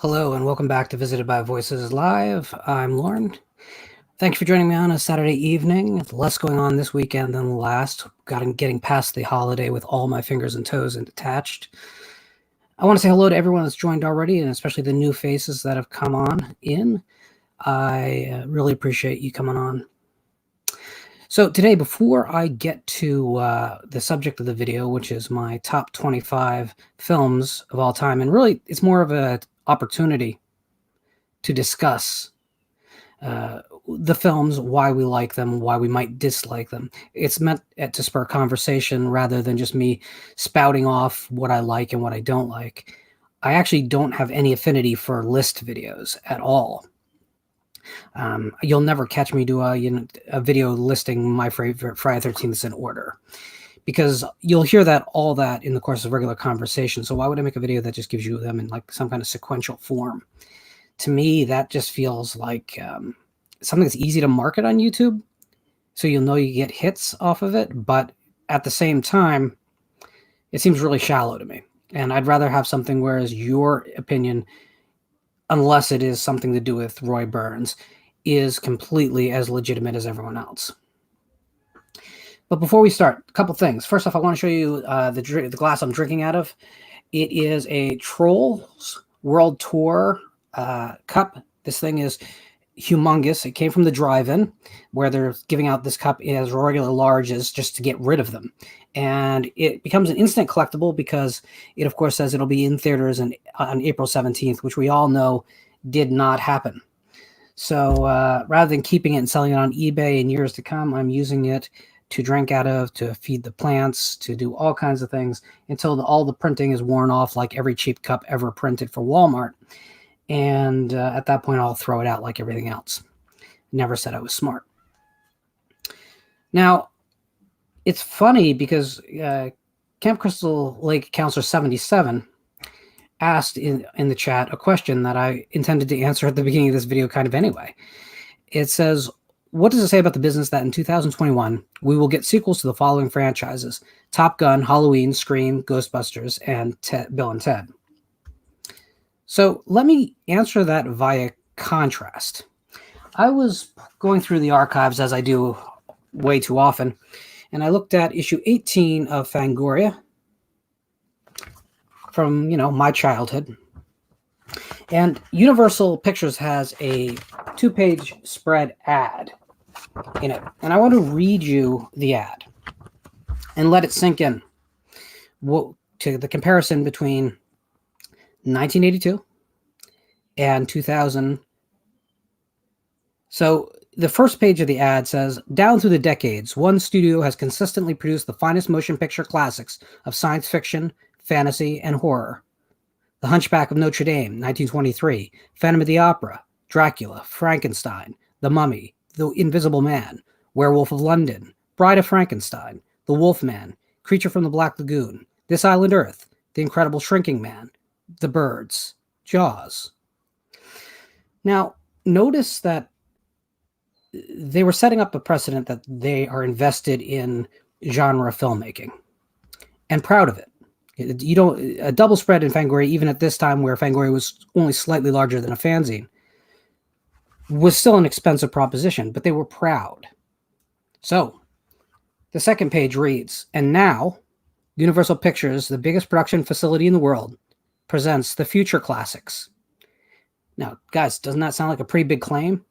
Hello and welcome back to Visited by Voices Live. I'm Lauren. Thank you for joining me on a Saturday evening. Less going on this weekend than the last. Getting past the holiday with all my fingers and toes detached. I want to say hello to everyone that's joined already, and especially the new faces that have come on in. I really appreciate you coming on. So today, before I get to the subject of the video, which is my top 25 films of all time, and really it's more of an opportunity to discuss the films, why we like them, why we might dislike them. It's meant to spur conversation rather than just me spouting off what I like and what I don't like. I actually don't have any affinity for list videos at all. You'll never catch me do a video listing my favorite Friday 13th in order, because you'll hear all that in the course of regular conversation. So why would I make a video that just gives you them in like some kind of sequential form? To me, that just feels like something that's easy to market on YouTube, so you'll know you get hits off of it. But at the same time, it seems really shallow to me. And I'd rather have something whereas your opinion, unless it is something to do with Roy Burns, is completely as legitimate as everyone else. But before we start, a couple things. First off, I want to show you the glass I'm drinking out of. It is a Trolls World Tour cup. This thing is humongous. It came from the drive-in, where they're giving out this cup as regular larges just to get rid of them. And it becomes an instant collectible because it, of course, says it'll be in theaters on April 17th, which we all know did not happen. So rather than keeping it and selling it on eBay in years to come, I'm using it to drink out of, to feed the plants, to do all kinds of things until all the printing is worn off, like every cheap cup ever printed for Walmart. And at that point, I'll throw it out like everything else. Never said I was smart. Now, it's funny because Camp Crystal Lake Counselor 77 asked in the chat a question that I intended to answer at the beginning of this video kind of anyway. It says, what does it say about the business that in 2021, we will get sequels to the following franchises: Top Gun, Halloween, Scream, Ghostbusters, and Bill and Ted? So let me answer that via contrast. I was going through the archives, as I do way too often, and I looked at issue 18 of Fangoria from, my childhood. And Universal Pictures has a 2-page spread ad in it. And I want to read you the ad and let it sink in to the comparison between 1982 and 2000. So the first page of the ad says, down through the decades, one studio has consistently produced the finest motion picture classics of science fiction, fantasy, and horror. The Hunchback of Notre Dame, 1923, Phantom of the Opera, Dracula, Frankenstein, The Mummy, The Invisible Man, Werewolf of London, Bride of Frankenstein, The Wolfman, Creature from the Black Lagoon, This Island Earth, The Incredible Shrinking Man, The Birds, Jaws. Now, notice that they were setting up a precedent that they are invested in genre filmmaking and proud of it. A double spread in Fangoria, even at this time where Fangoria was only slightly larger than a fanzine, was still an expensive proposition, but they were proud. So the second page reads, and now Universal Pictures, the biggest production facility in the world, presents the future classics. Now, guys, doesn't that sound like a pretty big claim?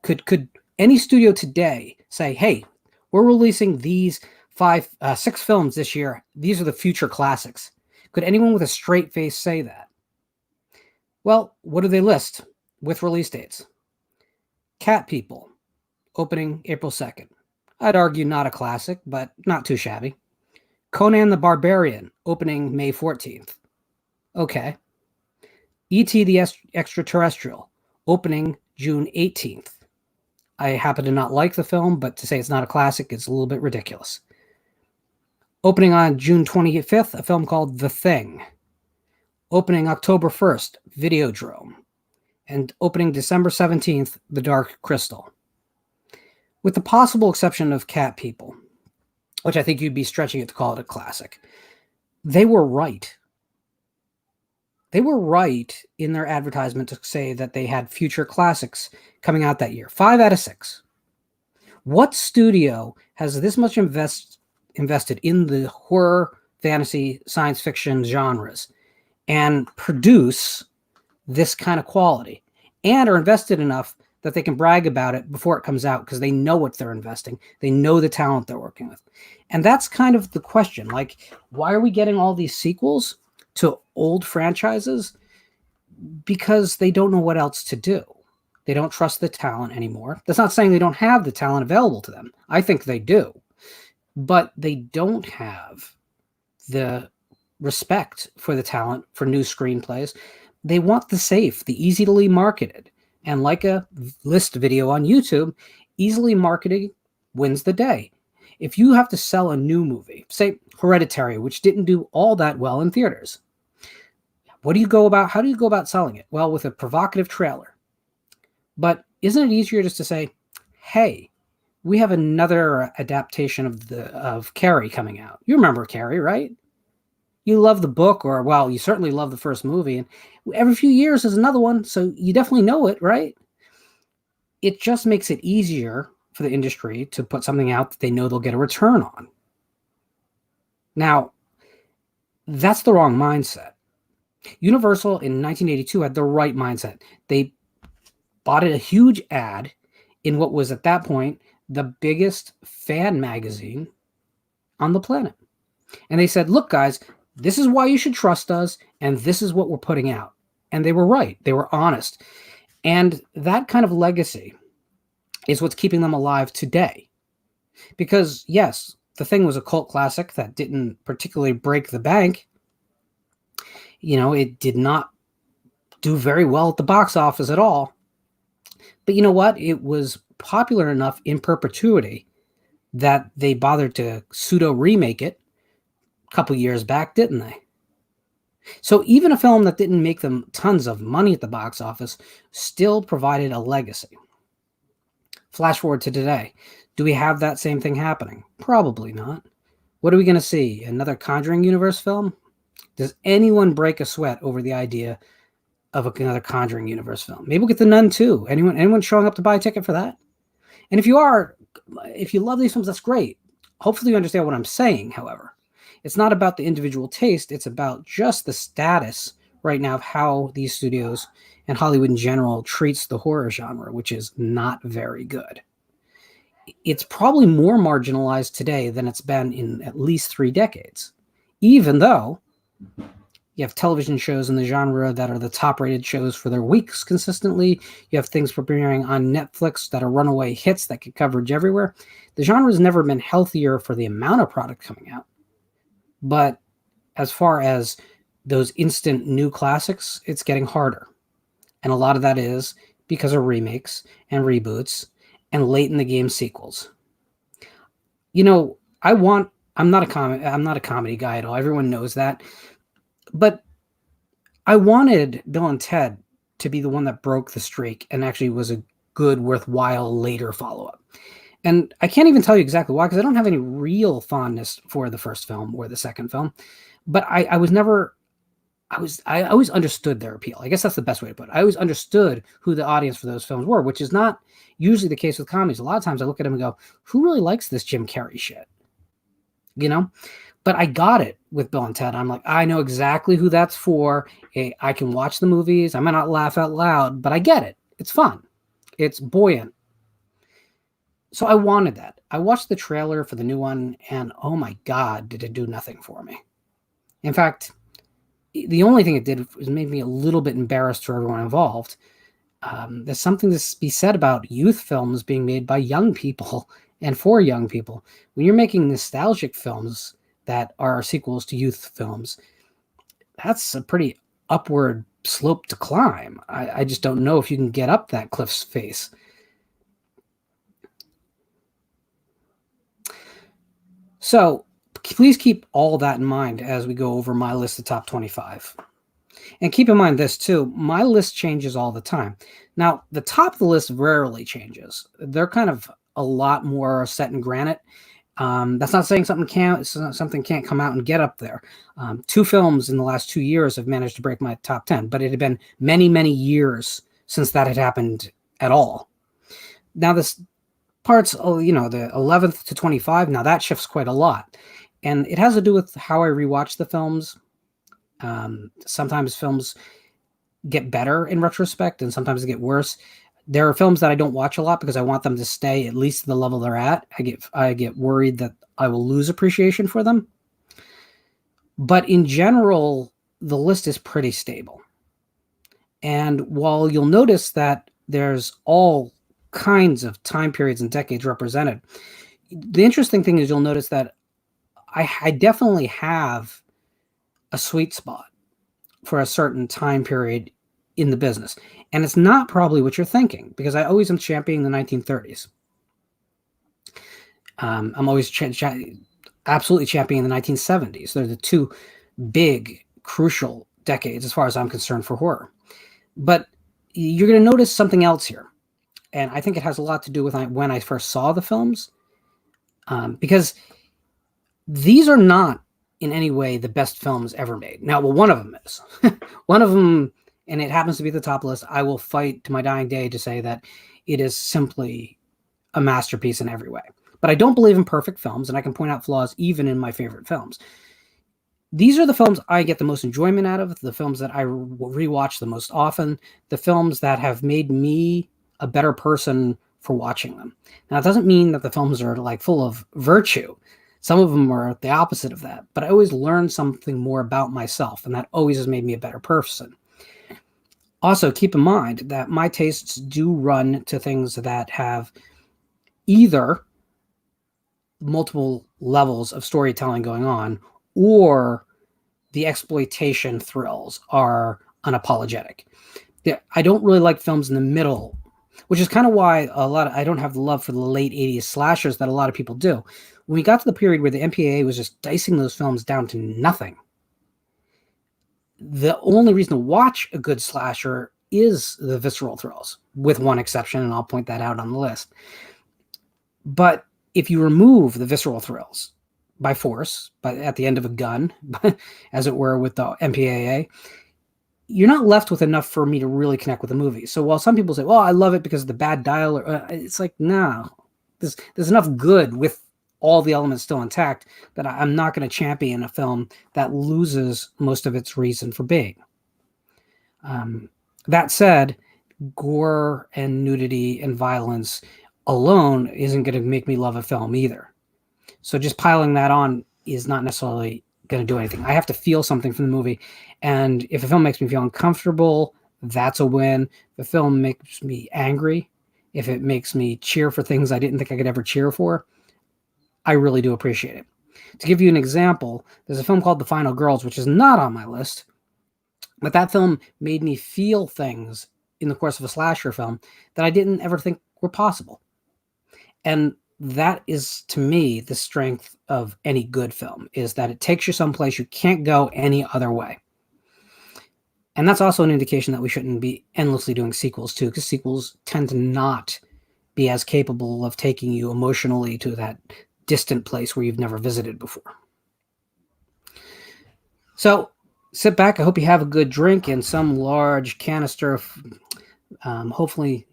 Could any studio today say, hey, we're releasing these 6 films this year. These are the future classics. Could anyone with a straight face say that? Well, what do they list with release dates? Cat People, opening April 2nd. I'd argue not a classic, but not too shabby. Conan the Barbarian, opening May 14th. Okay. E.T. the Extraterrestrial, opening June 18th. I happen to not like the film, but to say it's not a classic is a little bit ridiculous. Opening on June 25th, a film called The Thing. Opening October 1st, Videodrome. And opening December 17th, The Dark Crystal. With the possible exception of Cat People, which I think you'd be stretching it to call it a classic, they were right. They were right in their advertisement to say that they had future classics coming out that year. 5 out of 6. What studio has this much invested in the horror, fantasy, science fiction genres and produce this kind of quality and are invested enough that they can brag about it before it comes out because they know what they're investing. They know the talent they're working with. And that's kind of the question. Like, why are we getting all these sequels to old franchises? Because they don't know what else to do. They don't trust the talent anymore. That's not saying they don't have the talent available to them. I think they do. But they don't have the respect for the talent for new screenplays. They want the safe, the easily marketed. And like a list video on YouTube, easily marketed wins the day. If you have to sell a new movie, say Hereditary, which didn't do all that well in theaters, how do you go about selling it? Well, with a provocative trailer. But isn't it easier just to say, hey, we have another adaptation of Carrie coming out. You remember Carrie, right? You love the book, or, well, you certainly love the first movie. And every few years there's another one, so you definitely know it, right? It just makes it easier for the industry to put something out that they know they'll get a return on. Now, that's the wrong mindset. Universal in 1982 had the right mindset. They bought a huge ad in what was at that point the biggest fan magazine on the planet. And they said, look, guys, this is why you should trust us, and this is what we're putting out. And they were right. They were honest. And that kind of legacy is what's keeping them alive today. Because, yes, The Thing was a cult classic that didn't particularly break the bank. You know, it did not do very well at the box office at all. But you know what? It was popular enough in perpetuity that they bothered to pseudo-remake it a couple years back, didn't they? So even a film that didn't make them tons of money at the box office still provided a legacy. Flash forward to today. Do we have that same thing happening? Probably not. What are we going to see? Another Conjuring universe film? Does anyone break a sweat over the idea of another Conjuring universe film? Maybe we'll get The Nun 2. Anyone showing up to buy a ticket for that? And if you love these films, that's great. Hopefully you understand what I'm saying, however. It's not about the individual taste. It's about just the status right now of how these studios and Hollywood in general treats the horror genre, which is not very good. It's probably more marginalized today than it's been in at least 3 decades, even though you have television shows in the genre that are the top-rated shows for their weeks consistently. You have things premiering on Netflix that are runaway hits that get coverage everywhere. The genre has never been healthier for the amount of product coming out. But as far as those instant new classics, it's getting harder. And a lot of that is because of remakes and reboots and late-in-the-game sequels. You know, I'm not a comedy guy at all. Everyone knows that. But I wanted Bill and Ted to be the one that broke the streak and actually was a good, worthwhile later follow-up. And I can't even tell you exactly why, because I don't have any real fondness for the first film or the second film. But I always understood their appeal. I guess that's the best way to put it. I always understood who the audience for those films were, which is not usually the case with comedies. A lot of times I look at them and go, who really likes this Jim Carrey shit? You know? But I got it with Bill and Ted. I'm like, I know exactly who that's for. I can watch the movies. I might not laugh out loud, but I get it. It's fun. It's buoyant. So I wanted that. I watched the trailer for the new one, and oh my God, did it do nothing for me. In fact, the only thing it did was make me a little bit embarrassed for everyone involved. There's something to be said about youth films being made by young people and for young people. When you're making nostalgic films that are sequels to youth films, that's a pretty upward slope to climb. I just don't know if you can get up that cliff's face. So please keep all that in mind as we go over my list of top 25. And keep in mind this too, my list changes all the time. Now, the top of the list rarely changes. They're kind of a lot more set in granite. That's not saying something can't come out and get up there. 2 films in the last 2 years have managed to break my top 10, but it had been many, many years since that had happened at all. Now this parts, the 11th to 25, now that shifts quite a lot. And it has to do with how I rewatch the films. Sometimes films get better in retrospect and sometimes they get worse. There are films that I don't watch a lot because I want them to stay at least the level they're at. I get worried that I will lose appreciation for them. But in general, the list is pretty stable. And while you'll notice that there's all kinds of time periods and decades represented, the interesting thing is you'll notice that I definitely have a sweet spot for a certain time period in the business. And it's not probably what you're thinking, because I always am championing the 1930s. I'm always absolutely championing the 1970s. They're the 2 big, crucial decades, as far as I'm concerned, for horror. But you're going to notice something else here. And I think it has a lot to do with when I first saw the films. Because these are not in any way the best films ever made. Now, well, one of them is. One of them, and it happens to be the top list, I will fight to my dying day to say that it is simply a masterpiece in every way. But I don't believe in perfect films, and I can point out flaws even in my favorite films. These are the films I get the most enjoyment out of, the films that I rewatch the most often, the films that have made me a better person for watching them. Now, it doesn't mean that the films are like full of virtue. Some of them are the opposite of that, but I always learn something more about myself, and that always has made me a better person. Also, keep in mind that my tastes do run to things that have either multiple levels of storytelling going on, or the exploitation thrills are unapologetic. I don't really like films in the middle, which is kind of why I don't have the love for the late 80s slashers that a lot of people do. When we got to the period where the MPAA was just dicing those films down to nothing, the only reason to watch a good slasher is the visceral thrills, with one exception, and I'll point that out on the list. But if you remove the visceral thrills by force, at the end of a gun, as it were, with the MPAA, you're not left with enough for me to really connect with the movie. So while some people say, well, I love it because of the bad dial, it's like, no, there's enough good with all the elements still intact that I'm not going to champion a film that loses most of its reason for being. That said, gore and nudity and violence alone isn't going to make me love a film either. So just piling that on is not necessarily going to do anything. I have to feel something from the movie. And if a film makes me feel uncomfortable, that's a win. If a film makes me angry, if it makes me cheer for things I didn't think I could ever cheer for, I really do appreciate it. To give you an example, there's a film called The Final Girls, which is not on my list, but that film made me feel things in the course of a slasher film that I didn't ever think were possible. And that is, to me, the strength of any good film, is that it takes you someplace you can't go any other way. And that's also an indication that we shouldn't be endlessly doing sequels too, because sequels tend to not be as capable of taking you emotionally to that distant place where you've never visited before. So sit back. I hope you have a good drink in some large canister. Hopefully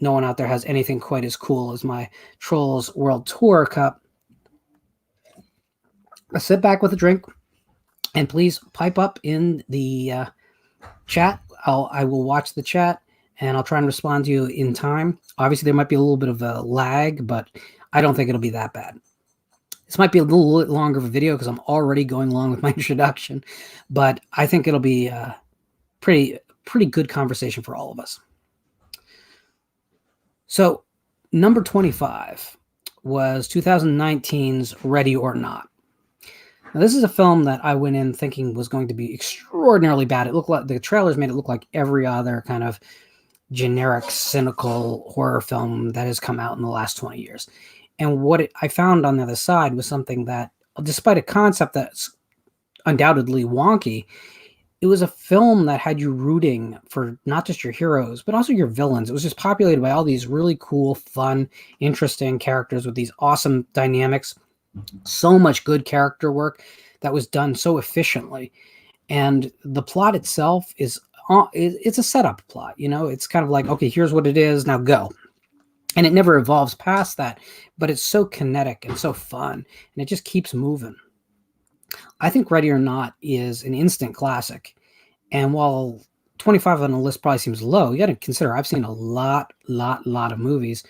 no one out there has anything quite as cool as my Trolls World Tour cup. Sit back with a drink, and please pipe up in the chat. I will watch the chat, and I'll try and respond to you in time. Obviously, there might be a little bit of a lag, but I don't think it'll be that bad. This might be a little bit longer of a video because I'm already going along with my introduction, but I think it'll be a pretty good conversation for all of us. So, number 25 was 2019's Ready or Not. Now, this is a film that I went in thinking was going to be extraordinarily bad. It looked like the trailers made it look like every other kind of generic, cynical horror film that has come out in the last 20 years. And what I found on the other side was something that, despite a concept that's undoubtedly wonky, it was a film that had you rooting for not just your heroes, but also your villains. It was just populated by all these really cool, fun, interesting characters with these awesome dynamics. So much good character work that was done so efficiently. And the plot itself is it's a setup plot, you know. It's kind of like, okay, here's what it is, now go. And it never evolves past that, but it's so kinetic and so fun, and it just keeps moving. I think Ready or Not is an instant classic. And while 25 on the list probably seems low, you got to consider I've seen a lot of movies.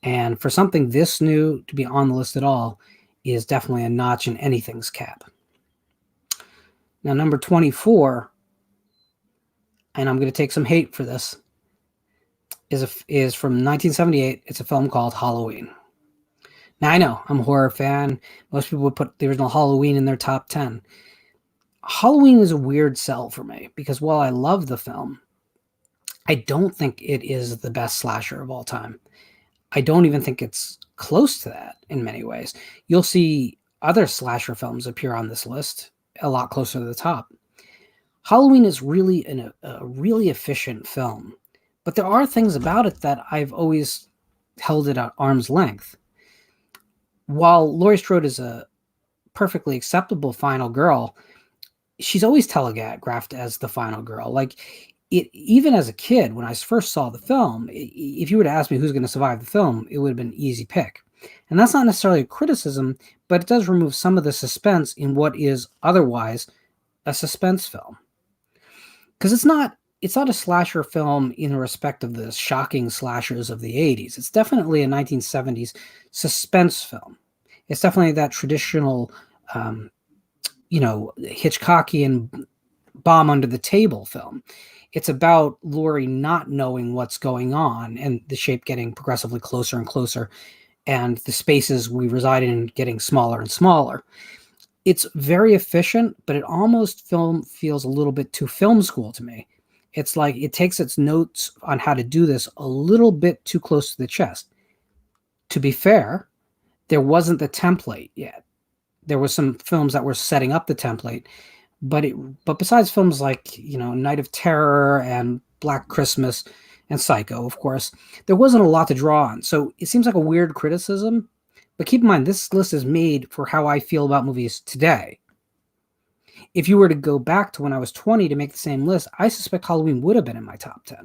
And for something this new to be on the list at all is definitely a notch in anything's cap. Now, number 24, and I'm going to take some hate for this, is from 1978. It's a film called Halloween. Now, I know I'm a horror fan. Most people would put the original Halloween in their top 10. Halloween is a weird sell for me because while I love the film, I don't think it is the best slasher of all time. I don't even think it's close to that in many ways. You'll see other slasher films appear on this list a lot closer to the top. Halloween is really a really efficient film, but there are things about it that I've always held it at arm's length. While Laurie Strode is a perfectly acceptable final girl, she's always telegraphed as the final girl. Like, even as a kid, when I first saw the film, if you were to ask me who's going to survive the film, it would have been an easy pick. And that's not necessarily a criticism, but it does remove some of the suspense in what is otherwise a suspense film. Because it's not a slasher film in respect of the shocking slashers of the 80s. It's definitely a 1970s suspense film. It's definitely that traditional, Hitchcockian bomb under the table film. It's about Laurie not knowing what's going on and the shape getting progressively closer and closer and the spaces we reside in getting smaller and smaller. It's very efficient, but it almost feels a little bit too film school to me. It's like it takes its notes on how to do this a little bit too close to the chest. To be fair, there wasn't the template yet. There were some films that were setting up the template, but besides films like, Night of Terror and Black Christmas and Psycho, of course, there wasn't a lot to draw on. So it seems like a weird criticism, but keep in mind, this list is made for how I feel about movies today. If you were to go back to when I was 20 to make the same list, I suspect Halloween would have been in my top 10.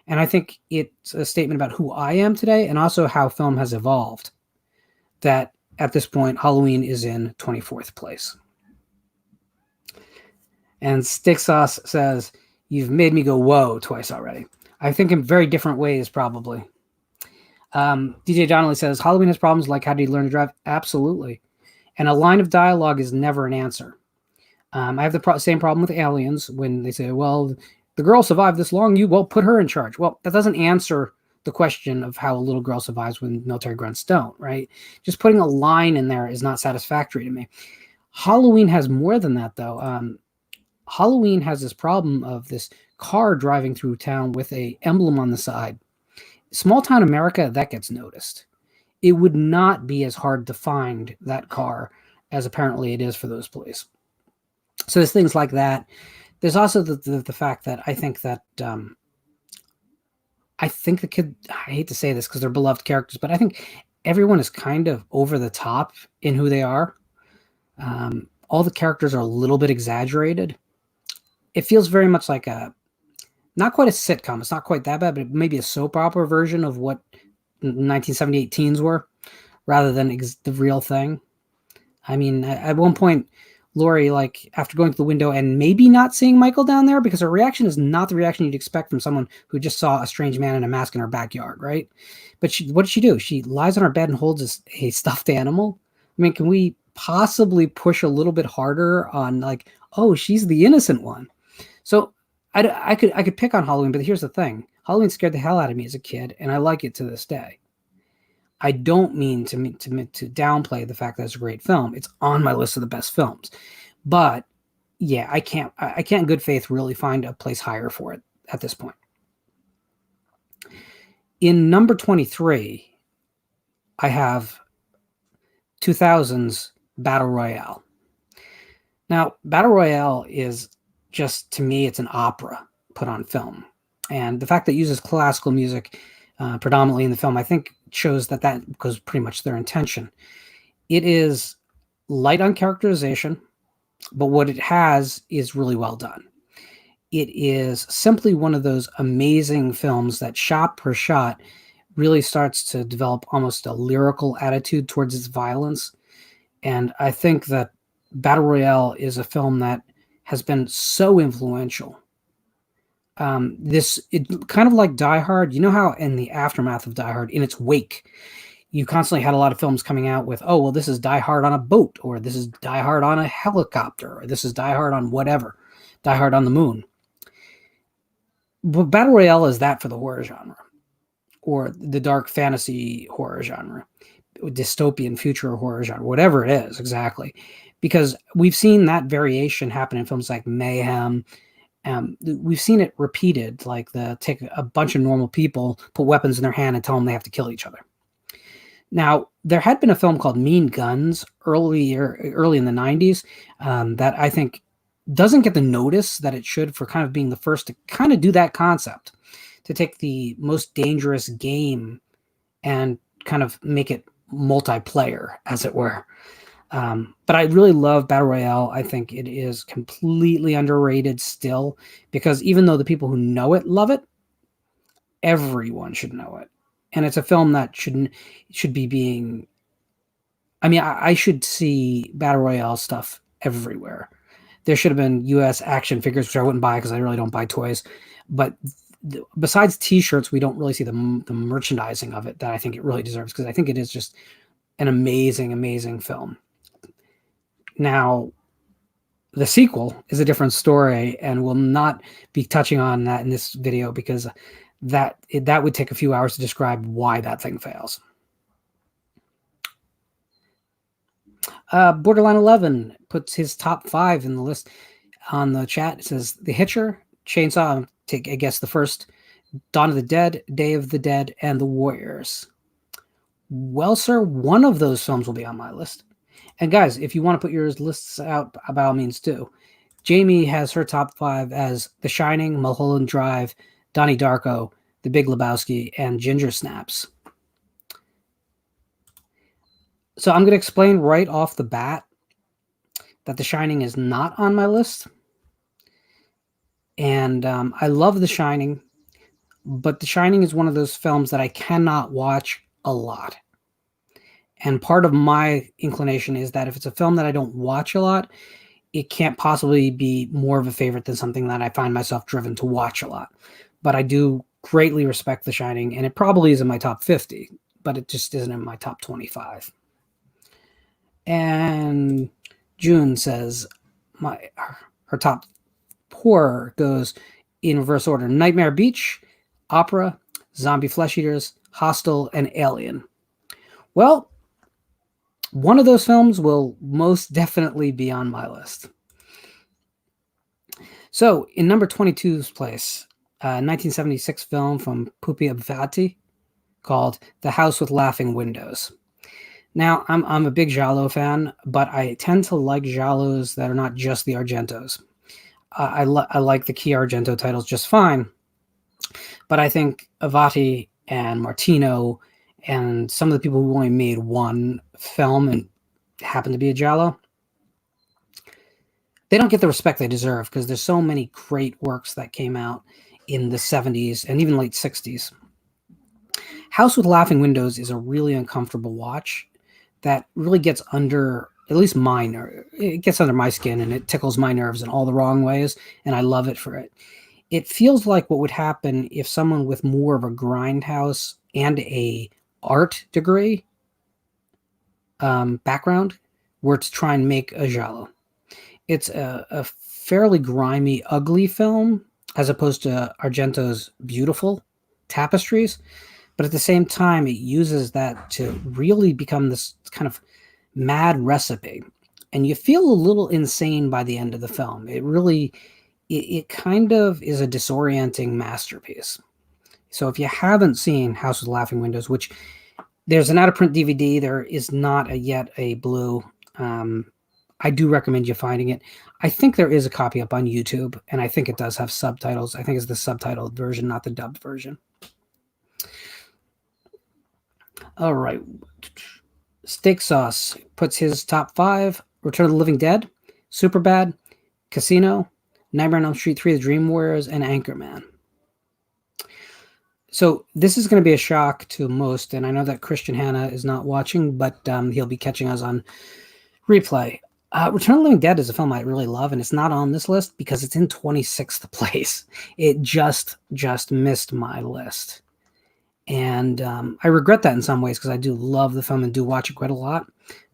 And I think it's a statement about who I am today and also how film has evolved, that at this point, Halloween is in 24th place. And Stick Sauce says, "You've made me go whoa twice already." I think in very different ways, probably. DJ Donnelly says, "Halloween has problems like how did he learn to drive?" Absolutely. And a line of dialogue is never an answer. I have the same problem with Aliens when they say, well, the girl survived this long, put her in charge. Well, that doesn't answer the question of how a little girl survives when military grunts don't, right? Just putting a line in there is not satisfactory to me. Halloween has more than that, though. Halloween has this problem of this car driving through town with a emblem on the side. Small town America, that gets noticed. It would not be as hard to find that car as apparently it is for those police. So there's things like that. There's also the fact that I think the kid, I hate to say this because they're beloved characters, but I think everyone is kind of over the top in who they are. All the characters are a little bit exaggerated. It feels very much like not quite a sitcom. It's not quite that bad, but maybe a soap opera version of what 1978 teens were, rather than the real thing. I mean, at one point, Laurie, like, after going to the window and maybe not seeing Michael down there, because her reaction is not the reaction you'd expect from someone who just saw a strange man in a mask in her backyard, right? But what does she do? She lies on her bed and holds a stuffed animal. I mean, can we possibly push a little bit harder on, like, oh, she's the innocent one? So I could pick on Halloween, but here's the thing. Halloween scared the hell out of me as a kid, and I like it to this day. I don't mean to downplay the fact that it's a great film. It's on my list of the best films. But yeah, I can't in good faith really find a place higher for it at this point. In number 23, I have 2000's Battle Royale. Now, Battle Royale is just, to me, it's an opera put on film. And the fact that it uses classical music predominantly in the film, I think shows that was pretty much their intention. It is light on characterization, but what it has is really well done. It is simply one of those amazing films that shot per shot really starts to develop almost a lyrical attitude towards its violence. And I think that Battle Royale is a film that has been so influential. It kind of like Die Hard, you know how in the aftermath of Die Hard, in its wake, you constantly had a lot of films coming out with, oh, well, this is Die Hard on a boat, or this is Die Hard on a helicopter, or this is Die Hard on whatever, Die Hard on the moon. But Battle Royale is that for the horror genre, or the dark fantasy horror genre, dystopian future horror genre, whatever it is exactly. Because we've seen that variation happen in films like Mayhem. We've seen it repeated, like take a bunch of normal people, put weapons in their hand and tell them they have to kill each other. Now, there had been a film called Mean Guns early in the 90s that I think doesn't get the notice that it should for kind of being the first to kind of do that concept, to take the most dangerous game and kind of make it multiplayer, as it were. But I really love Battle Royale. I think it is completely underrated still, because even though the people who know it love it, everyone should know it. And it's a film that should be being, I mean, I should see Battle Royale stuff everywhere. There should have been US action figures, which I wouldn't buy because I really don't buy toys. But besides t-shirts, we don't really see the merchandising of it that I think it really deserves, because I think it is just an amazing, amazing film. Now, the sequel is a different story, and we'll not be touching on that in this video, because that would take a few hours to describe why that thing fails. Borderline 11 puts his top 5 in the list on the chat. It says The Hitcher, Chainsaw, I guess the first, Dawn of the Dead, Day of the Dead, and The Warriors. Well, sir, one of those films will be on my list. And guys, if you want to put your lists out, by all means do. Jamie has her top 5 as The Shining, Mulholland Drive, Donnie Darko, The Big Lebowski, and Ginger Snaps. So I'm going to explain right off the bat that The Shining is not on my list. And I love The Shining, but The Shining is one of those films that I cannot watch a lot. And part of my inclination is that if it's a film that I don't watch a lot, it can't possibly be more of a favorite than something that I find myself driven to watch a lot. But I do greatly respect The Shining, and it probably is in my top 50, but it just isn't in my top 25. And June says her top horror goes in reverse order: Nightmare Beach, Opera, Zombie Flesh Eaters, Hostel, and Alien. Well, one of those films will most definitely be on my list. So in number 22's place, a 1976 film from Pupi Avati called The House with Laughing Windows. Now, I'm a big Giallo fan, but I tend to like Giallos that are not just the Argentos. I like the key Argento titles just fine, but I think Avati and Martino and some of the people who only made one film and happen to be a Giallo, they don't get the respect they deserve, because there's so many great works that came out in the 70s and even late 60s. House with Laughing Windows is a really uncomfortable watch that really gets under, at least it gets under my skin, and it tickles my nerves in all the wrong ways, and I love it for it. It feels like what would happen if someone with more of a grindhouse and a art degree background were to try and make a Giallo. It's a fairly grimy, ugly film, as opposed to Argento's beautiful tapestries. But at the same time, it uses that to really become this kind of mad recipe. And you feel a little insane by the end of the film. It kind of is a disorienting masterpiece. So if you haven't seen House with Laughing Windows, which there's an out-of-print DVD, there is not yet a blue. I do recommend you finding it. I think there is a copy up on YouTube, and I think it does have subtitles. I think it's the subtitled version, not the dubbed version. All right. Steak Sauce puts his top 5: Return of the Living Dead, Superbad, Casino, Nightmare on Elm Street 3: The Dream Warriors, and Anchorman. So this is going to be a shock to most, and I know that Christian Hanna is not watching, but he'll be catching us on replay. Return of the Living Dead is a film I really love, and it's not on this list because it's in 26th place. It just missed my list. And I regret that in some ways because I do love the film and do watch it quite a lot.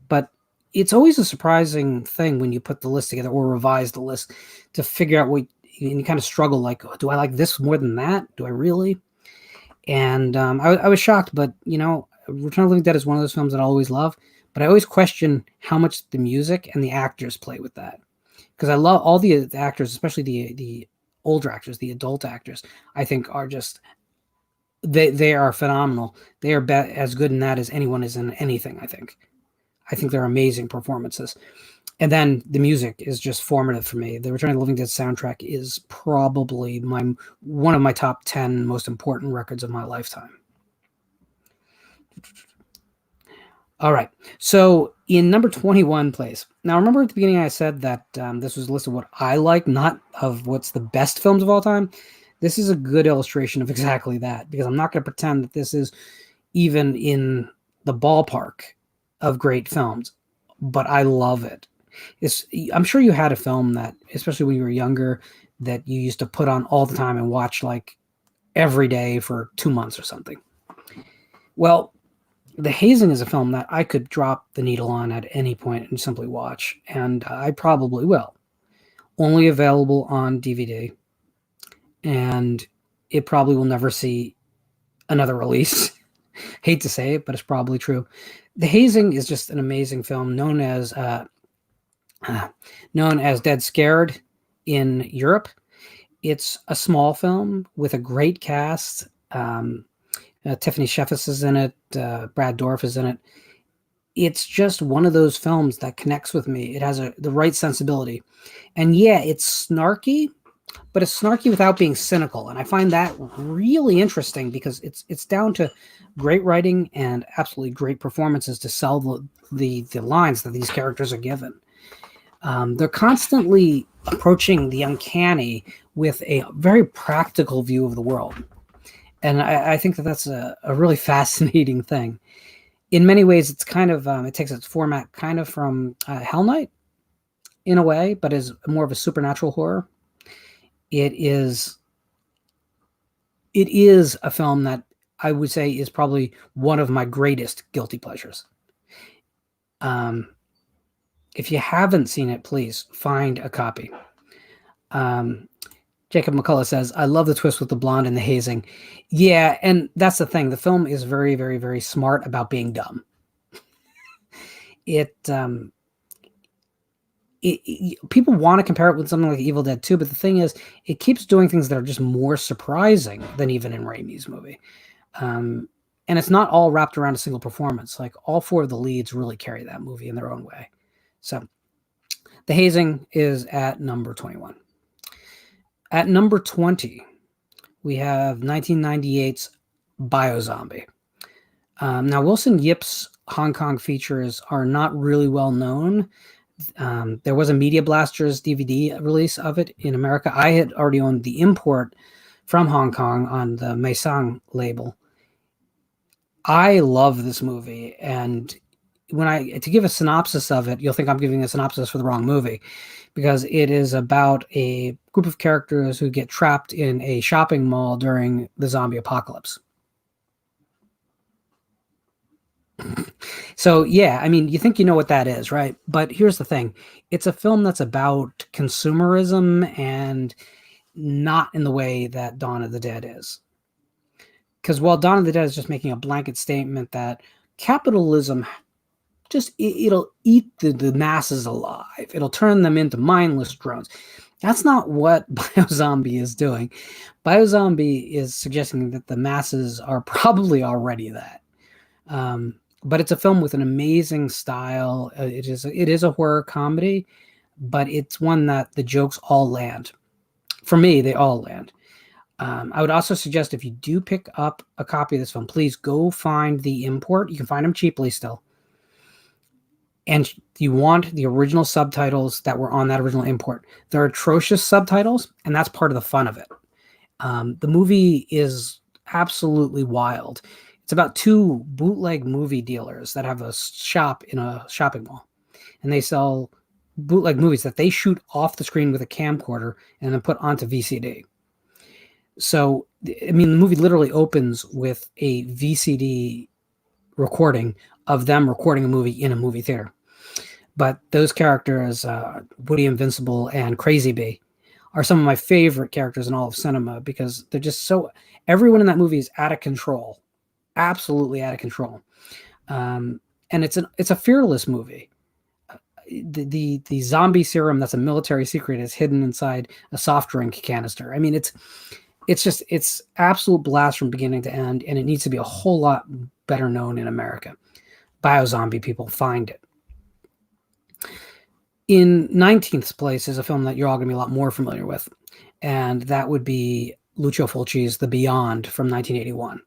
But it's always a surprising thing when you put the list together or revise the list to figure out what, and you kind of struggle like, oh, do I like this more than that? Do I really? And I was shocked, but, you know, Return of the Living Dead is one of those films that I always love, but I always question how much the music and the actors play with that. Because I love all the actors, especially the older actors, the adult actors, I think are just, they are phenomenal. They are as good in that as anyone is in anything, I think. I think they're amazing performances. And then the music is just formative for me. The Return of the Living Dead soundtrack is probably one of my top 10 most important records of my lifetime. All right. So in number 21 place. Now, remember at the beginning I said that this was a list of what I like, not of what's the best films of all time. This is a good illustration of exactly that, because I'm not going to pretend that this is even in the ballpark of great films, but I love it. I'm sure you had a film that, especially when you were younger, that you used to put on all the time and watch like every day for 2 months or something. Well, The Hazing is a film that I could drop the needle on at any point and simply watch, and I probably will. Only available on DVD, and it probably will never see another release. Hate to say it, but it's probably true. The Hazing is just an amazing film, known as Dead Scared in Europe. It's a small film with a great cast. Tiffany Sheffis is in it. Brad Dourif is in it. It's just one of those films that connects with me. It has the right sensibility. And yeah, it's snarky, but it's snarky without being cynical. And I find that really interesting because it's down to great writing and absolutely great performances to sell the lines that these characters are given. They're constantly approaching the uncanny with a very practical view of the world. And I think that that's a really fascinating thing. In many ways, it's kind of, it takes its format kind of from Hell Night in a way, but is more of a supernatural horror. It is a film that I would say is probably one of my greatest guilty pleasures. If you haven't seen it, please find a copy. Jacob McCullough says, I love the twist with the blonde and the hazing. Yeah, and that's the thing. The film is very, very, very smart about being dumb. People want to compare it with something like Evil Dead 2, but the thing is, it keeps doing things that are just more surprising than even in Raimi's movie. And it's not all wrapped around a single performance. Like, all 4 of the leads really carry that movie in their own way. So, The Hazing is at number 21. At number 20, we have 1998's Biozombie. Now, Wilson Yip's Hong Kong features are not really well known. There was a Media Blasters DVD release of it in America. I had already owned the import from Hong Kong on the Maisang label. I love this movie, and to give a synopsis of it, you'll think I'm giving a synopsis for the wrong movie, because it is about a group of characters who get trapped in a shopping mall during the zombie apocalypse. So, yeah, I mean, you think you know what that is, right? But here's the thing. It's a film that's about consumerism, and not in the way that Dawn of the Dead is. Because while Dawn of the Dead is just making a blanket statement that capitalism it'll eat the masses alive. It'll turn them into mindless drones. That's not what Biozombie is doing. Biozombie is suggesting that the masses are probably already that. But it's a film with an amazing style. It is a horror comedy, but it's one that the jokes all land. For me, they all land. I would also suggest if you do pick up a copy of this film, please go find the import. You can find them cheaply still. and you want the original subtitles that were on that original import. They're atrocious subtitles, and that's part of the fun of it. The movie is absolutely wild. It's about two bootleg movie dealers that have a shop in a shopping mall, and they sell bootleg movies that they shoot off the screen with a camcorder and then put onto VCD. So, I mean, the movie literally opens with a VCD recording of them recording a movie in a movie theater. But those characters, Woody Invincible and Crazy Bee, are some of my favorite characters in all of cinema because they're just so. Everyone in that movie is out of control, absolutely out of control, and it's a fearless movie. The zombie serum that's a military secret is hidden inside a soft drink canister. I mean, it's absolute blast from beginning to end, and it needs to be a whole lot better known in America. Biozombie people, find it. In 19th place is a film that you're all going to be a lot more familiar with, and that would be Lucio Fulci's The Beyond from 1981.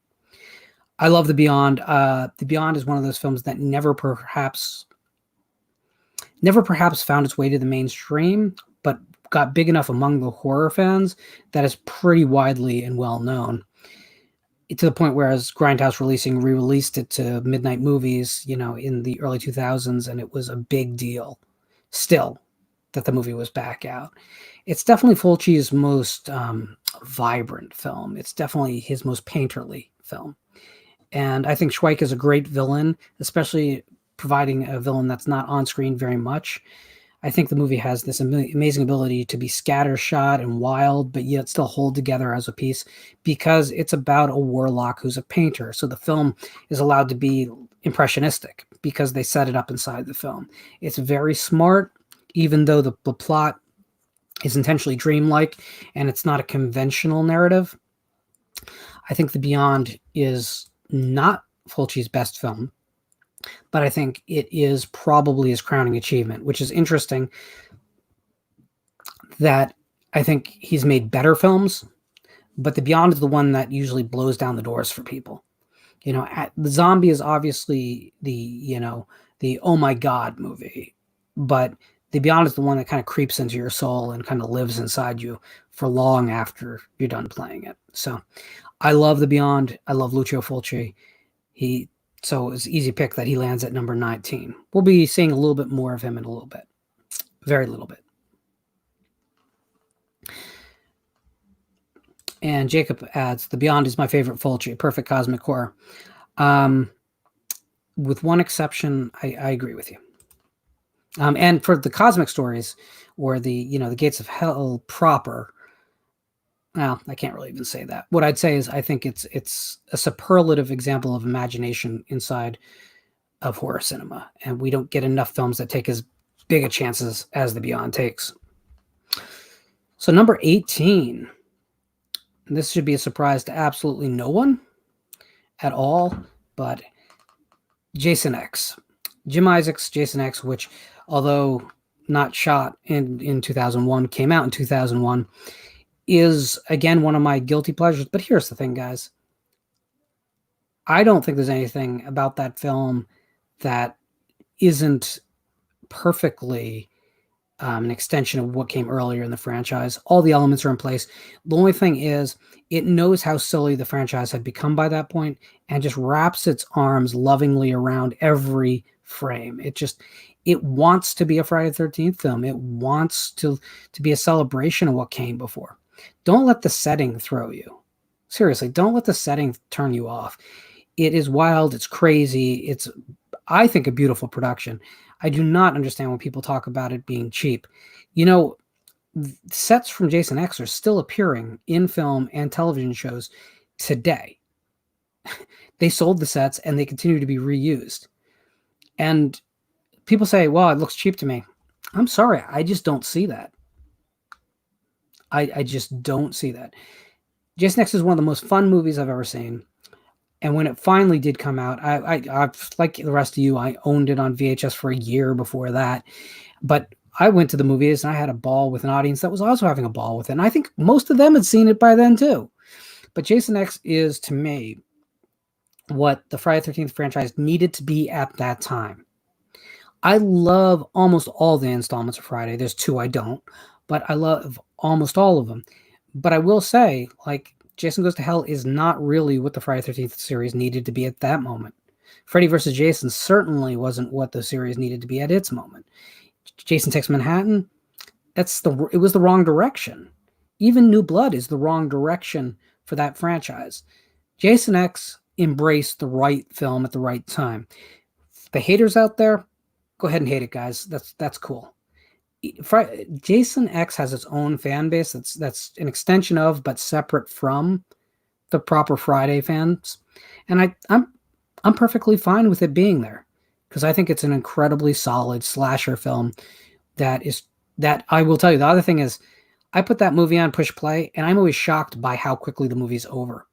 I love The Beyond. The Beyond is one of those films that never perhaps found its way to the mainstream, but got big enough among the horror fans that is pretty widely and well known. To the point where as Grindhouse re-released it to midnight movies, in the early 2000s, and it was a big deal still that the movie was back out. It's definitely Fulci's most vibrant film. It's definitely his most painterly film. And I think Schweik is a great villain, especially providing a villain that's not on screen very much. I think the movie has this amazing ability to be scattershot and wild, but yet still hold together as a piece because it's about a warlock who's a painter. So the film is allowed to be impressionistic because they set it up inside the film. It's very smart, even though the plot is intentionally dreamlike and it's not a conventional narrative. I think The Beyond is not Fulci's best film, but I think it is probably his crowning achievement, which is interesting that I think he's made better films, but The Beyond is the one that usually blows down the doors for people. The Zombie is obviously the oh my God movie, but The Beyond is the one that kind of creeps into your soul and kind of lives inside you for long after you're done playing it. So I love The Beyond. I love Lucio Fulci. So it's an easy pick that he lands at number 19. We'll be seeing a little bit more of him in a little bit. Very little bit. And Jacob adds, The Beyond is my favorite Fulci, perfect cosmic horror. With one exception, I agree with you. And for the cosmic stories, or the Gates of Hell proper, well, I can't really even say that. What I'd say is I think it's a superlative example of imagination inside of horror cinema, and we don't get enough films that take as big a chances as The Beyond takes. So number 18, this should be a surprise to absolutely no one at all, but Jason X. Jim Isaacs' Jason X, which, although not shot in 2001, came out in 2001, is, again, one of my guilty pleasures. But here's the thing, guys. I don't think there's anything about that film that isn't perfectly an extension of what came earlier in the franchise. All the elements are in place. The only thing is it knows how silly the franchise had become by that point and just wraps its arms lovingly around every frame. It wants to be a Friday the 13th film. It wants to be a celebration of what came before. Don't let the setting throw you. Seriously, don't let the setting turn you off. It is wild. It's crazy. It's, I think, a beautiful production. I do not understand when people talk about it being cheap. Sets from Jason X are still appearing in film and television shows today. They sold the sets and they continue to be reused. And people say, well, it looks cheap to me. I'm sorry. I just don't see that. I just don't see that. Jason X is one of the most fun movies I've ever seen. And when it finally did come out, I like the rest of you, I owned it on VHS for a year before that. But I went to the movies and I had a ball with an audience that was also having a ball with it. And I think most of them had seen it by then too. But Jason X is, to me, what the Friday the 13th franchise needed to be at that time. I love almost all the installments of Friday. There's 2 I don't, but I love almost all of them. But I will say, like, Jason Goes to Hell is not really what the Friday 13th series needed to be at that moment. Freddy vs. Jason certainly wasn't what the series needed to be at its moment. Jason Takes Manhattan, it was the wrong direction. Even New Blood is the wrong direction for that franchise. Jason X embraced the right film at the right time. The haters out there, go ahead and hate it, guys. That's cool. Jason X has its own fan base that's an extension of, but separate from, the proper Friday fans, and I'm perfectly fine with it being there, because I think it's an incredibly solid slasher film. That I will tell you. The other thing is, I put that movie on, push play, and I'm always shocked by how quickly the movie's over.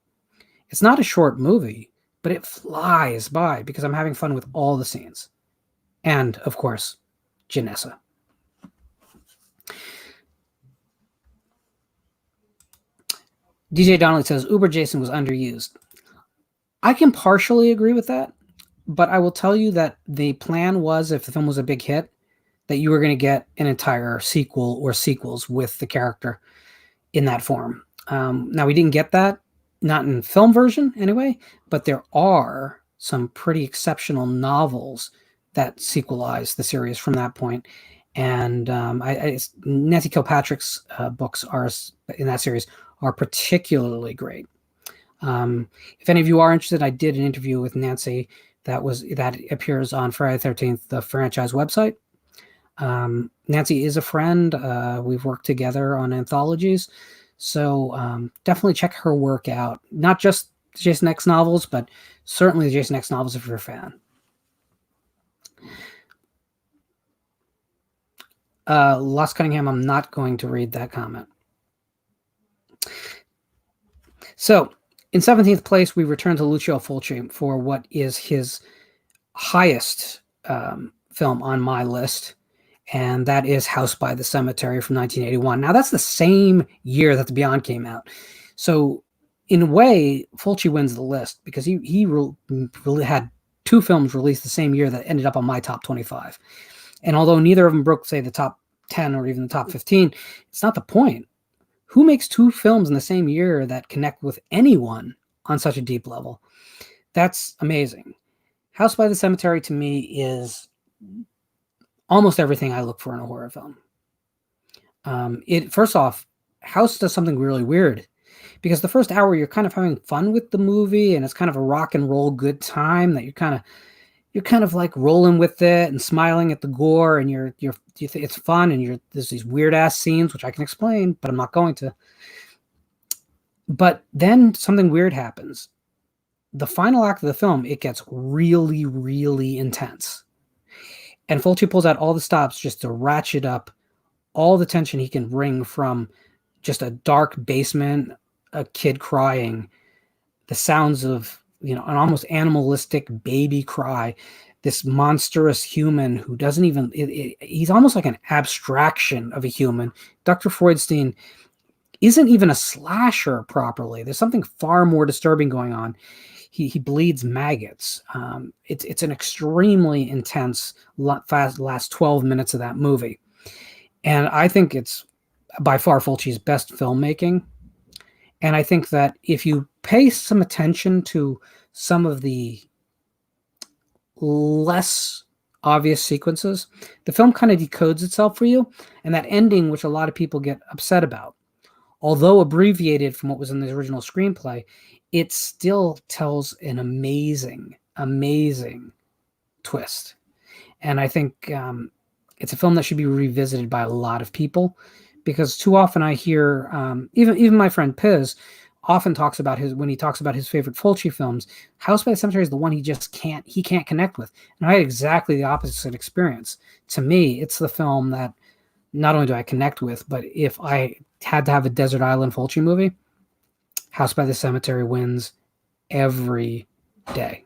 It's not a short movie, but it flies by because I'm having fun with all the scenes, and of course, Janessa. DJ Donnelly says Uber Jason was underused. I can partially agree with that, but I will tell you that the plan was, if the film was a big hit, that you were going to get an entire sequel or sequels with the character in that form. Now, we didn't get that, not in film version anyway, but there are some pretty exceptional novels that sequelize the series from that point. And Nancy Kilpatrick's books are in that series are particularly great. If any of you are interested, I did an interview with Nancy that appears on Friday the 13th, the franchise website. Nancy is a friend. We've worked together on anthologies, so definitely check her work out. Not just Jason X novels, but certainly the Jason X novels if you're a fan. Lost Cunningham, I'm not going to read that comment. So, in 17th place, we return to Lucio Fulci for what is his highest film on my list, and that is House by the Cemetery from 1981. Now, that's the same year that The Beyond came out. So, in a way, Fulci wins the list because he really had 2 films released the same year that ended up on my top 25. And although neither of them broke, say, the top 10 or even the top 15, it's not the point. Who makes 2 films in the same year that connect with anyone on such a deep level? That's amazing. House by the Cemetery, to me, is almost everything I look for in a horror film. First off, House does something really weird, because the first hour you're kind of having fun with the movie, and it's kind of a rock and roll good time that you're kind of like rolling with it and smiling at the gore, and you think it's fun, and there's these weird ass scenes which I can explain, but I'm not going to. But then something weird happens. The final act of the film, it gets really, really intense. And Fulci pulls out all the stops just to ratchet up all the tension he can bring from just a dark basement, a kid crying, the sounds of, an almost animalistic baby cry, this monstrous human who doesn't even, he's almost like an abstraction of a human. Dr. Freudstein isn't even a slasher properly. There's something far more disturbing going on. He bleeds maggots. It's an extremely intense last 12 minutes of that movie. And I think it's by far Fulci's best filmmaking. And I think that if you pay some attention to some of the less obvious sequences, the film kind of decodes itself for you. And that ending, which a lot of people get upset about, although abbreviated from what was in the original screenplay, it still tells an amazing, amazing twist. And I think it's a film that should be revisited by a lot of people, because too often I hear, even my friend Piz often talks about when he talks about his favorite Fulci films, House by the Cemetery is the one he can't connect with. And I had exactly the opposite experience. To me, it's the film that not only do I connect with, but if I had to have a Desert Island Fulci movie, House by the Cemetery wins every day.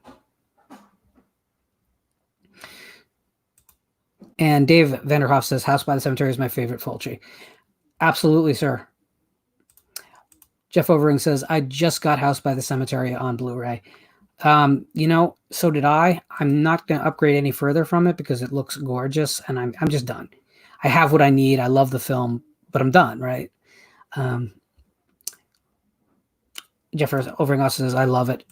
And Dave Vanderhoff says, House by the Cemetery is my favorite Fulci. Absolutely, sir. Jeff Overing says, I just got House by the Cemetery on Blu-ray. So did I. I'm not going to upgrade any further from it because it looks gorgeous, and I'm just done. I have what I need. I love the film, but I'm done, right? Jeffers Overing Us says, I love it.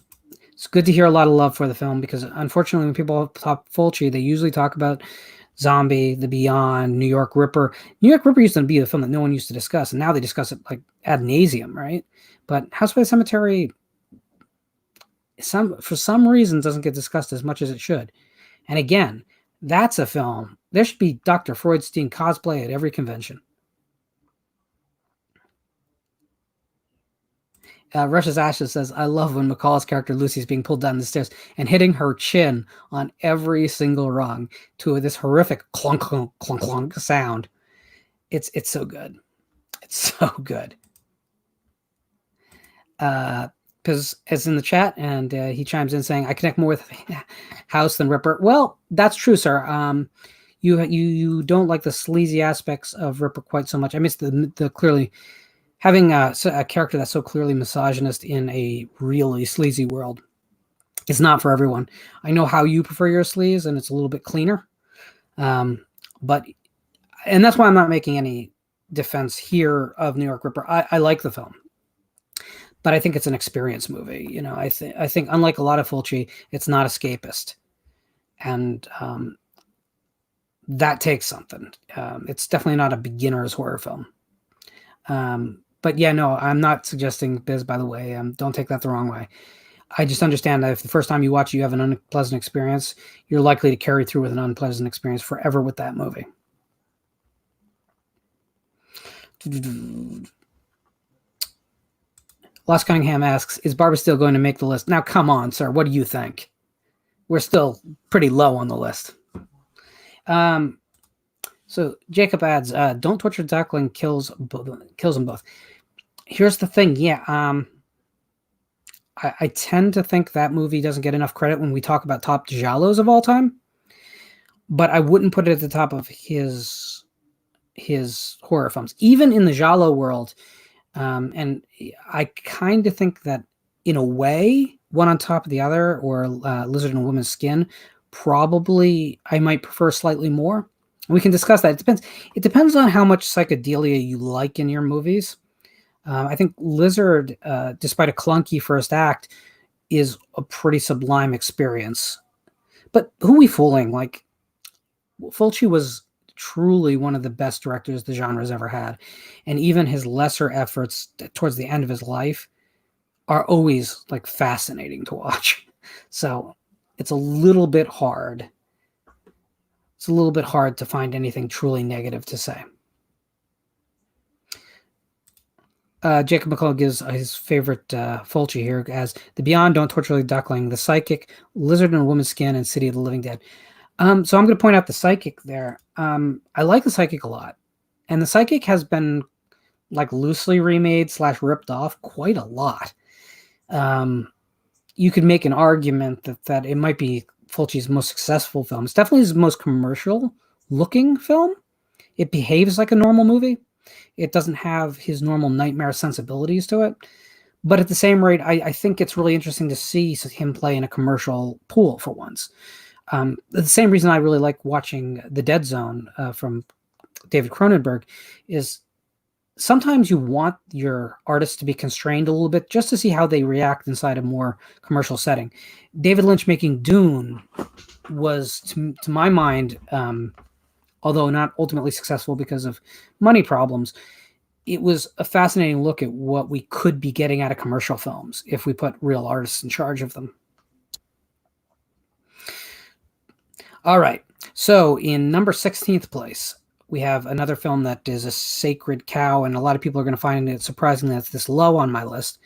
It's good to hear a lot of love for the film because unfortunately when people talk Fulci, they usually talk about Zombie, The Beyond, New York Ripper. New York Ripper used to be a film that no one used to discuss, and now they discuss it like ad nauseum, right? But House by the Cemetery, for some reason, doesn't get discussed as much as it should. And again, that's a film. There should be Dr. Freudstein cosplay at every convention. Russia's Ashes says, I love when McCall's character Lucy is being pulled down the stairs and hitting her chin on every single rung to this horrific clunk, clunk, clunk, clunk sound. It's so good. It's so good. Because it's in the chat, and he chimes in saying, I connect more with House than Ripper. Well, that's true, sir. You don't like the sleazy aspects of Ripper quite so much. I miss the clearly... Having a character that's so clearly misogynist in a really sleazy world is not for everyone. I know how you prefer your sleaze, and it's a little bit cleaner. And that's why I'm not making any defense here of New York Ripper. I like the film, but I think it's an experience movie. I think unlike a lot of Fulci, it's not escapist, and that takes something. It's definitely not a beginner's horror film. But yeah, no, I'm not suggesting Biz, by the way. Don't take that the wrong way. I just understand that if the first time you watch it, you have an unpleasant experience, you're likely to carry through with an unpleasant experience forever with that movie. Lost Cunningham asks, is Barbara still going to make the list? Now, come on, sir. What do you think? We're still pretty low on the list. So Jacob adds, don't torture duckling, kills them both. Here's the thing. Yeah. I tend to think that movie doesn't get enough credit when we talk about top giallos of all time, but I wouldn't put it at the top of his horror films, even in the giallo world. And I kind of think that in a way, one on top of the other, or Lizard in a Woman's Skin, probably I might prefer slightly more. We can discuss that. It depends on how much psychedelia you like in your movies. I think Lizard, despite a clunky first act, is a pretty sublime experience. But who are we fooling? Like, Fulci was truly one of the best directors the genre's ever had. And even his lesser efforts towards the end of his life are always like fascinating to watch. So it's a little bit hard. It's a little bit hard to find anything truly negative to say. Jacob McCall gives his favorite Fulci here as The Beyond, Don't Torture the Duckling, The Psychic, Lizard in a Woman's Skin, and City of the Living Dead. So I'm going to point out The Psychic there. I like The Psychic a lot. And The Psychic has been like loosely remade / ripped off quite a lot. You could make an argument that it might be Fulci's most successful film. It's definitely his most commercial looking film. It behaves like a normal movie. It doesn't have his normal nightmare sensibilities to it. But at the same rate, I think it's really interesting to see him play in a commercial pool for once. The same reason I really like watching The Dead Zone from David Cronenberg is sometimes you want your artists to be constrained a little bit just to see how they react inside a more commercial setting. David Lynch making Dune was, to my mind, although not ultimately successful because of money problems, it was a fascinating look at what we could be getting out of commercial films if we put real artists in charge of them. All right. So in number 16th place, we have another film that is a sacred cow, and a lot of people are going to find it surprising that it's this low on my list.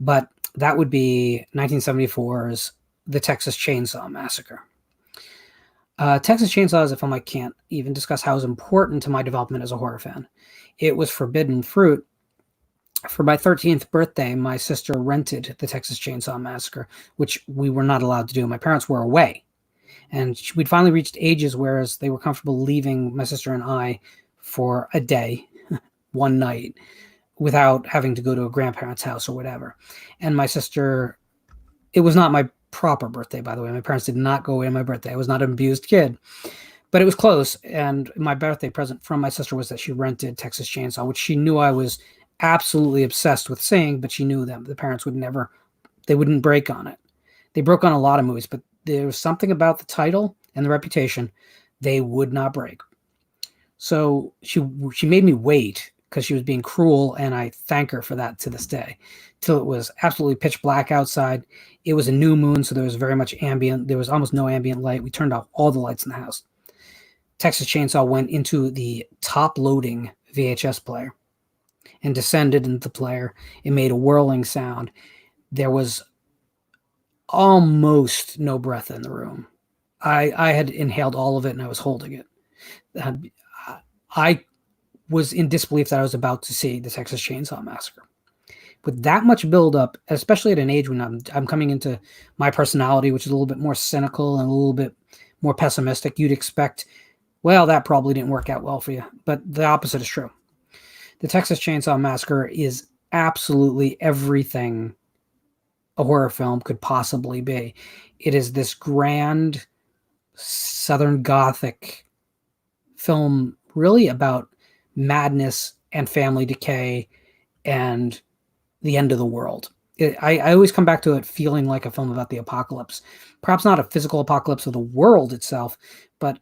But that would be 1974's The Texas Chainsaw Massacre. Texas Chainsaw is a film I can't even discuss how it's important to my development as a horror fan. It was forbidden fruit. For my 13th birthday, my sister rented The Texas Chainsaw Massacre, which we were not allowed to do. My parents were away. And we'd finally reached ages where they were comfortable leaving my sister and I for a day, one night, without having to go to a grandparent's house or whatever. And my sister, it was not my proper birthday, by the way. My parents did not go away on my birthday. I was not an abused kid. But it was close, and my birthday present from my sister was that she rented Texas Chainsaw, which she knew I was absolutely obsessed with seeing, but she knew them. The parents would never, they wouldn't break on it. They broke on a lot of movies, but there was something about the title and the reputation they would not break. So she made me wait because she was being cruel, and I thank her for that to this day. Till it was absolutely pitch black outside. It was a new moon, so there was very much ambient. There was almost no ambient light. We turned off all the lights in the house. Texas Chainsaw went into the top-loading VHS player and descended into the player. It made a whirling sound. There was almost no breath in the room. I had inhaled all of it, and I was holding it. I was in disbelief that I was about to see the Texas Chainsaw Massacre. With that much buildup, especially at an age when I'm coming into my personality, which is a little bit more cynical and a little bit more pessimistic, you'd expect, well, that probably didn't work out well for you. But the opposite is true. The Texas Chainsaw Massacre is absolutely everything a horror film could possibly be. It is this grand Southern Gothic film really about madness and family decay and the end of the world. I always come back to it feeling like a film about the apocalypse. Perhaps not a physical apocalypse of the world itself, but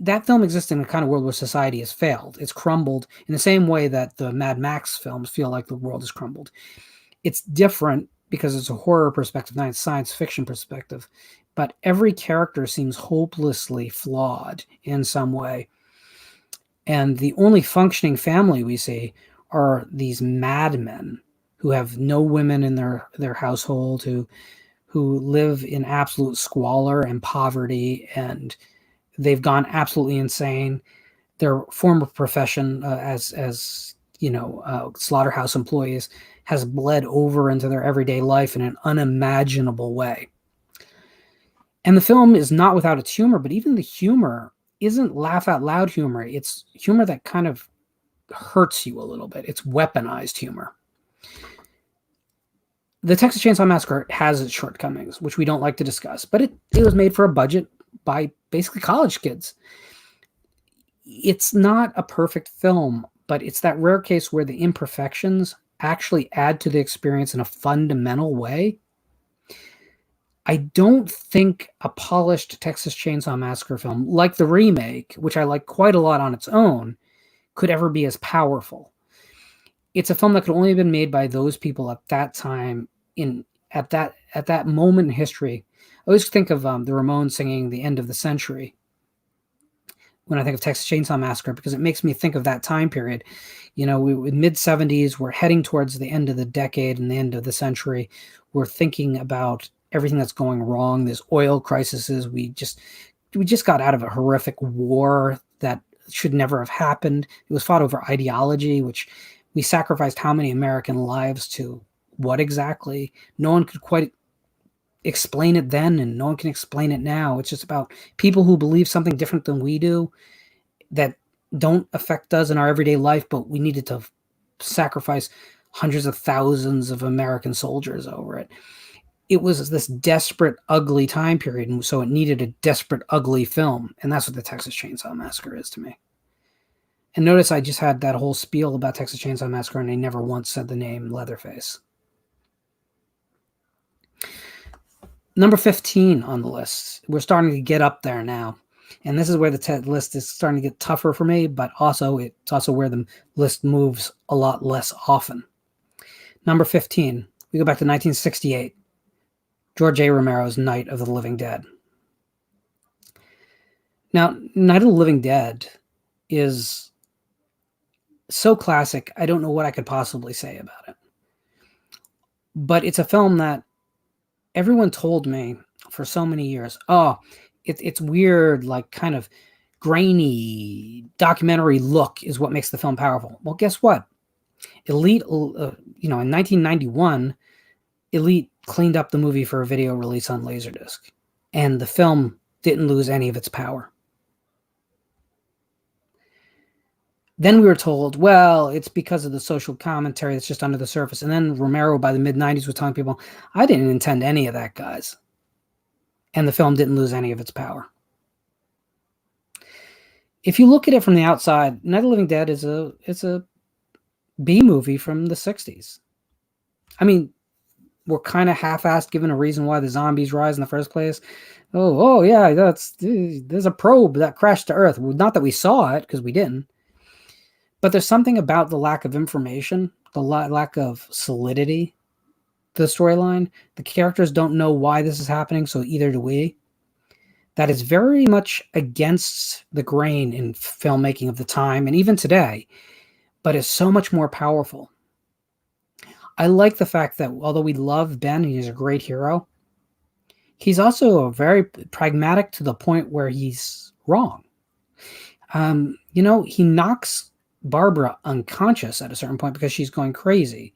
that film exists in a kind of world where society has failed. It's crumbled in the same way that the Mad Max films feel like the world has crumbled. It's different because it's a horror perspective, not a science fiction perspective. But every character seems hopelessly flawed in some way. And the only functioning family we see are these madmen who have no women in their household, who live in absolute squalor and poverty, and they've gone absolutely insane. Their former profession as slaughterhouse employees has bled over into their everyday life in an unimaginable way. And the film is not without its humor, but even the humor isn't laugh out loud humor. It's humor that kind of hurts you a little bit. It's weaponized humor. The Texas Chainsaw Massacre has its shortcomings, which we don't like to discuss, but it was made for a budget by basically college kids. It's not a perfect film, but it's that rare case where the imperfections actually add to the experience in a fundamental way. I don't think a polished Texas Chainsaw Massacre film, like the remake, which I like quite a lot on its own, could ever be as powerful. It's a film that could only have been made by those people at that time, at that moment in history. I always think of the Ramones singing "The End of the Century" when I think of Texas Chainsaw Massacre, because it makes me think of that time period. We mid-70s, we're heading towards the end of the decade and the end of the century. We're thinking about everything that's going wrong. There's oil crises. We just got out of a horrific war that should never have happened. It was fought over ideology, which we sacrificed how many American lives to what exactly? No one could quite explain it then, and no one can explain it now. It's just about people who believe something different than we do that don't affect us in our everyday life, but we needed to sacrifice hundreds of thousands of American soldiers over it. It was this desperate, ugly time period, and so it needed a desperate, ugly film, and that's what the Texas Chainsaw Massacre is to me. And notice I just had that whole spiel about Texas Chainsaw Massacre, and I never once said the name Leatherface. Number 15 on the list. We're starting to get up there now. And this is where the list is starting to get tougher for me, but it's also where the list moves a lot less often. Number 15. We go back to 1968. George A. Romero's Night of the Living Dead. Now, Night of the Living Dead is so classic, I don't know what I could possibly say about it. But it's a film that everyone told me for so many years, it's weird, like kind of grainy documentary look is what makes the film powerful. Well, guess what? Elite, in 1991, Elite cleaned up the movie for a video release on Laserdisc, and the film didn't lose any of its power. Then we were told, well, it's because of the social commentary that's just under the surface. And then Romero, by the mid-90s, was telling people, I didn't intend any of that, guys. And the film didn't lose any of its power. If you look at it from the outside, Night of the Living Dead is a B movie from the 60s. I mean, we're kind of half-assed given a reason why the zombies rise in the first place. Oh yeah, there's a probe that crashed to Earth. Well, not that we saw it, because we didn't. But there's something about the lack of information, the lack of solidity to the storyline. The characters don't know why this is happening, so either do we. That is very much against the grain in filmmaking of the time, and even today, but is so much more powerful. I like the fact that although we love Ben, and he's a great hero, he's also very pragmatic to the point where he's wrong. He knocks Barbara unconscious at a certain point because she's going crazy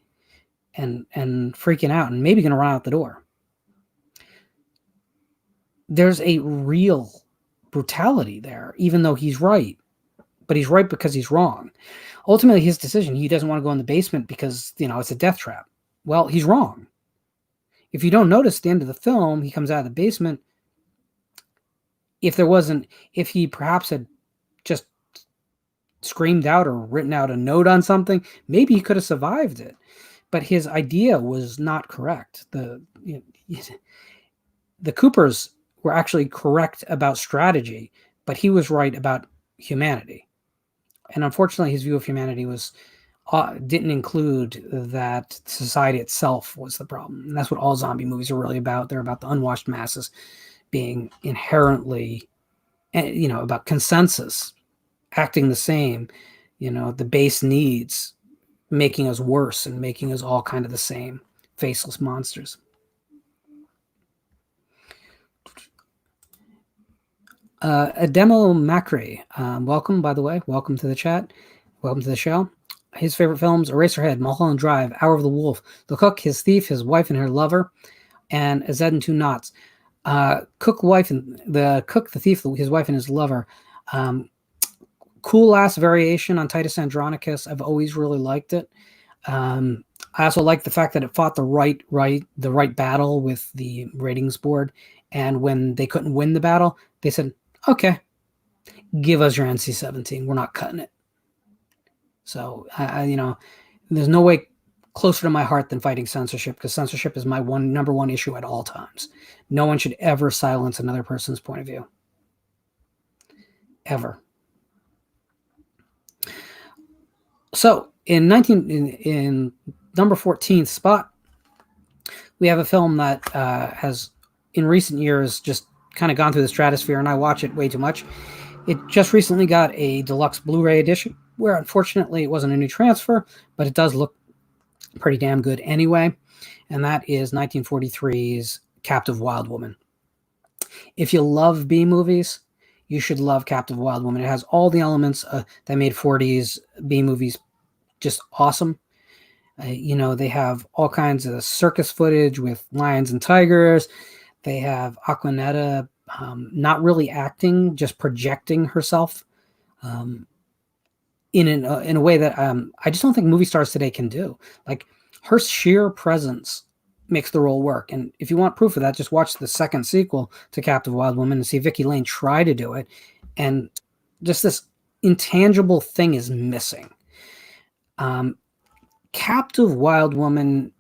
and freaking out and maybe going to run out the door. There's a real brutality there, even though he's right. But he's right because he's wrong. Ultimately, his decision, he doesn't want to go in the basement because, it's a death trap. Well, he's wrong. If you don't notice at the end of the film, he comes out of the basement. If he perhaps had just screamed out or written out a note on something, maybe he could have survived it. But his idea was not correct. The Coopers were actually correct about strategy, but he was right about humanity. And unfortunately, his view of humanity didn't include that society itself was the problem. And that's what all zombie movies are really about. They're about the unwashed masses being inherently, about consensus, acting the same, the base needs making us worse and making us all kind of the same faceless monsters. Ademo Macri, welcome, by the way. Welcome to the chat. Welcome to the show. His favorite films: Eraserhead, Mulholland Drive, Hour of the Wolf, The Cook, His Thief, His Wife and Her Lover, and A Zed and Two Knots. The Thief, His Wife and His Lover. Cool ass variation on Titus Andronicus. I've always really liked it. I also like the fact that it fought the right battle with the ratings board. And when they couldn't win the battle, they said, okay, give us your NC-17. We're not cutting it. So, there's no way closer to my heart than fighting censorship, because censorship is my number one issue at all times. No one should ever silence another person's point of view. Ever. So, in number 14th spot, we have a film that has, in recent years, just kind of gone through the stratosphere, and I watch it way too much. It just recently got a deluxe Blu-ray edition, where unfortunately it wasn't a new transfer, but it does look pretty damn good anyway, and that is 1943's Captive Wild Woman. If you love B movies, you should love Captive Wild Woman. It has all the elements that made 40s B movies just awesome. They have all kinds of circus footage with lions and tigers. They have Aquanetta not really acting, just projecting herself in a way that I just don't think movie stars today can do. Like, her sheer presence makes the role work. And if you want proof of that, just watch the second sequel to Captive Wild Woman and see Vicky Lane try to do it. And just this intangible thing is missing. Captive Wild Woman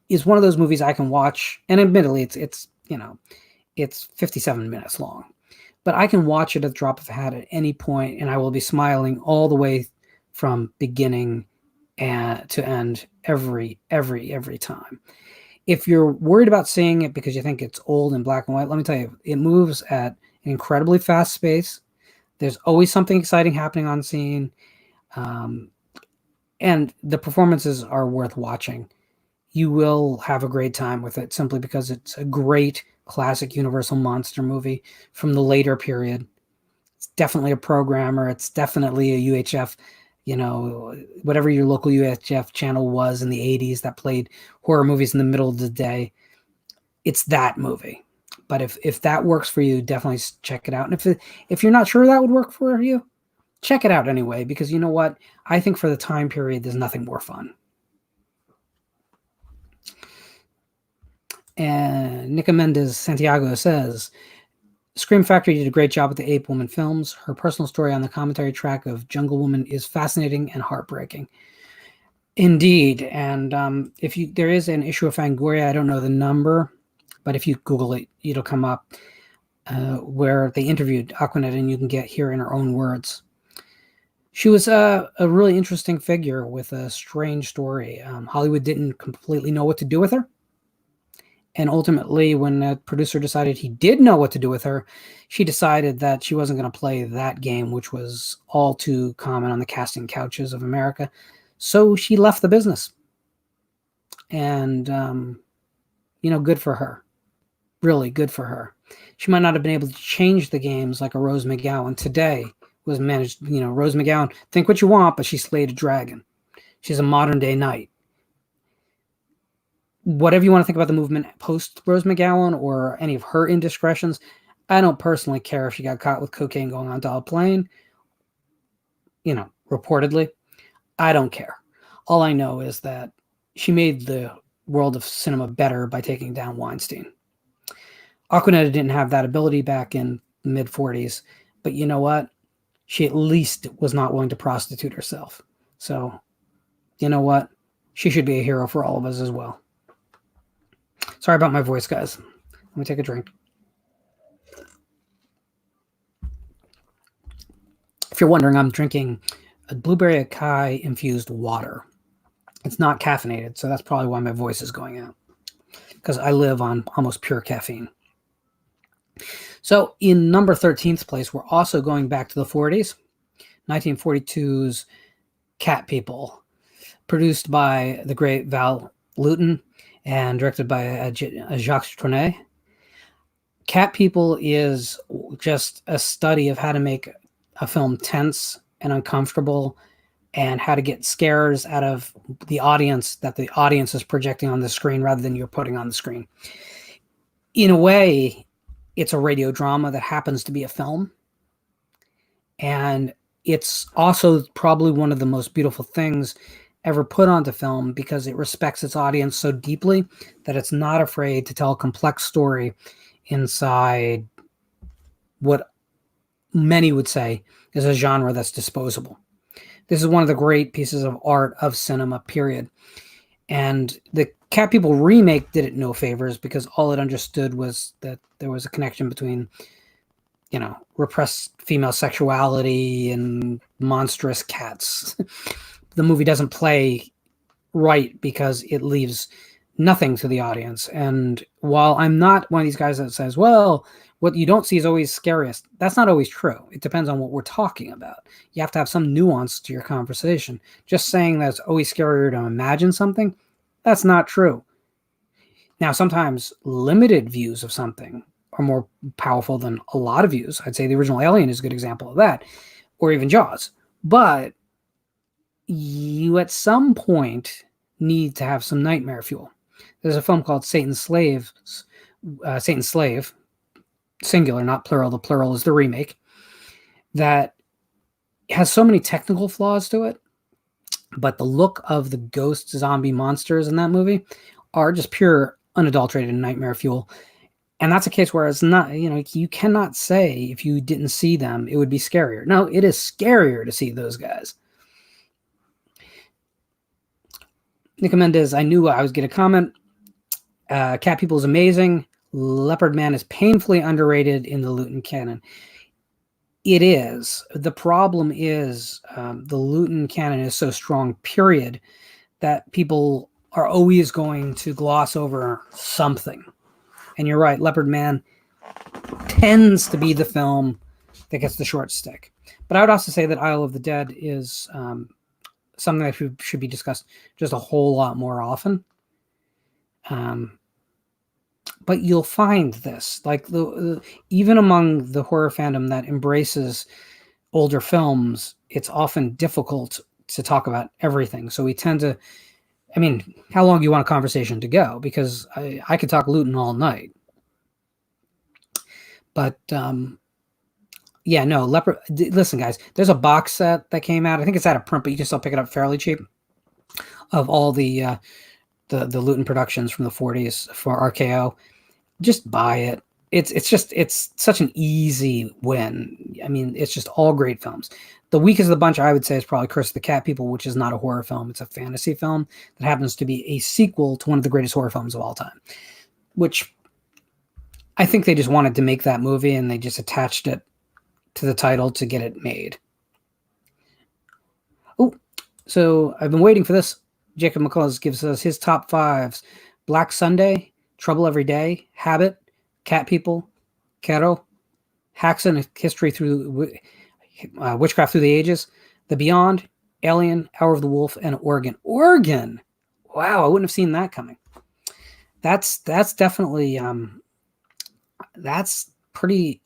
is one of those movies I can watch, and admittedly it's 57 minutes long, but I can watch it at the drop of a hat at any point, and I will be smiling all the way from beginning to end every time. If you're worried about seeing it because you think it's old and black and white, let me tell you, it moves at an incredibly fast pace. There's always something exciting happening on scene. And the performances are worth watching. You will have a great time with it simply because it's a great classic Universal monster movie from the later period. It's definitely a programmer. It's definitely a UHF, whatever your local UHF channel was in the 80s that played horror movies in the middle of the day. It's that movie. But if that works for you, definitely check it out. And if you're not sure that would work for you, check it out anyway, because you know what? I think for the time period, there's nothing more fun. And Nica Mendez Santiago says, Scream Factory did a great job with the Ape Woman films. Her personal story on the commentary track of Jungle Woman is fascinating and heartbreaking. Indeed. And there is an issue of Fangoria, I don't know the number, but if you Google it, it'll come up, where they interviewed Aquanet, and you can hear in her own words. She was a really interesting figure with a strange story. Hollywood didn't completely know what to do with her. And ultimately, when the producer decided he did know what to do with her, she decided that she wasn't going to play that game, which was all too common on the casting couches of America. So she left the business. And, good for her. Really good for her. She might not have been able to change the games like a Rose McGowan today was managed. Rose McGowan, think what you want, but she slayed a dragon. She's a modern day knight. Whatever you want to think about the movement post Rose McGowan or any of her indiscretions, I don't personally care if she got caught with cocaine going onto a plane. Reportedly, I don't care. All I know is that she made the world of cinema better by taking down Weinstein. Aquanetta didn't have that ability back in the mid-40s, but you know what? She at least was not willing to prostitute herself. So, you know what? She should be a hero for all of us as well. Sorry about my voice, guys. Let me take a drink. If you're wondering, I'm drinking a blueberry acai infused water. It's not caffeinated, so that's probably why my voice is going out, because I live on almost pure caffeine. So in number 13th place, we're also going back to the 40s. 1942's Cat People, produced by the great Val Lewton and directed by Jacques Tourneur. Cat People is just a study of how to make a film tense and uncomfortable, and how to get scares out of the audience that the audience is projecting on the screen rather than you're putting on the screen. In a way, it's a radio drama that happens to be a film. And it's also probably one of the most beautiful things ever put onto film, because it respects its audience so deeply that it's not afraid to tell a complex story inside what many would say is a genre that's disposable. This is one of the great pieces of art of cinema, period. And the Cat People remake did it no favors, because all it understood was that there was a connection between, repressed female sexuality and monstrous cats. The movie doesn't play right because it leaves nothing to the audience. And while I'm not one of these guys that says, well, what you don't see is always scariest, that's not always true. It depends on what we're talking about. You have to have some nuance to your conversation. Just saying that it's always scarier to imagine something, that's not true. Now, sometimes limited views of something are more powerful than a lot of views. I'd say the original Alien is a good example of that, or even Jaws. But you at some point need to have some nightmare fuel. There's a film called Satan's Slave, singular, not plural. The plural is the remake, that has so many technical flaws to it, but the look of the ghost zombie monsters in that movie are just pure unadulterated nightmare fuel. And that's a case where it's not, you cannot say if you didn't see them, it would be scarier. No, it is scarier to see those guys. Nica Mendez, I knew I was going to comment. Cat People is amazing. Leopard Man is painfully underrated in the Lewton canon. It is. The problem is the Lewton canon is so strong, period, that people are always going to gloss over something. And you're right, Leopard Man tends to be the film that gets the short stick. But I would also say that Isle of the Dead is something that should be discussed just a whole lot more often. But you'll find this, like even among the horror fandom that embraces older films, it's often difficult to talk about everything. So we tend to, how long do you want a conversation to go? Because I could talk Lewton all night. But Yeah, no, listen, guys, there's a box set that came out. I think it's out of print, but you can still pick it up fairly cheap, of all the Luton productions from the 40s for RKO. Just buy it. It's such an easy win. I mean, it's just all great films. The weakest of the bunch, I would say, is probably Curse of the Cat People, which is not a horror film. It's a fantasy film that happens to be a sequel to one of the greatest horror films of all time, which I think they just wanted to make that movie and they just attached it to the title to get it made. Oh, so I've been waiting for this. Jacob McCullough gives us his top fives: Black Sunday, Trouble Every Day, Habit, Cat People, Kero, Haxan, History Through Witchcraft Through the Ages, The Beyond, Alien, Hour of the Wolf, and Oregon. Oregon! Wow, I wouldn't have seen that coming. That's definitely that's pretty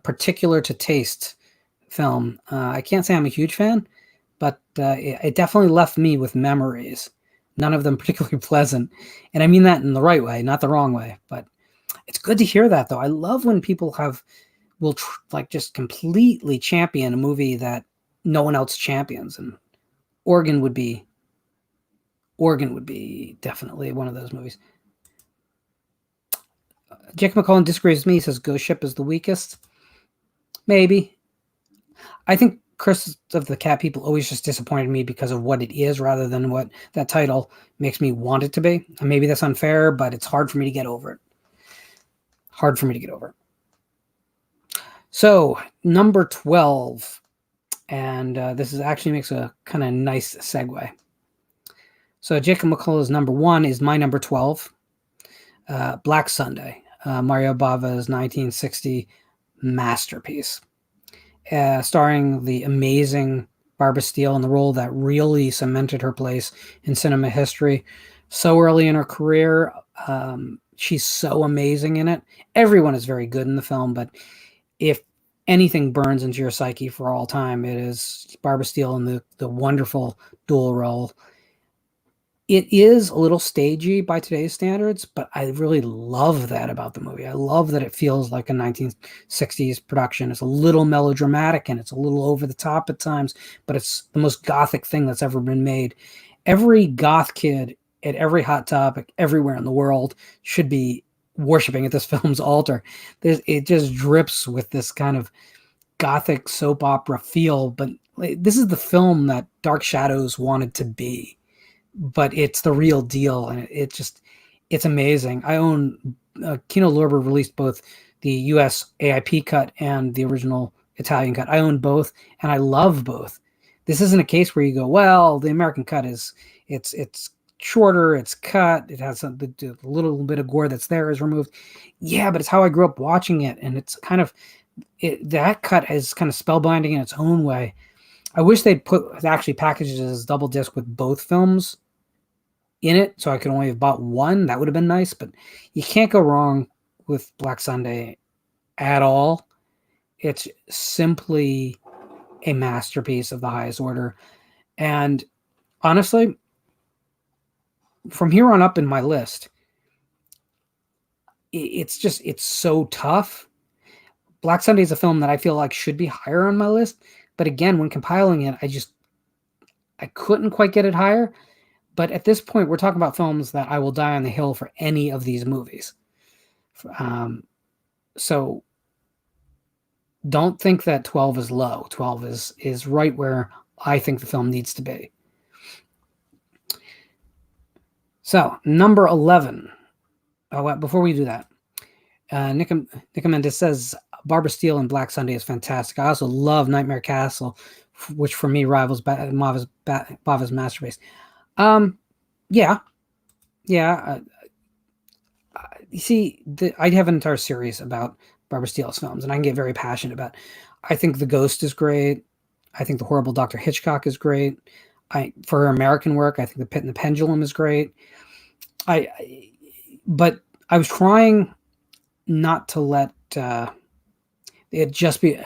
particular to taste film. I can't say I'm a huge fan, but it definitely left me with memories. None of them particularly pleasant. And I mean that in the right way, not the wrong way. But it's good to hear that, though. I love when people will just completely champion a movie that no one else champions. And Oregon would be definitely one of those movies. Jacob McCullough disagrees with me. He says Ghost Ship is the weakest. Maybe. I think Curse of the Cat People always just disappointed me because of what it is rather than what that title makes me want it to be. And maybe that's unfair, but it's hard for me to get over it. Hard for me to get over it. So, number 12. And this actually makes a kind of nice segue. So, Jacob McCullough's number 1 is my number 12. Black Sunday. Mario Bava's 1960 masterpiece. Starring the amazing Barbara Steele in the role that really cemented her place in cinema history. So early in her career, she's so amazing in it. Everyone is very good in the film, but if anything burns into your psyche for all time, it is Barbara Steele in the wonderful dual role. It is a little stagey by today's standards, but I really love that about the movie. I love that it feels like a 1960s production. It's a little melodramatic and it's a little over the top at times, but it's the most gothic thing that's ever been made. Every goth kid at every Hot Topic everywhere in the world should be worshiping at this film's altar. It just drips with this kind of gothic soap opera feel, but this is the film that Dark Shadows wanted to be. But it's the real deal, and it's amazing. I own Kino Lorber released both the US AIP cut and the original Italian cut. I own both, and I love both. This isn't a case where you go, well, the American cut it's shorter, it's cut, it has the little bit of gore that's there is removed. Yeah, but it's how I grew up watching it, and it's kind of that cut is kind of spellbinding in its own way. I wish they'd actually packaged it as double disc with both films in it, so I could only have bought one. That would have been nice, but you can't go wrong with Black Sunday at all. It's simply a masterpiece of the highest order. And honestly, from here on up in my list, it's so tough. Black Sunday is a film that I feel like should be higher on my list. But again, when compiling it, I couldn't quite get it higher. But at this point, we're talking about films that I will die on the hill for any of these movies. So don't think that 12 is low. 12 is right where I think the film needs to be. So number 11. Oh, before we do that, Nick Mendes says Barbara Steele in Black Sunday is fantastic. I also love Nightmare Castle, which for me rivals Bava's masterpiece. Yeah. You see, I'd have an entire series about Barbara Steele's films, and I can get very passionate about. I think The Ghost is great. I think The Horrible Dr. Hitchcock is great. For her American work, I think The Pit and the Pendulum is great. But I was trying not to let it just be.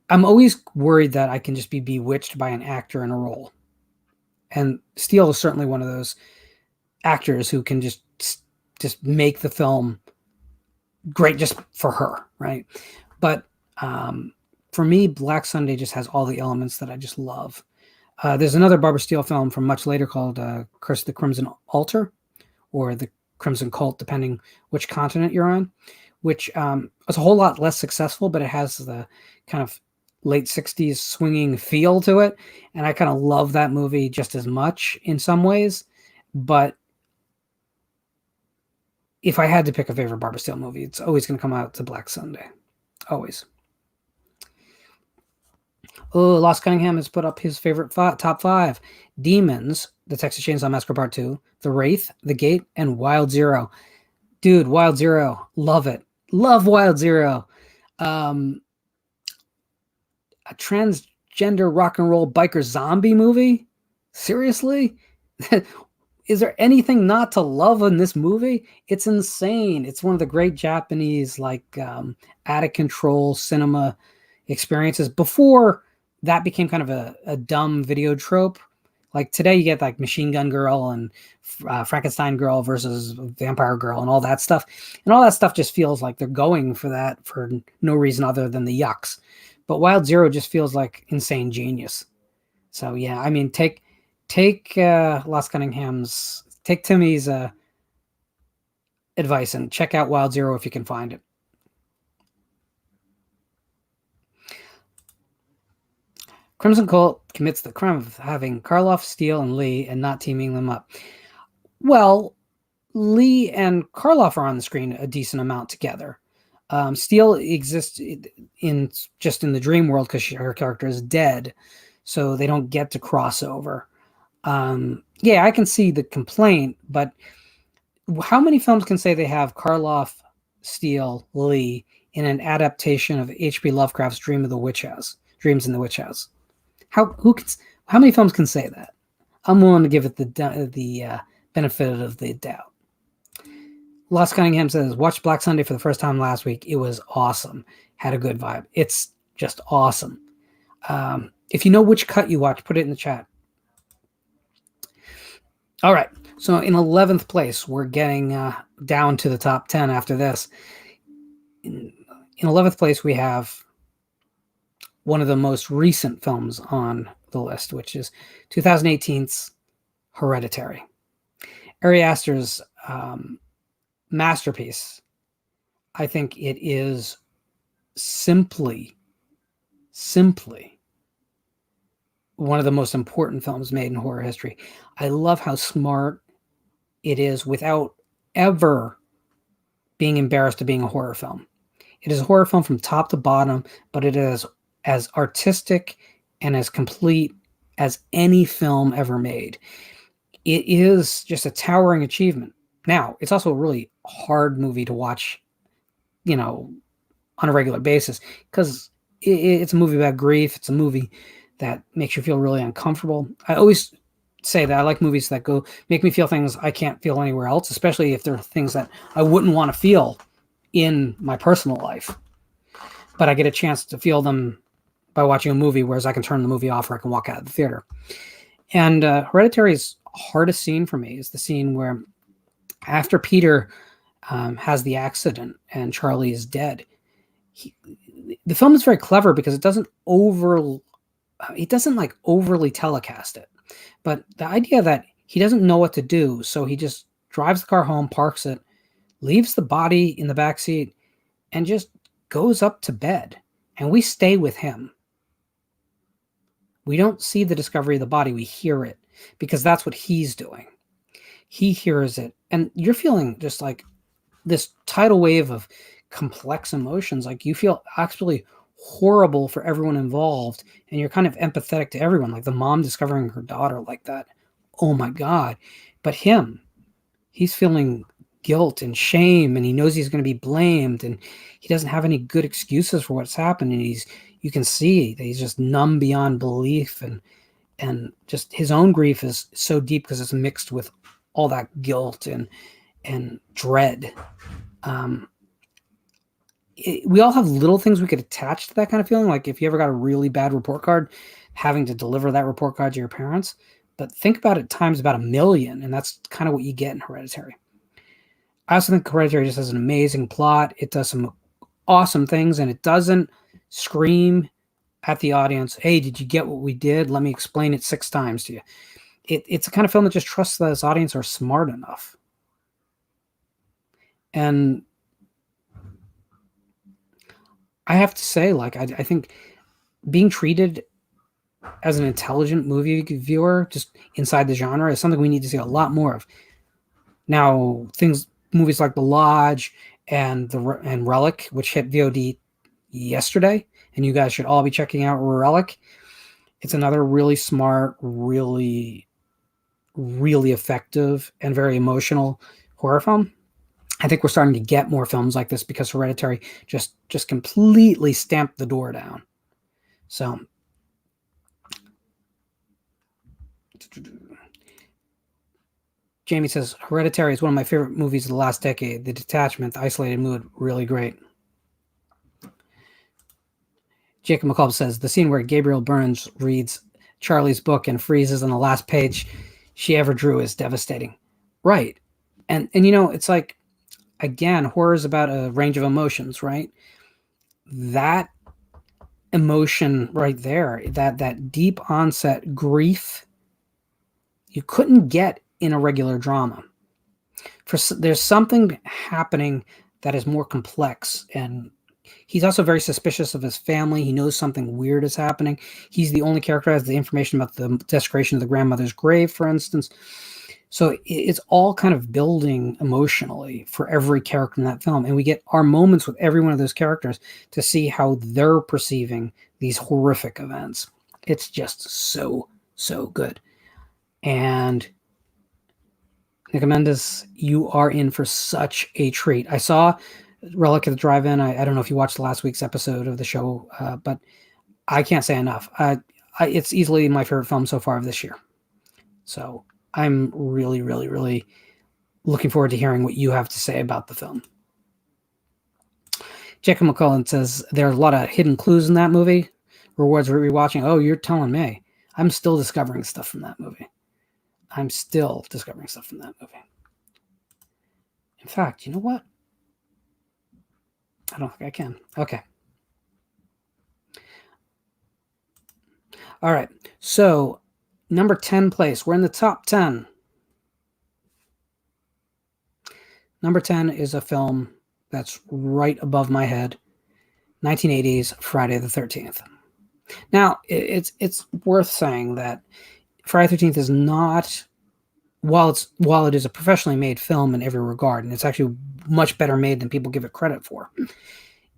I'm always worried that I can just be bewitched by an actor in a role. And Steele is certainly one of those actors who can just make the film great just for her, right? But for me, Black Sunday just has all the elements that I just love. There's another Barbara Steele film from much later called Curse of the Crimson Altar, or the Crimson Cult, depending which continent you're on, which is a whole lot less successful, but it has the kind of late 60s swinging feel to it. And I kind of love that movie just as much in some ways. But if I had to pick a favorite Barbara Steele movie, it's always going to come out to Black Sunday. Always. Oh, Lost Cunningham has put up his favorite top 5. Demons, The Texas Chainsaw Massacre Part 2, The Wraith, The Gate, and Wild Zero. Dude, Wild Zero. Love it. Love Wild Zero. A transgender rock and roll biker zombie movie? Seriously? Is there anything not to love in this movie? It's insane. It's one of the great Japanese, like, out of control cinema experiences before that became kind of a dumb video trope. Like today you get like Machine Gun Girl and Frankenstein Girl versus Vampire Girl and all that stuff. And all that stuff just feels like they're going for that for no reason other than the yucks. But Wild Zero just feels like insane genius. So yeah, I mean, take Lost Cunningham's, take Timmy's advice and check out Wild Zero if you can find it. Crimson Cult commits the crime of having Karloff, Steele, and Lee and not teaming them up. Well, Lee and Karloff are on the screen a decent amount together. Steele exists in the dream world because her character is dead, so they don't get to cross over. Yeah, I can see the complaint, but how many films can say they have Karloff, Steele, Lee in an adaptation of H.P. Lovecraft's Dreams in the Witch House? How many films can say that? I'm willing to give it the benefit of the doubt. Lost Cunningham says, watched Black Sunday for the first time last week. It was awesome. Had a good vibe. It's just awesome. If you know which cut you watched, put it in the chat. All right. So in 11th place, we're getting down to the top 10 after this. In 11th place, we have one of the most recent films on the list, which is 2018's Hereditary. Ari Aster's masterpiece. I think it is simply one of the most important films made in horror history. I love how smart it is without ever being embarrassed of being a horror film. It is a horror film from top to bottom, but it is as artistic and as complete as any film ever made. It is just a towering achievement. Now, it's also a really hard movie to watch, on a regular basis, because it's a movie about grief. It's a movie that makes you feel really uncomfortable. I always say that I like movies that make me feel things I can't feel anywhere else, especially if they're things that I wouldn't want to feel in my personal life. But I get a chance to feel them by watching a movie, whereas I can turn the movie off or I can walk out of the theater. And Hereditary's hardest scene for me is the scene where after Peter has the accident and Charlie is dead, the film is very clever because it doesn't overly telecast it. But the idea that he doesn't know what to do, so he just drives the car home, parks it, leaves the body in the back seat, and just goes up to bed. And we stay with him. We don't see the discovery of the body, we hear it, because that's what he's doing. He hears it, and you're feeling just like this tidal wave of complex emotions. Like you feel actually horrible for everyone involved, and you're kind of empathetic to everyone, like the mom discovering her daughter like that. Oh my God. But he's feeling guilt and shame, and he knows he's going to be blamed, and he doesn't have any good excuses for what's happened. And you can see that he's just numb beyond belief, and just his own grief is so deep because it's mixed with all that guilt and dread. We all have little things we could attach to that kind of feeling. Like if you ever got a really bad report card, having to deliver that report card to your parents. But think about it times about 1 million, and that's kind of what you get in Hereditary. I also think Hereditary just has an amazing plot. It does some awesome things, and it doesn't scream at the audience, hey, did you get what we did? Let me explain it 6 times to you. It's a kind of film that just trusts that its audience are smart enough. And I have to say, like, I think being treated as an intelligent movie viewer just inside the genre is something we need to see a lot more of. Now, movies like The Lodge and Relic, which hit VOD yesterday, and you guys should all be checking out Relic. It's another really smart, really, really effective, and very emotional horror film. I think we're starting to get more films like this because Hereditary just completely stamped the door down. So, Jamie says, Hereditary is one of my favorite movies of the last decade. The detachment, the isolated mood, really great. Jacob McCullough says, the scene where Gabriel Burns reads Charlie's book and freezes on the last page she ever drew is devastating. Right. And you know, it's like, again, horror is about a range of emotions, right? That emotion right there, that deep onset grief, you couldn't get in a regular drama. There's something happening that is more complex, and he's also very suspicious of his family. He knows something weird is happening. He's the only character that has the information about the desecration of the grandmother's grave, for instance. So it's all kind of building emotionally for every character in that film. And we get our moments with every one of those characters to see how they're perceiving these horrific events. It's just so, so good. And Nick Mendes, you are in for such a treat. I saw Relic at the Drive-In. I don't know if you watched last week's episode of the show, but I can't say enough. It's easily my favorite film so far of this year. So I'm really, really, really looking forward to hearing what you have to say about the film. Jacob McCullough says, there are a lot of hidden clues in that movie. Rewards for rewatching. Oh, you're telling me. I'm still discovering stuff from that movie. In fact, you know what? I don't think I can. Okay. All right. So, number 10 place. We're in the top 10. Number 10 is a film that's right above my head. 1980s Friday the 13th. Now, it's worth saying that Friday the 13th is not, while it is a professionally made film in every regard, and it's actually much better made than people give it credit for,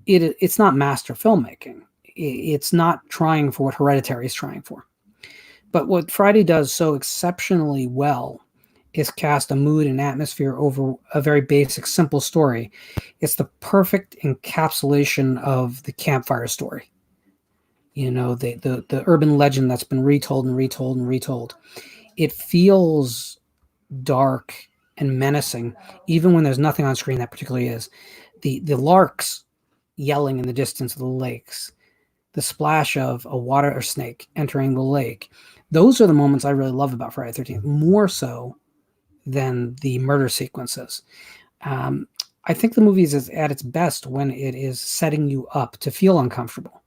it's not master filmmaking. It's not trying for what Hereditary is trying for. But what Friday does so exceptionally well is cast a mood and atmosphere over a very basic, simple story. It's the perfect encapsulation of the campfire story. You know, the urban legend that's been retold and retold and retold. It feels dark and menacing, even when there's nothing on screen that particularly is. The larks yelling in the distance of the lakes, the splash of a water snake entering the lake. Those are the moments I really love about Friday the 13th, more so than the murder sequences. I think the movie is at its best when it is setting you up to feel uncomfortable.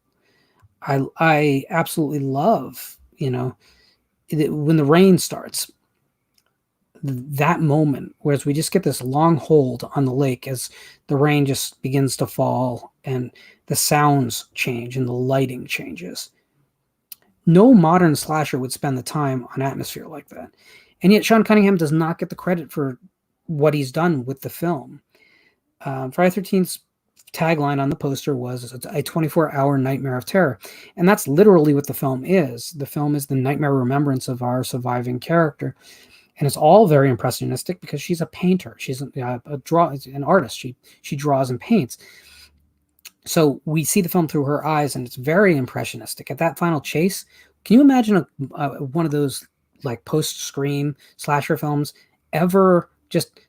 I absolutely love, when the rain starts, that moment, whereas we just get this long hold on the lake as the rain just begins to fall and the sounds change and the lighting changes. No modern slasher would spend the time on atmosphere like that. And yet Sean Cunningham does not get the credit for what he's done with the film. Friday the 13th's tagline on the poster was a 24-hour nightmare of terror. And that's literally what the film is. The film is the nightmare remembrance of our surviving character. And it's all very impressionistic because she's a painter. She's an artist. She draws and paints. So we see the film through her eyes, and it's very impressionistic. At that final chase, can you imagine one of those like post-Scream slasher films ever just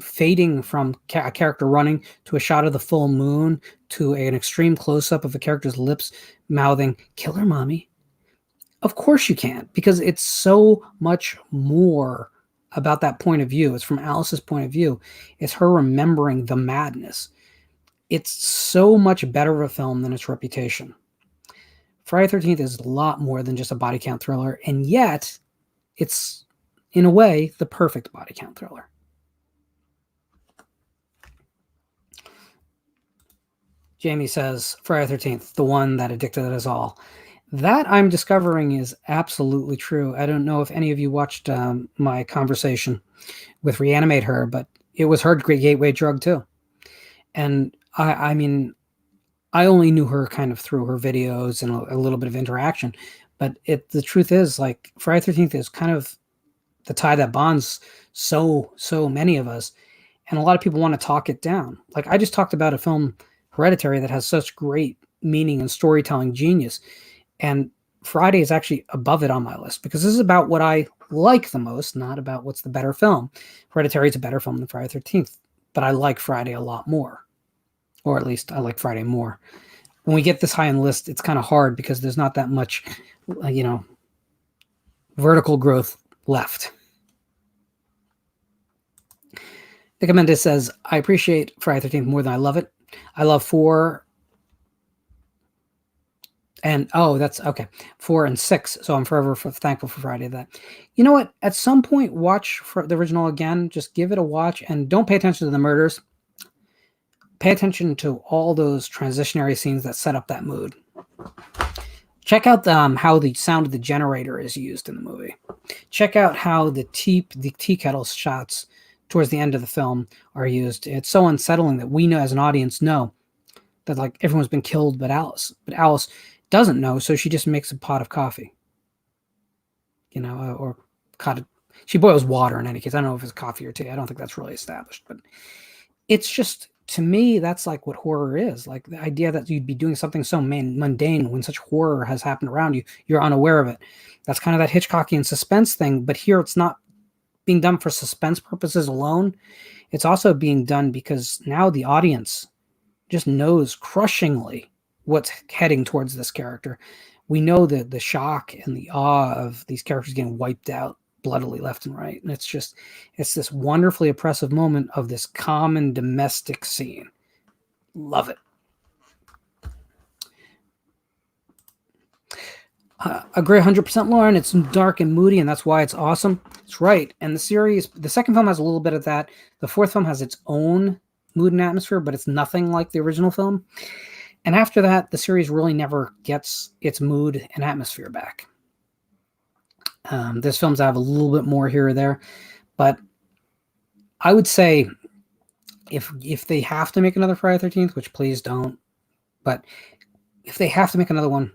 fading from a character running to a shot of the full moon to an extreme close-up of a character's lips mouthing, "Kill her, mommy"? Of course you can't, because it's so much more about that point of view. It's from Alice's point of view. It's her remembering the madness. It's so much better of a film than its reputation. Friday the 13th is a lot more than just a body count thriller, and yet it's, in a way, the perfect body count thriller. Jamie says, Friday the 13th, the one that addicted us all. That, I'm discovering, is absolutely true. I don't know if any of you watched my conversation with Reanimate Her, but it was her gateway drug too. And I mean, I only knew her kind of through her videos and a little bit of interaction, but the truth is, like, Friday the 13th is kind of the tie that bonds so many of us, and a lot of people want to talk it down. Like, I just talked about a film, Hereditary, that has such great meaning and storytelling genius, and Friday is actually above it on my list because this is about what I like the most, not about what's the better film. Hereditary is a better film than Friday the 13th, but I like Friday a lot more, or at least I like Friday more. When we get this high on the list, it's kind of hard because there's not that much, vertical growth left. Nick Mendes says, I appreciate Friday the 13th more than I love it. I love 4 and, that's okay, 4 and 6. So I'm forever thankful for Friday that. You know what? At some point, watch for the original again. Just give it a watch and don't pay attention to the murders. Pay attention to all those transitionary scenes that set up that mood. Check out how the sound of the generator is used in the movie. Check out how the tea kettle shots towards the end of the film are used. It's so unsettling that we know, as an audience, know that, like, everyone's been killed but Alice. But Alice doesn't know, so she just makes a pot of coffee. Or she boils water in any case. I don't know if it's coffee or tea. I don't think that's really established. But it's just, to me, that's like what horror is. Like, the idea that you'd be doing something so mundane when such horror has happened around you, you're unaware of it. That's kind of that Hitchcockian suspense thing. But here it's not being done for suspense purposes alone. It's also being done because now the audience just knows crushingly what's heading towards this character. We know that the shock and the awe of these characters getting wiped out bloodily left and right. And it's this wonderfully oppressive moment of this common domestic scene. Love it. Agree 100%, Lauren. It's dark and moody, and that's why it's awesome. It's right. And the second film has a little bit of that. The fourth film has its own mood and atmosphere, but it's nothing like the original film. And after that, the series really never gets its mood and atmosphere back. There's films that have a little bit more here or there, but I would say if they have to make another Friday the 13th, which please don't, but if they have to make another one,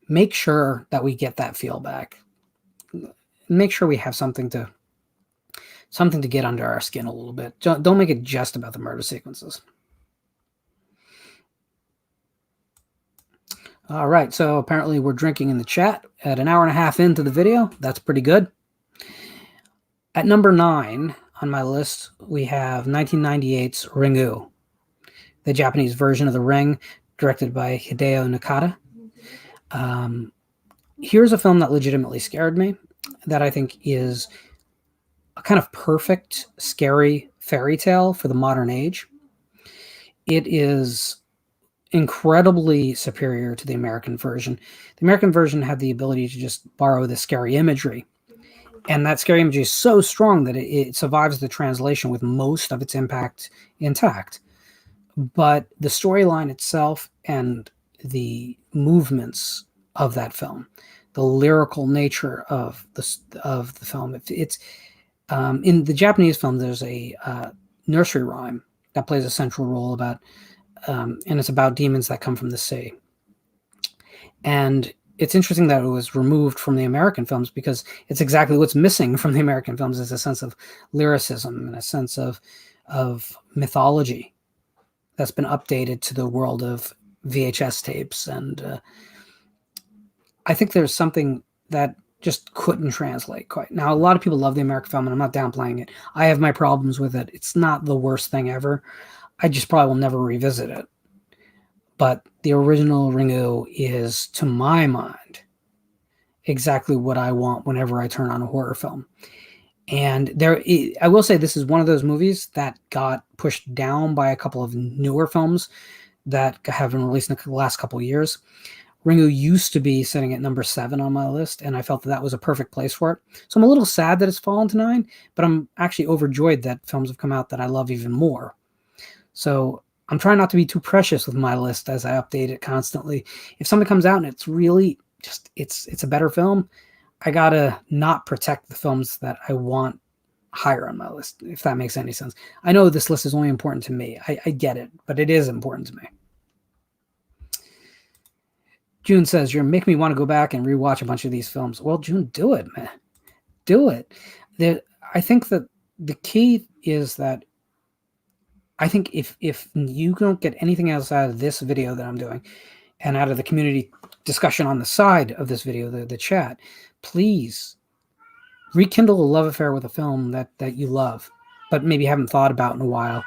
make sure that we get that feel back. Make sure we have something to get under our skin a little bit. Don't make it just about the murder sequences. All right, so apparently we're drinking in the chat at an hour and a half into the video. That's pretty good. At number 9 on my list, we have 1998's Ringu, the Japanese version of The Ring, directed by Hideo Nakata. Here's a film that legitimately scared me, that I think is a kind of perfect, scary fairy tale for the modern age. It is incredibly superior to the American version. The American version had the ability to just borrow the scary imagery, and that scary imagery is so strong that it survives the translation with most of its impact intact. But the storyline itself and the movements of that film, the lyrical nature of the film, it's in the Japanese film, there's a nursery rhyme that plays a central role about and it's about demons that come from the sea. And it's interesting that it was removed from the American films because it's exactly what's missing from the American films is a sense of lyricism and a sense of mythology that's been updated to the world of VHS tapes. And I think there's something that just couldn't translate quite. Now, a lot of people love the American film, and I'm not downplaying it. I have my problems with it. It's not the worst thing ever. I just probably will never revisit it. But the original Ringu is, to my mind, exactly what I want whenever I turn on a horror film. And I will say this is one of those movies that got pushed down by a couple of newer films that have been released in the last couple of years. Ringu used to be sitting at number 7 on my list, and I felt that was a perfect place for it. So I'm a little sad that it's fallen to 9, but I'm actually overjoyed that films have come out that I love even more. So I'm trying not to be too precious with my list as I update it constantly. If something comes out and it's really just it's a better film, I gotta not protect the films that I want higher on my list, if that makes any sense. I know this list is only important to me. I get it, but it is important to me. June says, you're making me want to go back and rewatch a bunch of these films. Well, June, do it, man. Do it. I think that the key is that I think if you don't get anything else out of this video that I'm doing and out of the community discussion on the side of this video, the chat, please rekindle a love affair with a film that you love, but maybe haven't thought about in a while.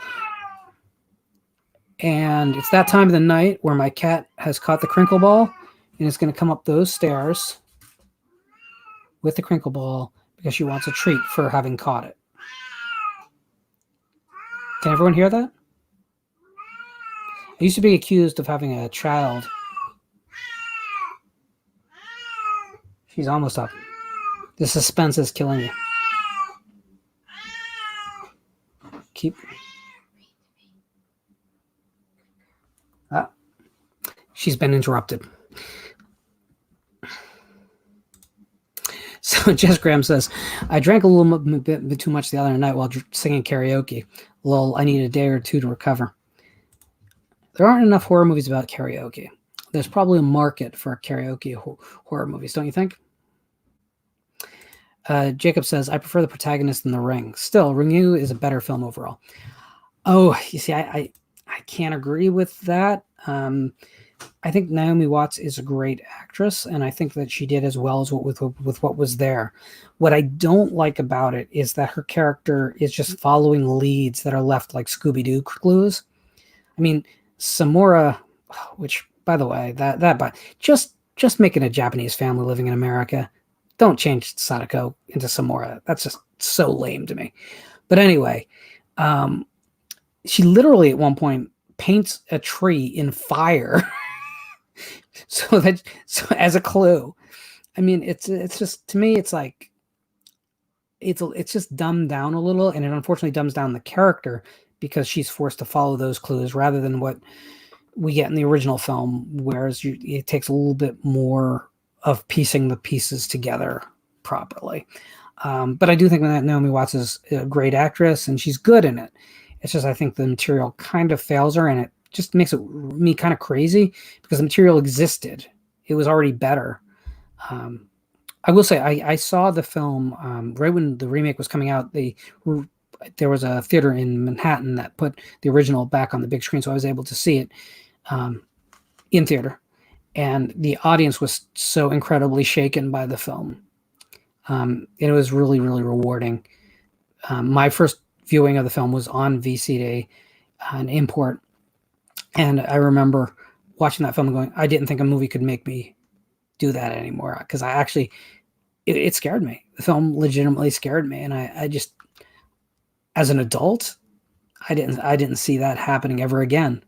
And it's that time of the night where my cat has caught the crinkle ball and is going to come up those stairs with the crinkle ball because she wants a treat for having caught it. Can everyone hear that? I used to be accused of having a child. She's almost up. The suspense is killing you. Keep. She's been interrupted. So Jess Graham says, I drank a little bit too much the other night while singing karaoke. Lol, I need a day or two to recover. There aren't enough horror movies about karaoke. There's probably a market for karaoke horror movies, don't you think? Jacob says, I prefer the protagonist in The Ring. Still, Ringu is a better film overall. Oh, you see, I can't agree with that. I think Naomi Watts is a great actress, and I think that she did as well as with what was there. What I don't like about it is that her character is just following leads that are left like Scooby-Doo clues. I mean, Samura, which, by the way, but just making a Japanese family living in America. Don't change Sadako into Samura. That's just so lame to me. But anyway, she literally at one point paints a tree in fire. so as a clue. I mean, it's just, to me, it's like it's just dumbed down a little, and it unfortunately dumbs down the character because she's forced to follow those clues rather than what we get in the original film, whereas it takes a little bit more of piecing the pieces together properly. But I do think that Naomi Watts is a great actress and she's good in it. It's just, I think the material kind of fails her, and it just makes me kind of crazy because the material existed. It was already better. I will say I saw the film right when the remake was coming out. There was a theater in Manhattan that put the original back on the big screen, so I was able to see it in theater. And the audience was so incredibly shaken by the film. It was really, really rewarding. My first viewing of the film was on VCD, an import. And I remember watching that film and going, I didn't think a movie could make me do that anymore. Because it scared me. The film legitimately scared me. And I just, as an adult, I didn't see that happening ever again.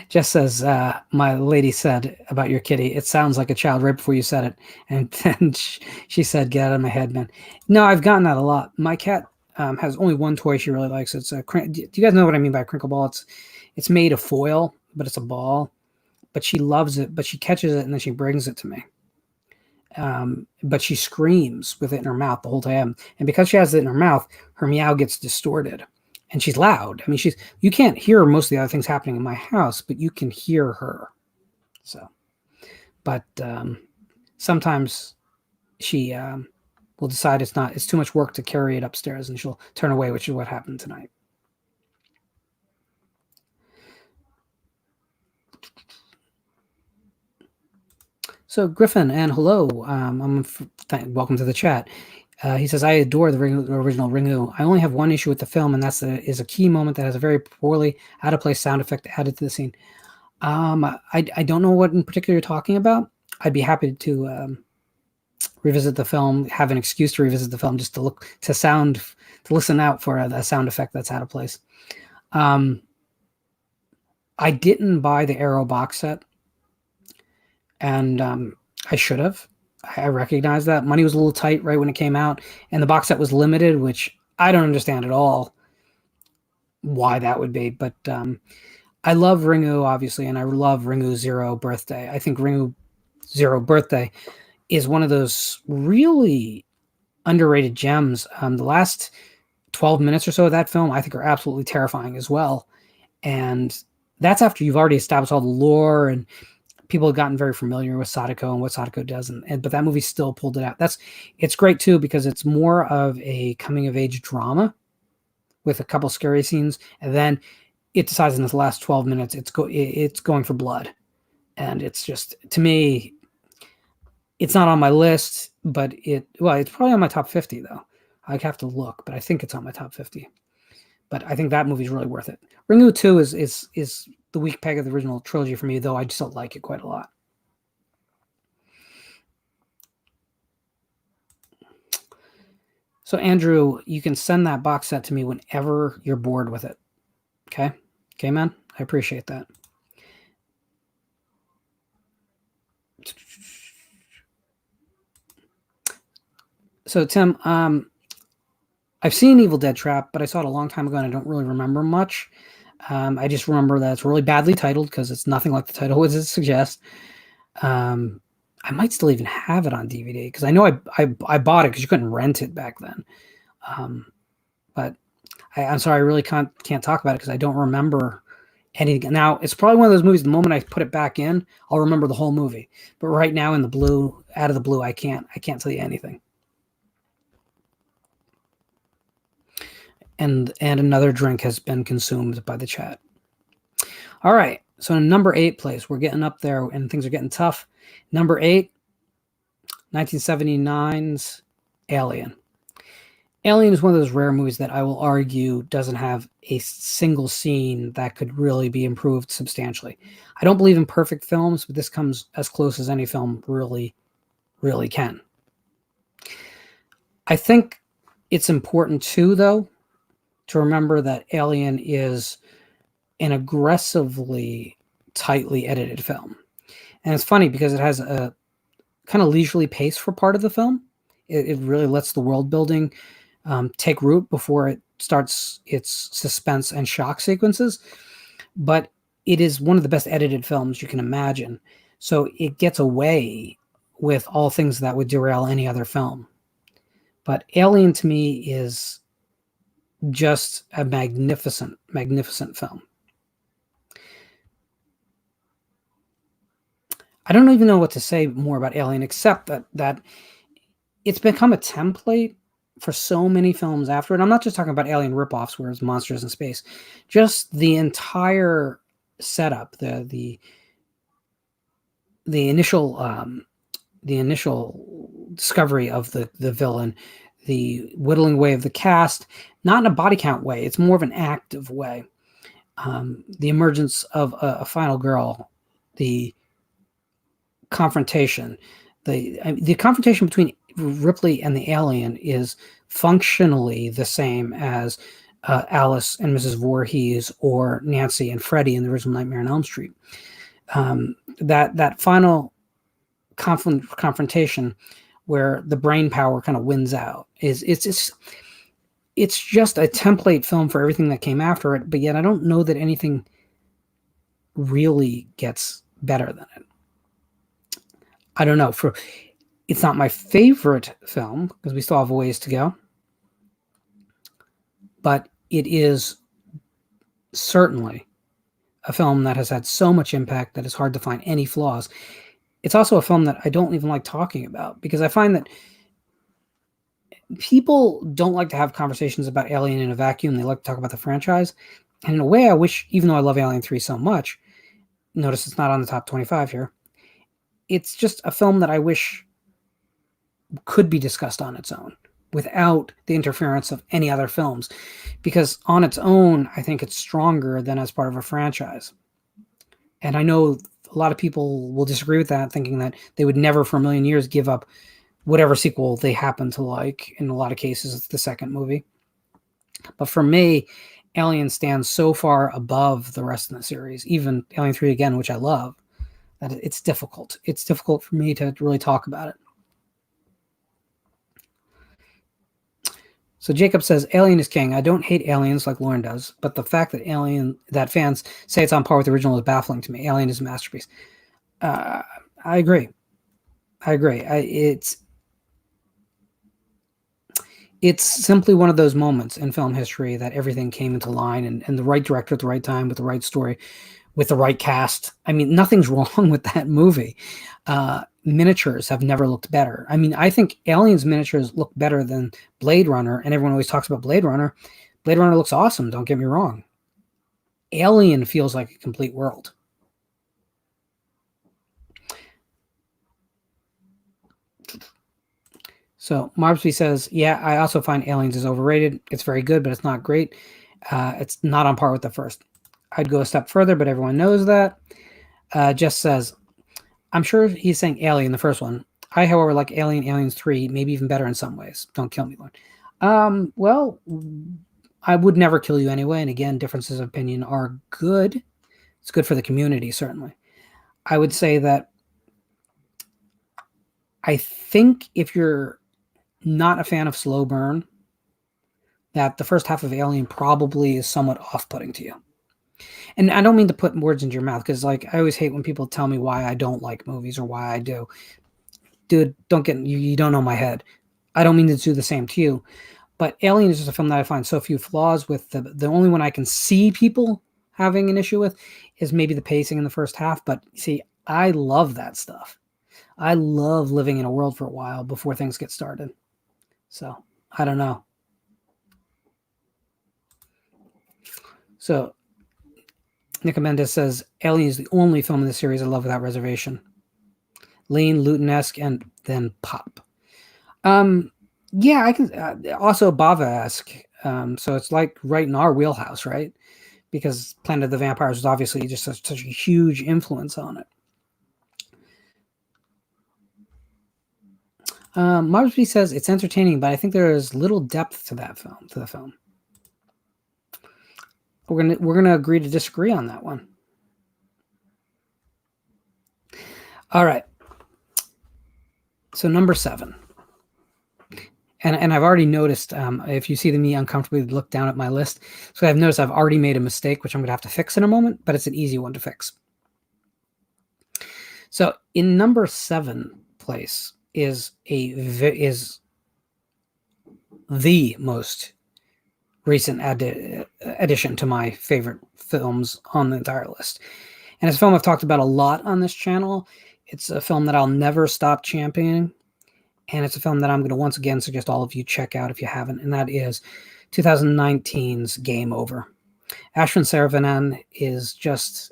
Jess says, my lady said about your kitty, it sounds like a child right before you said it. And then she said, get out of my head, man. No, I've gotten that a lot. My cat has only one toy she really likes. It's a do you guys know what I mean by a crinkle ball? It's made of foil, but it's a ball. But she loves it, but she catches it and then she brings it to me. But she screams with it in her mouth the whole time. And because she has it in her mouth, her meow gets distorted. And she's loud. I mean, you can't hear most of the other things happening in my house, but you can hear her. So, but sometimes she will decide it's too much work to carry it upstairs, and she'll turn away, which is what happened tonight. So Griffin, and hello, welcome to the chat. He says, I adore the original Ringu. I only have one issue with the film, and is a key moment that has a very poorly out-of-place sound effect added to the scene. I don't know what in particular you're talking about. I'd be happy to revisit the film, have an excuse to revisit the film, just to listen out for a sound effect that's out of place. I didn't buy the Arrow box set, and I should have. I recognize that money was a little tight right when it came out, and the box set was limited, which I don't understand at all why that would be. But I love Ringu, obviously, and I love Ringu Zero Birthday. I think Ringu Zero Birthday is one of those really underrated gems. The last 12 minutes or so of that film, I think, are absolutely terrifying as well. And that's after you've already established all the lore and people have gotten very familiar with Sadako and what Sadako does. But that movie still pulled it out. It's great too, because it's more of a coming of age drama with a couple scary scenes. And then it decides in the last 12 minutes, it's going for blood. And it's just, to me, it's not on my list, but it's probably on my top 50 though. I'd have to look, but I think it's on my top 50. But I think that movie's really worth it. Ringu 2 is the weak peg of the original trilogy for me, though I still like it quite a lot. So Andrew, you can send that box set to me whenever you're bored with it. Okay? Okay, man? I appreciate that. So Tim, I've seen Evil Dead Trap, but I saw it a long time ago and I don't really remember much. I just remember that it's really badly titled because it's nothing like the title would suggest. I might still even have it on DVD because I know I bought it because you couldn't rent it back then. But I'm sorry, I really can't talk about it because I don't remember anything. Now, it's probably one of those movies, the moment I put it back in, I'll remember the whole movie. But right now, out of the blue, I can't tell you anything. And another drink has been consumed by the chat. All right, so in number 8 place, we're getting up there and things are getting tough. Number 8, 1979's Alien. Alien is one of those rare movies that I will argue doesn't have a single scene that could really be improved substantially. I don't believe in perfect films, but this comes as close as any film really, really can. I think it's important too, though, to remember that Alien is an aggressively tightly edited film. And it's funny because it has a kind of leisurely pace for part of the film. It really lets the world building take root before it starts its suspense and shock sequences. But it is one of the best edited films you can imagine. So it gets away with all things that would derail any other film. But Alien to me is just a magnificent, magnificent film. I don't even know what to say more about Alien, except that it's become a template for so many films after it. I'm not just talking about Alien ripoffs where it's monsters in space. Just the entire setup, the initial discovery of the villain, the whittling away of the cast, not in a body count way. It's more of an active way. The emergence of a final girl, the confrontation, the confrontation between Ripley and the alien is functionally the same as Alice and Mrs. Voorhees or Nancy and Freddy in the original Nightmare on Elm Street. That final confrontation where the brain power kind of wins out it's just a template film for everything that came after it, but yet I don't know that anything really gets better than it. I don't know. It's not my favorite film because we still have a ways to go, but it is certainly a film that has had so much impact that it's hard to find any flaws. It's also a film that I don't even like talking about because I find that people don't like to have conversations about Alien in a vacuum. They like to talk about the franchise. And in a way, I wish, even though I love Alien 3 so much, notice it's not on the top 25 here, it's just a film that I wish could be discussed on its own without the interference of any other films. Because on its own, I think it's stronger than as part of a franchise. And I know a lot of people will disagree with that, thinking that they would never for a million years give up whatever sequel they happen to like. In a lot of cases, it's the second movie. But for me, Alien stands so far above the rest of the series, even Alien 3 again, which I love, that it's difficult. It's difficult for me to really talk about it. So Jacob says, Alien is king. I don't hate Aliens like Lauren does, but the fact that fans say it's on par with the original is baffling to me. Alien is a masterpiece. I agree. It's simply one of those moments in film history that everything came into line, and the right director at the right time with the right story, with the right cast. I mean, nothing's wrong with that movie. Miniatures have never looked better. I mean, I think Aliens miniatures look better than Blade Runner, and everyone always talks about Blade Runner. Blade Runner looks awesome, don't get me wrong. Alien feels like a complete world. So Marbsby says, yeah, I also find Aliens is overrated. It's very good, but it's not great. It's not on par with the first. I'd go a step further, but everyone knows that. Jess says, I'm sure he's saying Alien, the first one. I, however, like Alien, Aliens 3, maybe even better in some ways. Don't kill me, Lord. Well, I would never kill you anyway. And again, differences of opinion are good. It's good for the community, certainly. I would say that I think if you're not a fan of slow burn, that the first half of Alien probably is somewhat off-putting to you. And I don't mean to put words into your mouth, because like I always hate when people tell me why I don't like movies or why I do. Dude, you don't know my head. I don't mean to do the same to you. But Alien is just a film that I find so few flaws with. The only one I can see people having an issue with is maybe the pacing in the first half. But see, I love that stuff. I love living in a world for a while before things get started. So, I don't know. So, Nick Mendes says, Alien is the only film in the series I love without reservation. Lean, Luton-esque, and then pop. Yeah, I can. Also Bava-esque. So it's like right in our wheelhouse, right? Because Planet of the Vampires was obviously just such a huge influence on it. Marsby says it's entertaining, but I think there is little depth to the film. We're gonna agree to disagree on that one. All right. So number 7. And I've already noticed, if you see me uncomfortably look down at my list, so I've noticed I've already made a mistake, which I'm going to have to fix in a moment, but it's an easy one to fix. So in number 7 place is the most recent addition to my favorite films on the entire list. And it's a film I've talked about a lot on this channel. It's a film that I'll never stop championing. And it's a film that I'm going to once again suggest all of you check out if you haven't, and that is 2019's Game Over. Ashwin Saravanan is just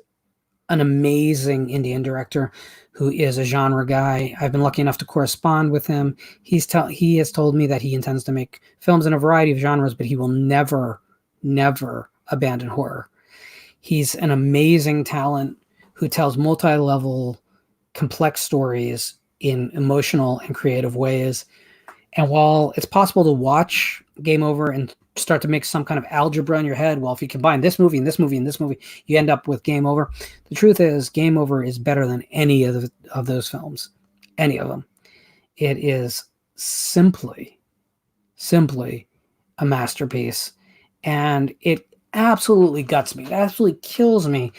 an amazing Indian director who is a genre guy. I've been lucky enough to correspond with him. He has told me that he intends to make films in a variety of genres, but he will never abandon horror. He's an amazing talent who tells multi-level, complex stories in emotional and creative ways. And while it's possible to watch Game Over and start to make some kind of algebra in your head, well, if you combine this movie and this movie and this movie, you end up with Game Over. The truth is, Game Over is better than any of those films, any of them. It is simply a masterpiece. And it absolutely guts me. It absolutely kills me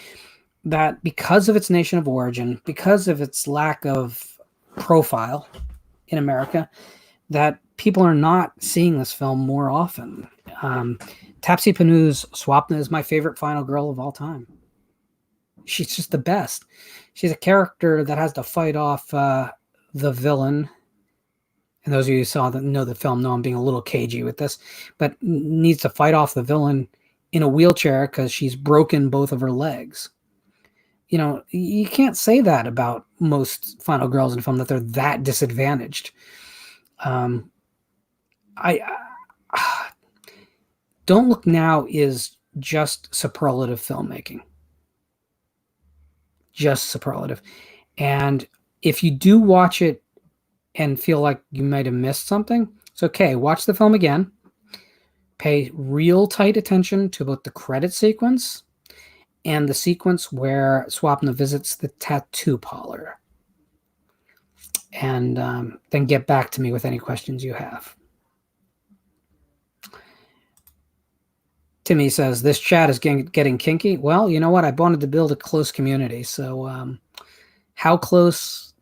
that because of its nation of origin, because of its lack of profile in America, that people are not seeing this film more often. Taapsee Pannu's Swapna is my favorite final girl of all time. She's just the best. She's a character that has to fight off the villain. And those of you who know the film know I'm being a little cagey with this, but needs to fight off the villain in a wheelchair because she's broken both of her legs. You know, you can't say that about most final girls in film, that they're that disadvantaged. Don't Look Now is just superlative filmmaking. Just superlative. And if you do watch it and feel like you might have missed something, it's okay. Watch the film again. Pay real tight attention to both the credit sequence and the sequence where Swapna visits the tattoo parlor. And then get back to me with any questions you have. Timmy says, this chat is getting kinky. Well, you know what? I wanted to build a close community. So how close,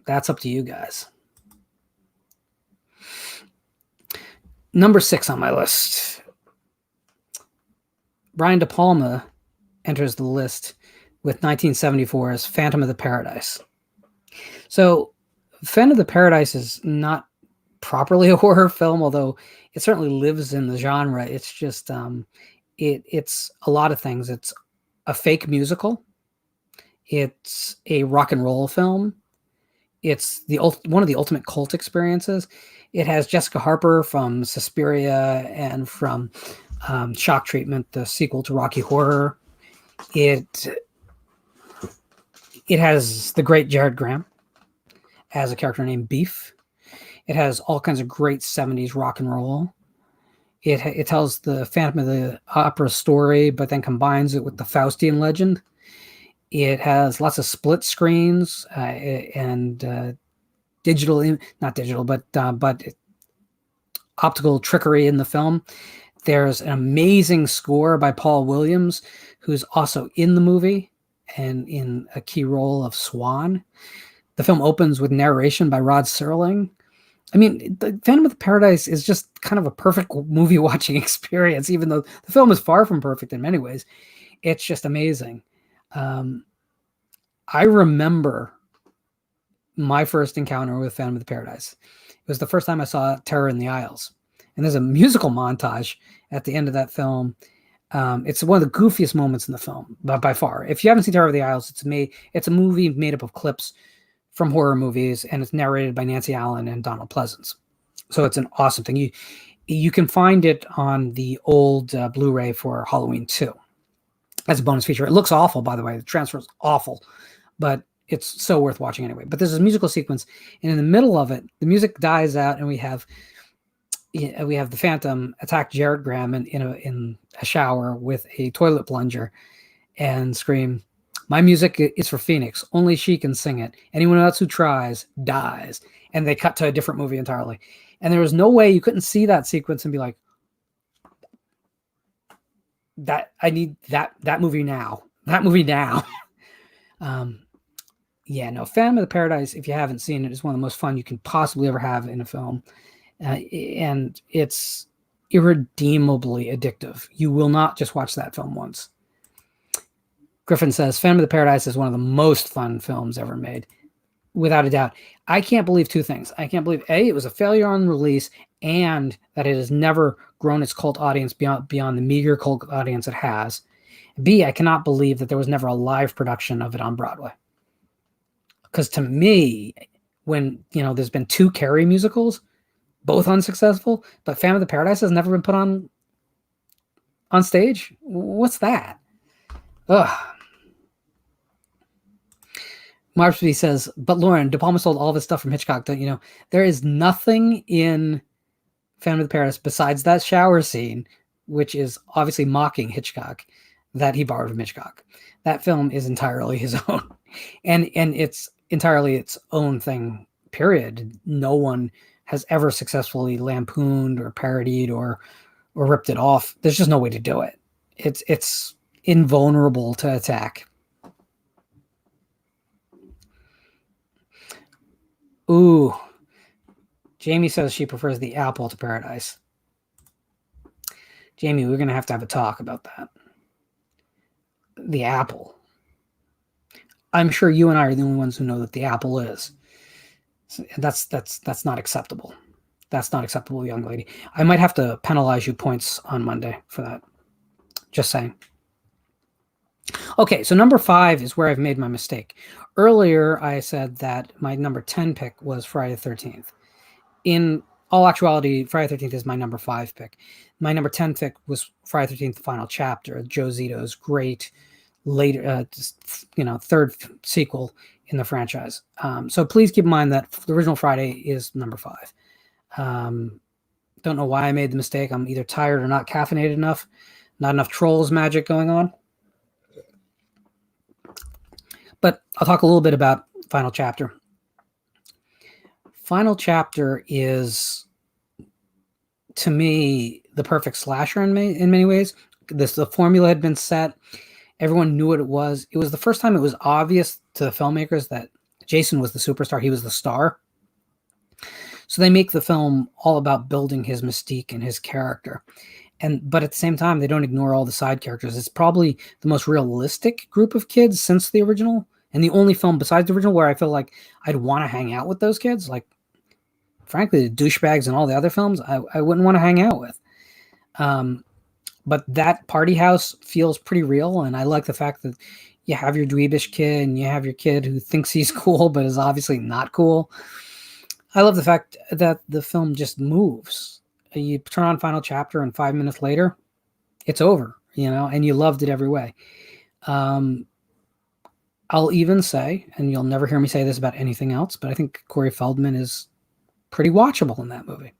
that's up to you guys. Number 6 on my list. Brian DePalma enters the list with 1974's Phantom of the Paradise. So Phantom of the Paradise is not properly a horror film, although it certainly lives in the genre. It's just it's a lot of things. It's a fake musical. It's a rock and roll film. It's one of the ultimate cult experiences. It has Jessica Harper from Suspiria and from Shock Treatment, the sequel to Rocky Horror. It has the great Jared Graham as a character named Beef. It has all kinds of great 70s rock and roll. It tells the Phantom of the Opera story, but then combines it with the Faustian legend. It has lots of split screens and not digital, but optical trickery in the film. There's an amazing score by Paul Williams, who's also in the movie and in a key role of Swan. The film opens with narration by Rod Serling. I mean, the Phantom of the Paradise is just kind of a perfect movie watching experience, even though the film is far from perfect in many ways. It's just amazing. I remember my first encounter with Phantom of the Paradise. It was the first time I saw Terror in the Isles. And there's a musical montage at the end of that film. It's one of the goofiest moments in the film, by far. If you haven't seen Terror of the Isles, it's a movie made up of clips from horror movies, and it's narrated by Nancy Allen and Donald Pleasance. So it's an awesome thing. You can find it on the old Blu-ray for Halloween 2 as a bonus feature. It looks awful, by the way. The transfer is awful, but it's so worth watching anyway. But there's a musical sequence, and in the middle of it, the music dies out, and we have the Phantom attack Jared Graham in a shower with a toilet plunger and scream, "My music is for Phoenix. Only she can sing it. Anyone else who tries dies." And they cut to a different movie entirely. And there was no way you couldn't see that sequence and be like, "That I need that movie now. That movie now." Phantom of the Paradise, if you haven't seen it, is one of the most fun you can possibly ever have in a film. And it's irredeemably addictive. You will not just watch that film once. Griffin says, Phantom of the Paradise is one of the most fun films ever made. Without a doubt. I can't believe two things. I can't believe, A, it was a failure on release, and that it has never grown its cult audience beyond the meager cult audience it has. B, I cannot believe that there was never a live production of it on Broadway. Because to me, when, there's been 2 Carrie musicals, both unsuccessful, but Phantom of the Paradise has never been put on stage. What's that? Ugh. Marsby says, but Lauren, DePalma sold all of his stuff from Hitchcock. Don't you know? There is nothing in Phantom of the Paradise besides that shower scene, which is obviously mocking Hitchcock, that he borrowed from Hitchcock. That film is entirely his own. And it's entirely its own thing, period. No one has ever successfully lampooned or parodied or ripped it off. There's just no way to do it. It's invulnerable to attack. Ooh. Jamie says she prefers the apple to Paradise. Jamie, we're going to have a talk about that. The apple. I'm sure you and I are the only ones who know that the apple is. That's not acceptable. That's not acceptable, young lady. I might have to penalize you points on Monday for that. Just saying. Okay, so number 5 is where I've made my mistake. Earlier, I said that my number 10 pick was Friday the 13th. In all actuality, Friday the 13th is my number 5 pick. My number 10 pick was Friday the 13th, The Final Chapter, Joe Zito's great later, third sequel in the franchise. So please keep in mind that the original Friday is number 5. Don't know why I made the mistake. I'm either tired or not caffeinated enough. Not enough Trolls magic going on. But I'll talk a little bit about Final Chapter. Final Chapter is, to me, the perfect slasher in many ways. The formula had been set. Everyone knew what it was. It was the first time it was obvious to the filmmakers that Jason was the superstar. He was the star. So they make the film all about building his mystique and his character. But at the same time, they don't ignore all the side characters. It's probably the most realistic group of kids since the original, and the only film besides the original where I feel like I'd want to hang out with those kids. Like, frankly, the douchebags in all the other films, I wouldn't want to hang out with. But that party house feels pretty real, and I like the fact that you have your dweebish kid and you have your kid who thinks he's cool but is obviously not cool. I love the fact that the film just moves. You turn on Final Chapter and 5 minutes later, it's over, and you loved it every way. I'll even say, and you'll never hear me say this about anything else, but I think Corey Feldman is pretty watchable in that movie.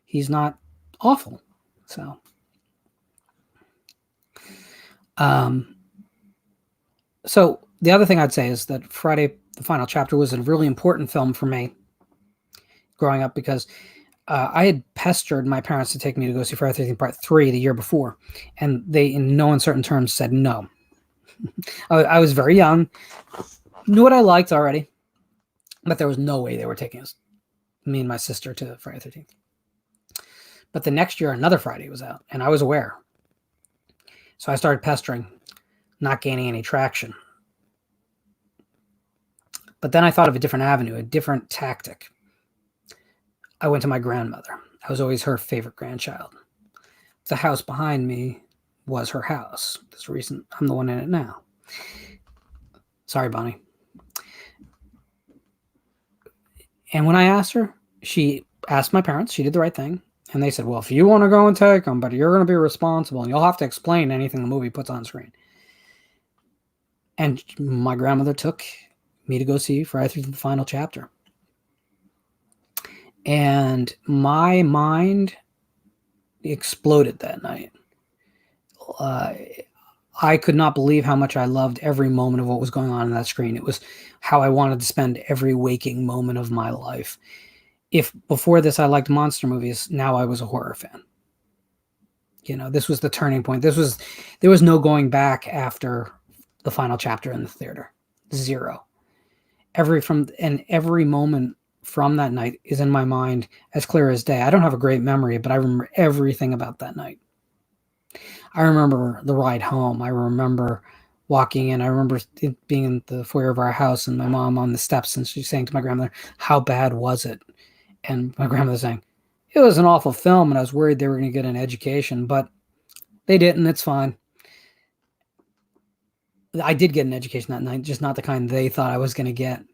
He's not awful. So, so the other thing I'd say is that Friday, the Final Chapter, was a really important film for me growing up because I had pestered my parents to take me to go see Friday the 13th Part 3 the year before, and they, in no uncertain terms, said no. I was very young, knew what I liked already, but there was no way they were taking us, me and my sister, to Friday the 13th. But the next year, another Friday was out, and I was aware. So I started pestering, not gaining any traction. But then I thought of a different avenue, a different tactic. I went to my grandmother. I was always her favorite grandchild. The house behind me was her house. There's a reason I'm the one in it now. Sorry, Bonnie. And when I asked her, she asked my parents. She did the right thing. And they said, well, if you want to go and take them, but you're going to be responsible, and you'll have to explain anything the movie puts on screen. And my grandmother took me to go see Friday the Final Chapter. And my mind exploded that night. I could not believe how much I loved every moment of what was going on that screen. It was how I wanted to spend every waking moment of my life. If before this I liked monster movies, now I was a horror fan. This was the turning point. There was no going back after the Final Chapter in the theater. Zero. Every moment from that night is in my mind as clear as day. I don't have a great memory, but I remember everything about that night. I remember the ride home. I remember walking in. I remember being in the foyer of our house and my mom on the steps, and she's saying to my grandmother, how bad was it? And my grandmother saying, it was an awful film, and I was worried they were going to get an education, but they didn't. It's fine. I did get an education that night, just not the kind they thought I was going to get.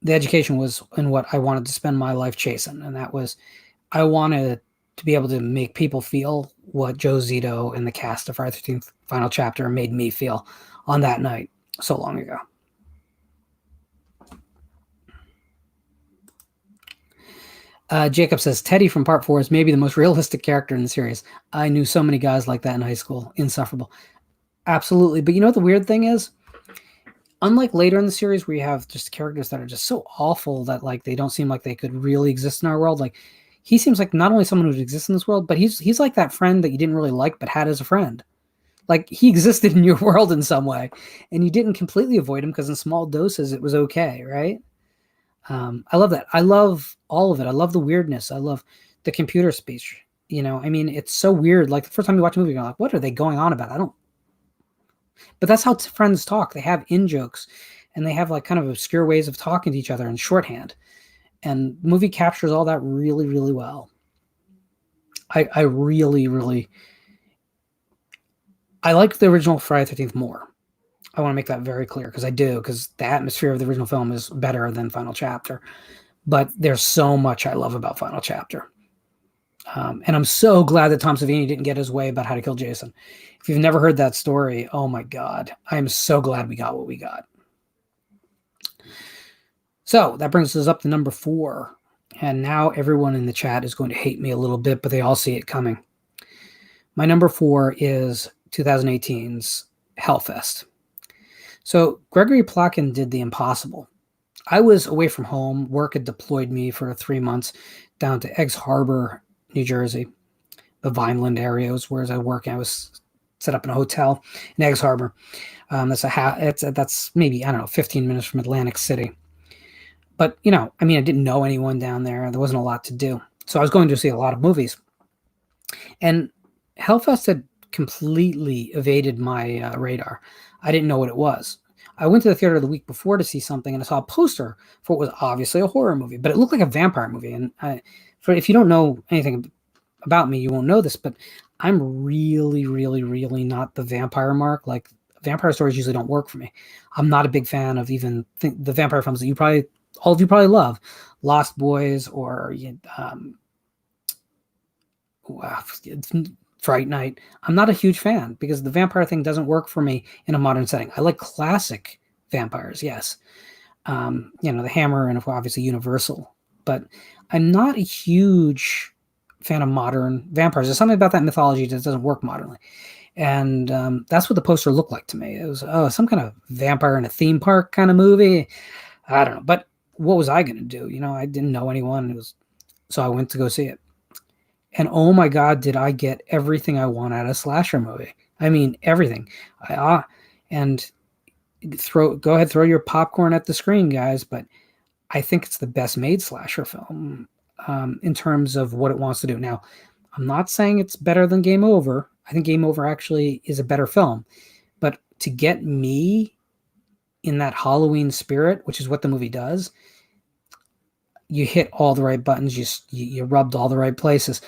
The education was in what I wanted to spend my life chasing, and that was I wanted to be able to make people feel what Joe Zito and the cast of Friday the 13th Final Chapter made me feel on that night so long ago. Jacob says, Teddy from Part 4 is maybe the most realistic character in the series. I knew so many guys like that in high school. Insufferable. Absolutely. But you know what the weird thing is? Unlike later in the series where you have just characters that are just so awful that like they don't seem like they could really exist in our world, like he seems like not only someone who exists in this world, but he's like that friend that you didn't really like but had as a friend. Like he existed in your world in some way, and you didn't completely avoid him because in small doses it was okay, right? I love that. I love all of it. I love the weirdness. I love the computer speech. I mean, it's so weird. Like the first time you watch a movie, you're like, what are they going on about? But that's how friends talk. They have in-jokes, and they have like kind of obscure ways of talking to each other in shorthand. And the movie captures all that really, really well. I really, really, I like the original Friday the 13th more. I want to make that very clear because I do, because the atmosphere of the original film is better than Final Chapter. But there's so much I love about Final Chapter. And I'm so glad that Tom Savini didn't get his way about How to Kill Jason. If you've never heard that story, oh my God, I am so glad we got what we got. So that brings us up to number 4. And now everyone in the chat is going to hate me a little bit, but they all see it coming. My number 4 is 2018's Hellfest. So Gregory Plotkin did the impossible. I was away from home. Work had deployed me for 3 months down to Eggs Harbor, New Jersey. The Vineland area was where I was working. I was set up in a hotel in Eggs Harbor. That's maybe, 15 minutes from Atlantic City. But, I didn't know anyone down there. There wasn't a lot to do. So I was going to see a lot of movies. And Hellfest had completely evaded my radar. I didn't know what it was. I went to the theater the week before to see something, and I saw a poster for what was obviously a horror movie, but it looked like a vampire movie. And if you don't know anything about me, you won't know this, but I'm really, really, really not the vampire mark. Like, vampire stories usually don't work for me. I'm not a big fan of even the vampire films that all of you probably love, Lost Boys or Fright Night. I'm not a huge fan because the vampire thing doesn't work for me in a modern setting. I like classic vampires, yes. The Hammer and obviously Universal, but I'm not a huge fan of modern vampires. There's something about that mythology that doesn't work modernly. And that's what the poster looked like to me. It was some kind of vampire in a theme park kind of movie. I don't know. But what was I going to do? I didn't know anyone. So I went to go see it. And oh my God, did I get everything I want out of a slasher movie. I mean, everything. And go ahead, throw your popcorn at the screen, guys. But I think it's the best made slasher film in terms of what it wants to do. Now, I'm not saying it's better than Game Over. I think Game Over actually is a better film. But to get me in that Halloween spirit, which is what the movie does, you hit all the right buttons. You rubbed all the right places.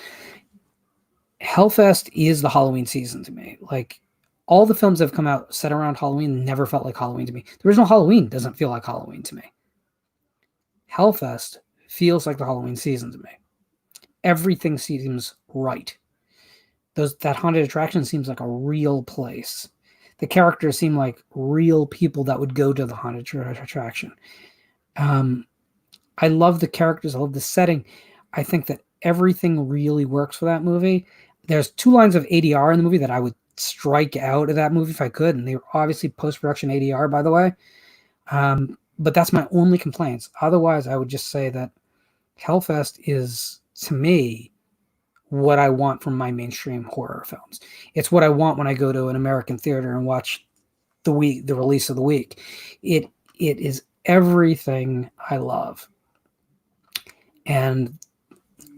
Hellfest is the Halloween season to me. Like, all the films that have come out set around Halloween never felt like Halloween to me. The original Halloween doesn't feel like Halloween to me. Hellfest feels like the Halloween season to me. Everything seems right. That haunted attraction seems like a real place. The characters seem like real people that would go to the haunted attraction. I love the characters. I love the setting. I think that everything really works for that movie. There's 2 lines of ADR in the movie that I would strike out of that movie if I could. And they were obviously post-production ADR, by the way. But that's my only complaints. Otherwise, I would just say that Hellfest is, to me, what I want from my mainstream horror films. It's what I want when I go to an American theater and watch the release of the week. It is everything I love. And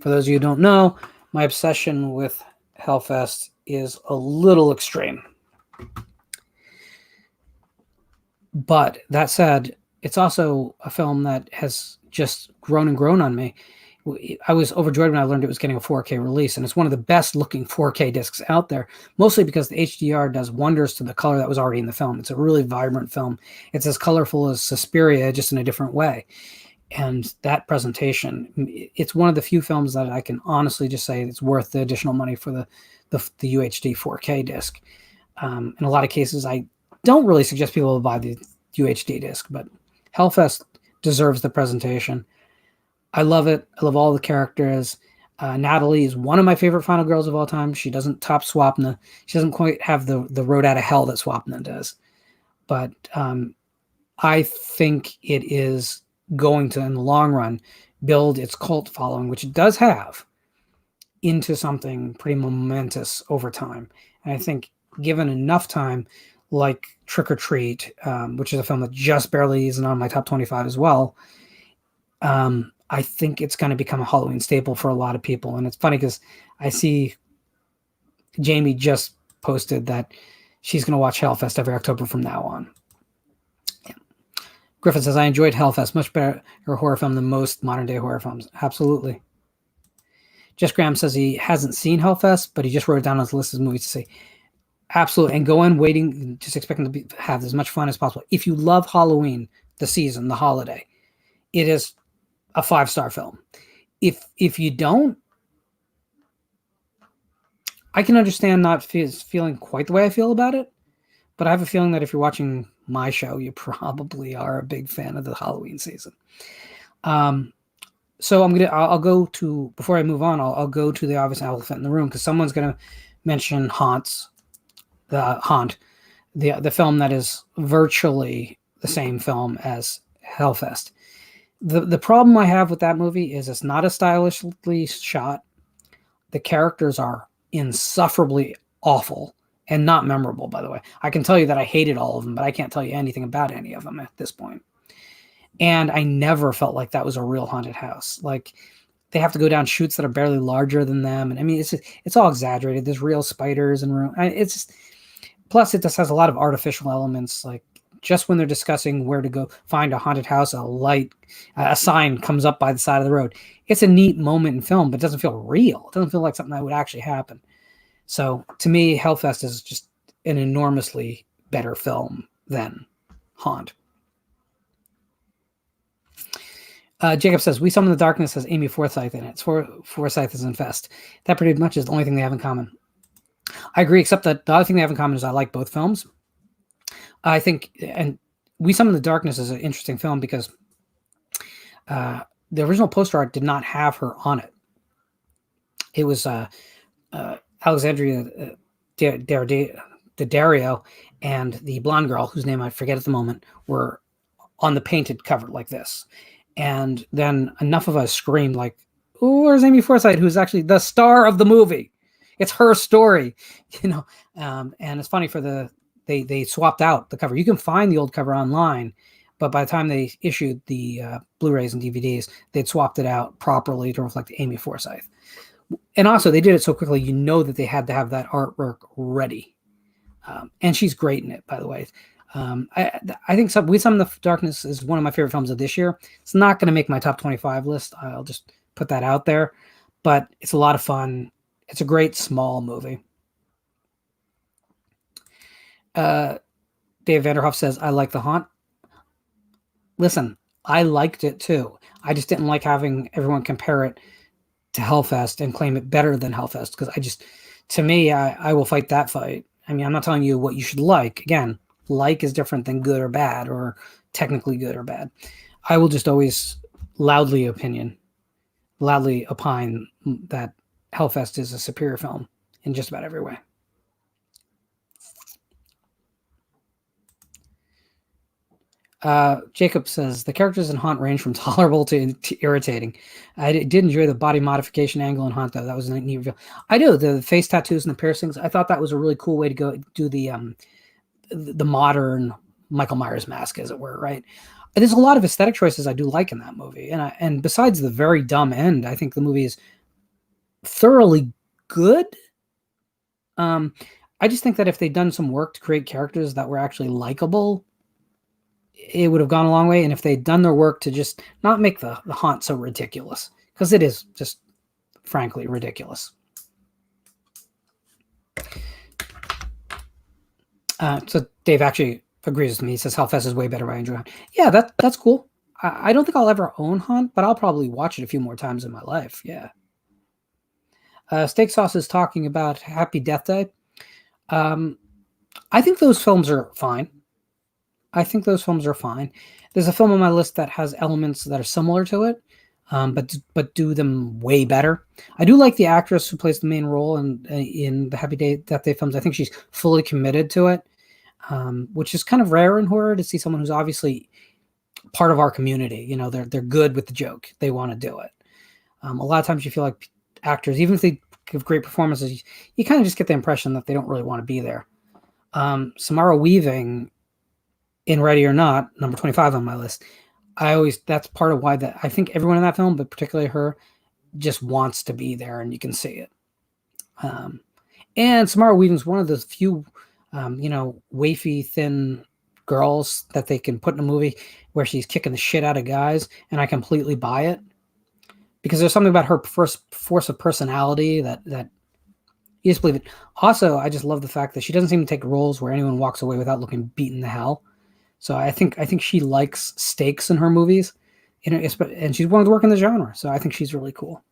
for those of you who don't know, my obsession with Hellfest is a little extreme. But that said, it's also a film that has just grown and grown on me. I was overjoyed when I learned it was getting a 4K release, and it's one of the best looking 4K discs out there, mostly because the HDR does wonders to the color that was already in the film. It's a really vibrant film. It's as colorful as Suspiria, just in a different way. And that presentation, it's one of the few films that I can honestly just say it's worth the additional money for the UHD 4K disc. In a lot of cases, I don't really suggest people buy the UHD disc, but Hellfest deserves the presentation. I love it. I love all the characters. Natalie is one of my favorite final girls of all time. She doesn't top Swapna. She doesn't quite have the road out of hell that Swapna does. But I think it is going to, in the long run, build its cult following, which it does have, into something pretty momentous over time. And I think given enough time, like Trick or Treat, which is a film that just barely is on my top 25 as well, I think it's going to become a Halloween staple for a lot of people. And it's funny because I see Jamie just posted that she's going to watch Hellfest every October from now on. Yeah. Griffin says, I enjoyed Hellfest, much better horror film than most modern day horror films. Absolutely. Jess Graham says he hasn't seen Hellfest, but he just wrote it down on his list of movies to see. Absolutely. And go in waiting, just expecting to have as much fun as possible. If you love Halloween, the season, the holiday, it is a 5-star film. If you don't, I can understand not feeling quite the way I feel about it, but I have a feeling that if you're watching my show, you probably are a big fan of the Halloween season. So I'll go to, before I move on, I'll go to the obvious elephant in the room, because someone's gonna mention Haunt, the film that is virtually the same film as Hellfest. The problem I have with that movie is it's not as stylishly shot. The characters are insufferably awful and not memorable, by the way. I can tell you that I hated all of them, but I can't tell you anything about any of them at this point. And I never felt like that was a real haunted house. Like, they have to go down chutes that are barely larger than them. And I mean, it's all exaggerated. There's real spiders and room. It's just, plus it just has a lot of artificial elements. Like, just when they're discussing where to go find a haunted house, a sign comes up by the side of the road. It's a neat moment in film, but it doesn't feel real. It doesn't feel like something that would actually happen. So to me, Hellfest is just an enormously better film than Haunt. Jacob says, We Summon the Darkness has Amy Forsyth in it. Forsyth is in Fest. That pretty much is the only thing they have in common. I agree, except that the other thing they have in common is I like both films. I think, and We Summon the Darkness is an interesting film because the original poster art did not have her on it. It was Alexandria Daddario and the blonde girl, whose name I forget at the moment, were on the painted cover like this. And then enough of us screamed like, "Oh, where's Amy Forsyth, who's actually the star of the movie? It's her story," And it's funny, they swapped out the cover. You can find the old cover online, but by the time they issued the Blu-rays and DVDs, they'd swapped it out properly to reflect Amy Forsyth. And also, they did it so quickly, that they had to have that artwork ready. And she's great in it, by the way. I think We Summon the Darkness is one of my favorite films of this year. It's not going to make my top 25 list. I'll just put that out there. But it's a lot of fun. It's a great small movie. Dave Vanderhoff says, I like The Haunt. Listen, I liked it too. I just didn't like having everyone compare it to Hellfest and claim it better than Hellfest, because to me, I will fight that fight. I mean, I'm not telling you what you should like. Again, like is different than good or bad, or technically good or bad. I will just always loudly opine that Hellfest is a superior film in just about every way. Jacob says, the characters in Haunt range from tolerable to irritating. I did enjoy the body modification angle in Haunt, though. That was a neat reveal. I do. The face tattoos and the piercings, I thought that was a really cool way to go do the modern Michael Myers mask, as it were, right? And there's a lot of aesthetic choices I do like in that movie. And besides the very dumb end, I think the movie is thoroughly good. I just think that if they'd done some work to create characters that were actually likable, it would have gone a long way. And if they'd done their work to just not make the Haunt so ridiculous, because it is just frankly ridiculous. So Dave actually agrees with me. He says Hellfest is way better. I enjoy Haunt. Yeah, that's cool. I don't think I'll ever own Haunt, but I'll probably watch it a few more times in my life. Yeah. Steak Sauce is talking about Happy Death Day. I think those films are fine. There's a film on my list that has elements that are similar to it, but do them way better. I do like the actress who plays the main role in the Happy Death Day films. I think she's fully committed to it, which is kind of rare in horror, to see someone who's obviously part of our community. They're good with the joke. They want to do it. A lot of times you feel like actors, even if they give great performances, you kind of just get the impression that they don't really want to be there. Samara Weaving in Ready or Not, number 25 on my list, that's part of why I think everyone in that film, but particularly her, just wants to be there, and you can see it. And Samara Weaving's one of those few, wafy, thin girls that they can put in a movie where she's kicking the shit out of guys, and I completely buy it. Because there's something about her force of personality that you just believe it. Also, I just love the fact that she doesn't seem to take roles where anyone walks away without looking beaten to hell. So I think she likes stakes in her movies, and she's willing to work in the genre. So I think she's really cool.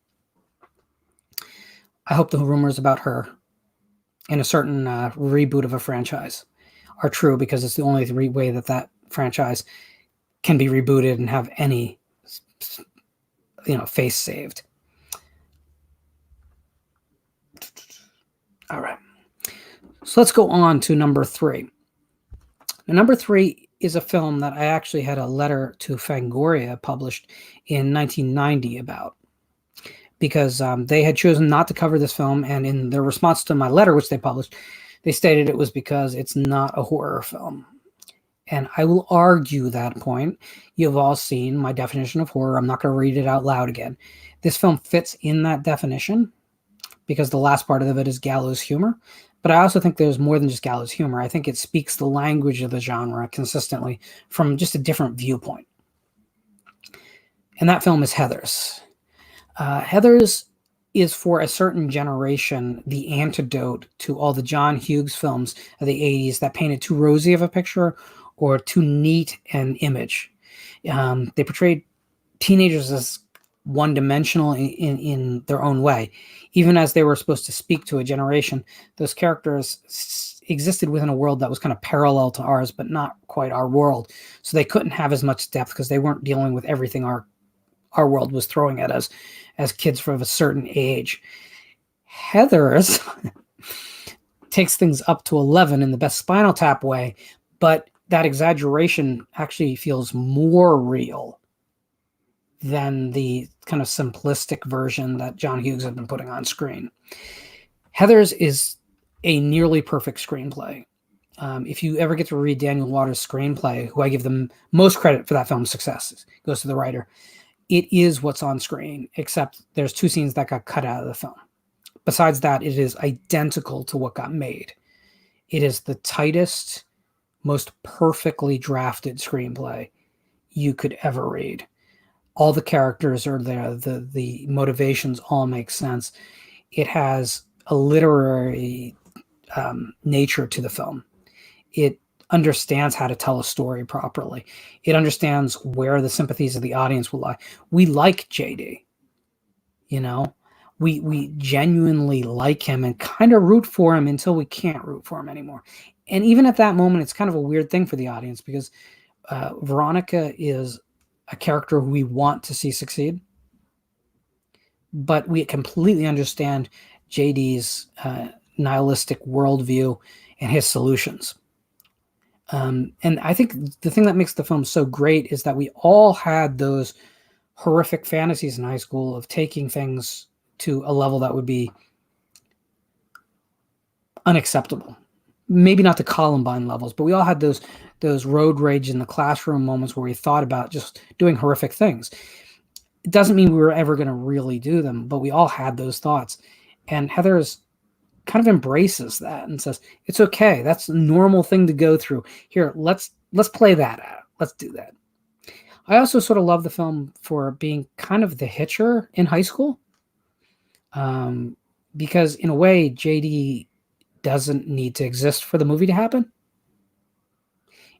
I hope the rumors about her in a certain reboot of a franchise are true, because it's the only way that franchise can be rebooted and have any, face saved. All right. So let's go on to number 3. Now, number 3 is a film that I actually had a letter to Fangoria published in 1990 about, because they had chosen not to cover this film, and in their response to my letter, which they published, they stated it was because it's not a horror film. And I will argue that point. You've all seen my definition of horror. I'm not going to read it out loud again. This film fits in that definition because the last part of it is gallows humor. But I also think there's more than just gallows humor. I think it speaks the language of the genre consistently from just a different viewpoint. And that film is Heathers. Heathers is, for a certain generation, the antidote to all the John Hughes films of the 80s that painted too rosy of a picture or too neat an image. They portrayed teenagers as one-dimensional in their own way. Even as they were supposed to speak to a generation, those characters existed within a world that was kind of parallel to ours, but not quite our world. So they couldn't have as much depth because they weren't dealing with everything our world was throwing at us as kids from a certain age. Heathers takes things up to 11 in the best Spinal Tap way, but that exaggeration actually feels more real than the kind of simplistic version that John Hughes had been putting on screen. Heathers is a nearly perfect screenplay. If you ever get to read Daniel Waters' screenplay, who I give the most credit for that film's success, goes to the writer, it is what's on screen, except there's 2 scenes that got cut out of the film. Besides that, it is identical to what got made. It is the tightest, most perfectly drafted screenplay you could ever read. All the characters are there. The motivations all make sense. It has a literary nature to the film. It understands how to tell a story properly. It understands where the sympathies of the audience will lie. We like JD. We genuinely like him and kind of root for him until we can't root for him anymore. And even at that moment, it's kind of a weird thing for the audience because Veronica is a character who we want to see succeed, but we completely understand JD's nihilistic worldview and his solutions. And I think the thing that makes the film so great is that we all had those horrific fantasies in high school of taking things to a level that would be unacceptable. Maybe not the Columbine levels, but we all had those road rage in the classroom moments where we thought about just doing horrific things. It doesn't mean we were ever going to really do them, but we all had those thoughts. And Heathers kind of embraces that and says, it's okay. That's a normal thing to go through. Here, let's play that out. Let's do that. I also sort of love the film for being kind of the hitcher in high school. Because in a way, JD doesn't need to exist for the movie to happen.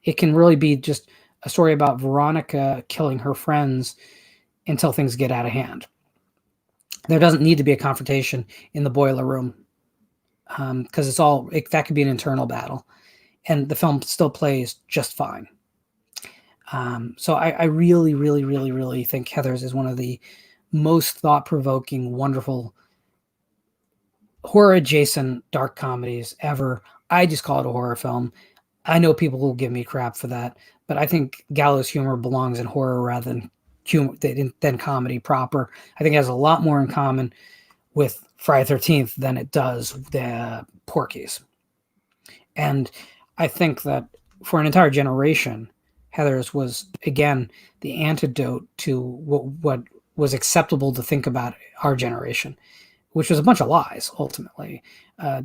It can really be just a story about Veronica killing her friends until things get out of hand. There doesn't need to be a confrontation in the boiler room because that could be an internal battle, and the film still plays just fine. So I really, really, really, really think Heathers is one of the most thought-provoking, wonderful horror-adjacent dark comedies ever. I just call it a horror film. I know people will give me crap for that, but I think gallows humor belongs in horror rather than comedy proper. I think it has a lot more in common with Friday the 13th than it does the Porky's. And I think that for an entire generation, Heathers was, again, the antidote to what was acceptable to think about our generation, which was a bunch of lies, ultimately.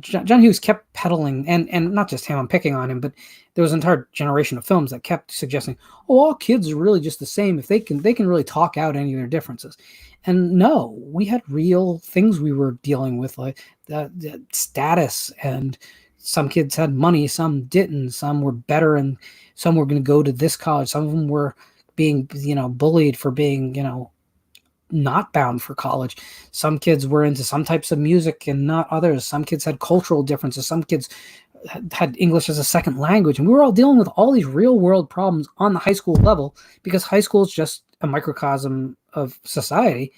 John Hughes kept peddling, and not just him, I'm picking on him, but there was an entire generation of films that kept suggesting, all kids are really just the same if they can really talk out any of their differences. And no, we had real things we were dealing with, like the status, and some kids had money, some didn't, some were better, and some were going to go to this college. Some of them were being, bullied for being, not bound for college. Some kids were into some types of music and not others. Some kids had cultural differences. Some kids had English as a second language. And we were all dealing with all these real world problems on the high school level, because high school is just a microcosm of society.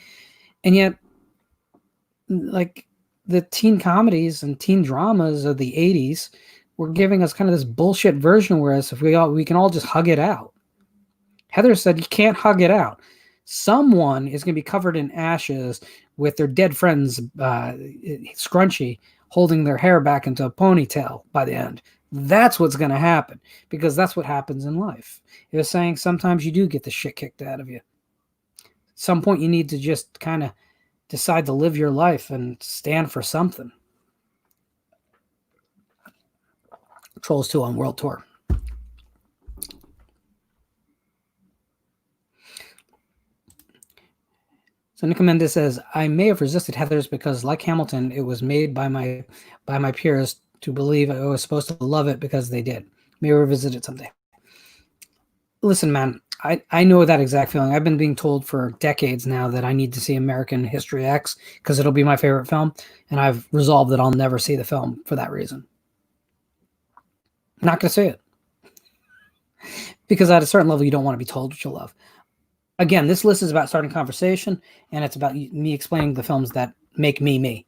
And yet, like, the teen comedies and teen dramas of the 80s were giving us kind of this bullshit version, whereas if we can all just hug it out. Heather said you can't hug it out. Someone is going to be covered in ashes with their dead friend's scrunchie holding their hair back into a ponytail by the end. That's what's going to happen, because that's what happens in life. It was saying sometimes you do get the shit kicked out of you. At some point you need to just kind of decide to live your life and stand for something. Trolls 2 on World Tour. So Nick Mendes says, I may have resisted Heathers because, like Hamilton, it was made by my peers to believe I was supposed to love it because they did. May revisit it someday. Listen, man, I know that exact feeling. I've been being told for decades now that I need to see American History X because it'll be my favorite film, and I've resolved that I'll never see the film for that reason. I'm not going to see it. Because at a certain level, you don't want to be told what you love. Again, this list is about starting conversation, and it's about me explaining the films that make me me.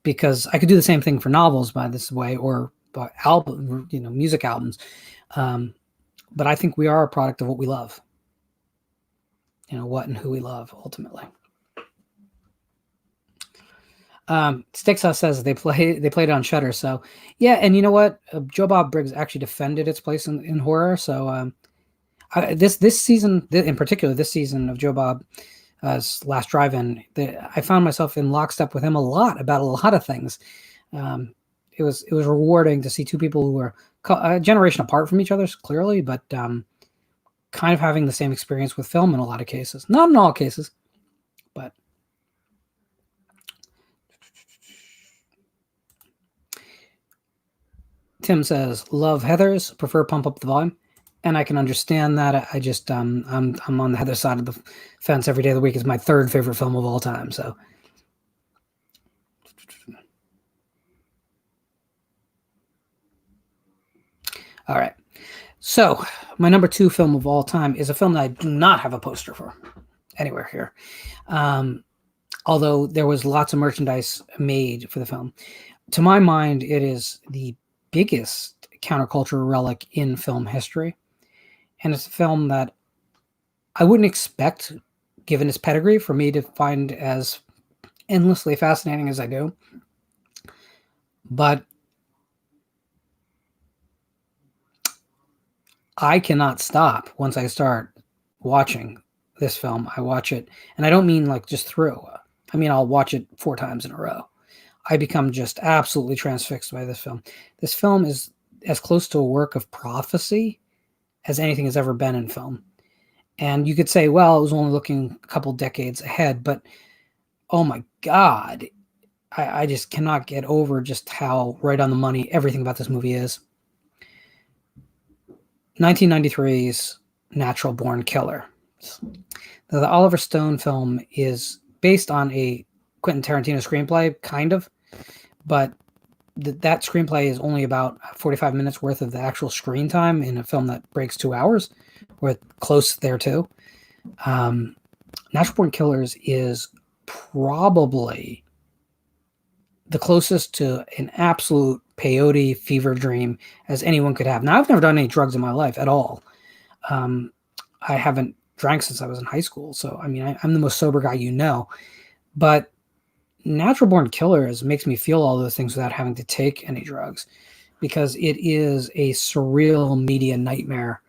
Because I could do the same thing for novels by this way, or by album, music albums. But I think we are a product of what we love. What and who we love, ultimately. Stickshouse says they played it on Shudder. So, yeah, and you know what? Joe Bob Briggs actually defended its place in horror. So, this season, in particular, this season of Joe Bob's Last Drive-In, I found myself in lockstep with him a lot about a lot of things. It was rewarding to see two people who were a generation apart from each other, clearly, but kind of having the same experience with film in a lot of cases. Not in all cases, but. Tim says, love Heathers, prefer Pump Up the Volume. And I can understand that. I just, I'm on the Heather side of the fence every day of the week. It's my third favorite film of all time. So, all right. So, my number 2 film of all time is a film that I do not have a poster for anywhere here. Although there was lots of merchandise made for the film. To my mind, it is the biggest counterculture relic in film history. And it's a film that I wouldn't expect, given its pedigree, for me to find as endlessly fascinating as I do. But I cannot stop once I start watching this film. I watch it, and I don't mean like just through. I mean, I'll watch it 4 times in a row. I become just absolutely transfixed by this film. This film is as close to a work of prophecy as anything has ever been in film. And you could say, well, it was only looking a couple decades ahead, but oh my God, I just cannot get over just how right on the money everything about this movie is. 1993's Natural Born Killer. The Oliver Stone film is based on a Quentin Tarantino screenplay, kind of, but that screenplay is only about 45 minutes worth of the actual screen time in a film that breaks 2 hours, or close there too. Natural Born Killers is probably the closest to an absolute peyote fever dream as anyone could have. Now, I've never done any drugs in my life at all. I haven't drank since I was in high school, so I mean, I'm the most sober guy you know. But Natural Born Killers makes me feel all those things without having to take any drugs, because it is a surreal media nightmare.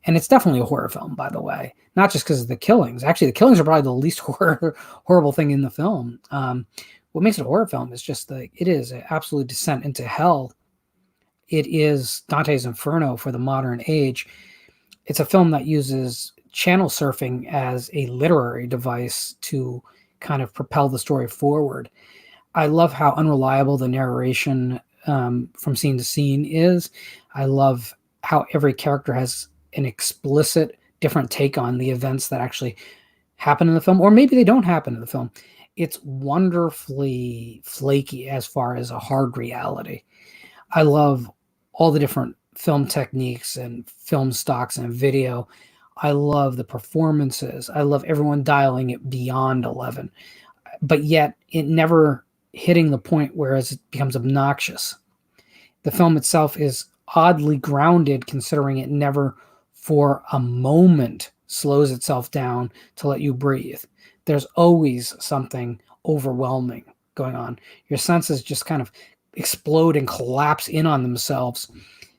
And it's definitely a horror film, by the way, not just because of the killings. Actually, the killings are probably the least horrible thing in the film. What makes it a horror film is just it is an absolute descent into hell. It is Dante's Inferno for the modern age. It's a film that uses channel surfing as a literary device to kind of propel the story forward. I love how unreliable the narration from scene to scene is. I love how every character has an explicit different take on the events that actually happen in the film, or maybe they don't happen in the film. It's wonderfully flaky as far as a hard reality. I love all the different film techniques and film stocks and video. I love the performances. I love everyone dialing it beyond 11, but yet it never hitting the point where it becomes obnoxious. The film itself is oddly grounded, considering it never for a moment slows itself down to let you breathe. There's always something overwhelming going on. Your senses just kind of explode and collapse in on themselves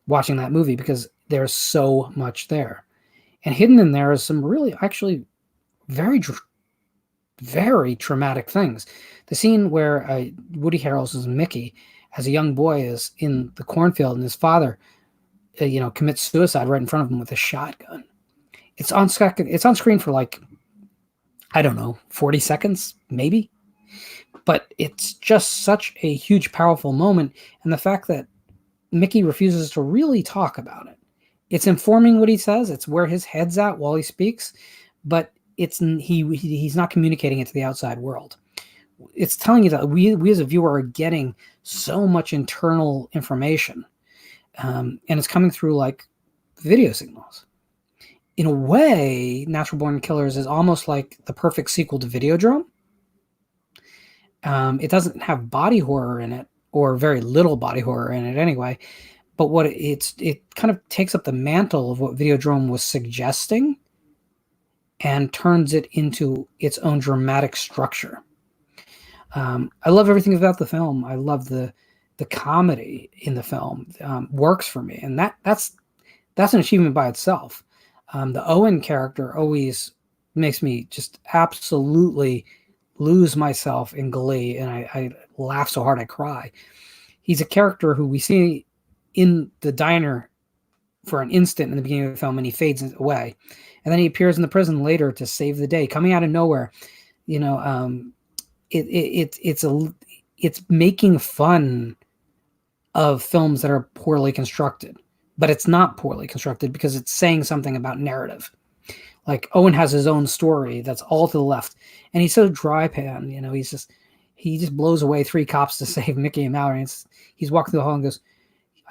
watching that movie because there's so much there. And hidden in there is some really actually very, very traumatic things. The scene where Woody Harrelson's Mickey, as a young boy, is in the cornfield and his father, commits suicide right in front of him with a shotgun. It's on screen for like, I don't know, 40 seconds, maybe. But it's just such a huge, powerful moment. And the fact that Mickey refuses to really talk about it. It's informing what he says. It's where his head's at while he speaks. But he's not communicating it to the outside world. It's telling you that we as a viewer are getting so much internal information. And it's coming through like video signals. In a way, Natural Born Killers is almost like the perfect sequel to Videodrome. It doesn't have body horror in it, or very little body horror in it anyway. But what it kind of takes up the mantle of what Videodrome was suggesting and turns it into its own dramatic structure. I love everything about the film. I love the comedy in the film. Works for me, and that's an achievement by itself. The Owen character always makes me just absolutely lose myself in glee, and I laugh so hard I cry. He's a character who we see in the diner for an instant in the beginning of the film, and he fades away, and then he appears in the prison later to save the day, coming out of nowhere. It's making fun of films that are poorly constructed, but it's not poorly constructed because it's saying something about narrative. Like Owen has his own story that's all to the left, and he's so dry pan. He just blows away 3 cops to save Mickey and Mallory. He's walking through the hall and goes,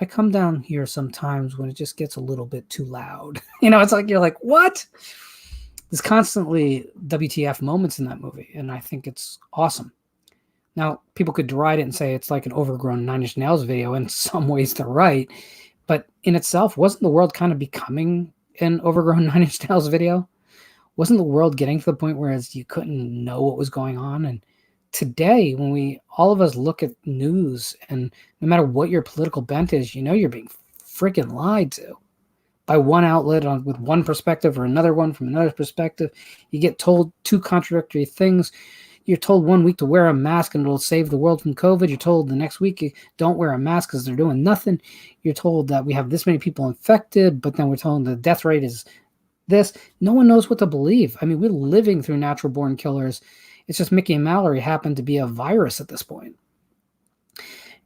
"I come down here sometimes when it just gets a little bit too loud." It's like, you're like, what? There's constantly WTF moments in that movie, and I think it's awesome. Now, people could deride it and say it's like an overgrown Nine Inch Nails video. In some ways, they're right. But in itself, wasn't the world kind of becoming an overgrown Nine Inch Nails video? Wasn't the world getting to the point where you couldn't know what was going on? And today, when all of us look at news, and no matter what your political bent is, you're being freaking lied to by one outlet with one perspective or another one from another perspective. You get told 2 contradictory things. You're told one week to wear a mask and it'll save the world from COVID. You're told the next week you don't wear a mask because they're doing nothing. You're told that we have this many people infected, but then we're told the death rate is this. No one knows what to believe. I mean, we're living through Natural Born Killers. It's just Mickey and Mallory happen to be a virus at this point.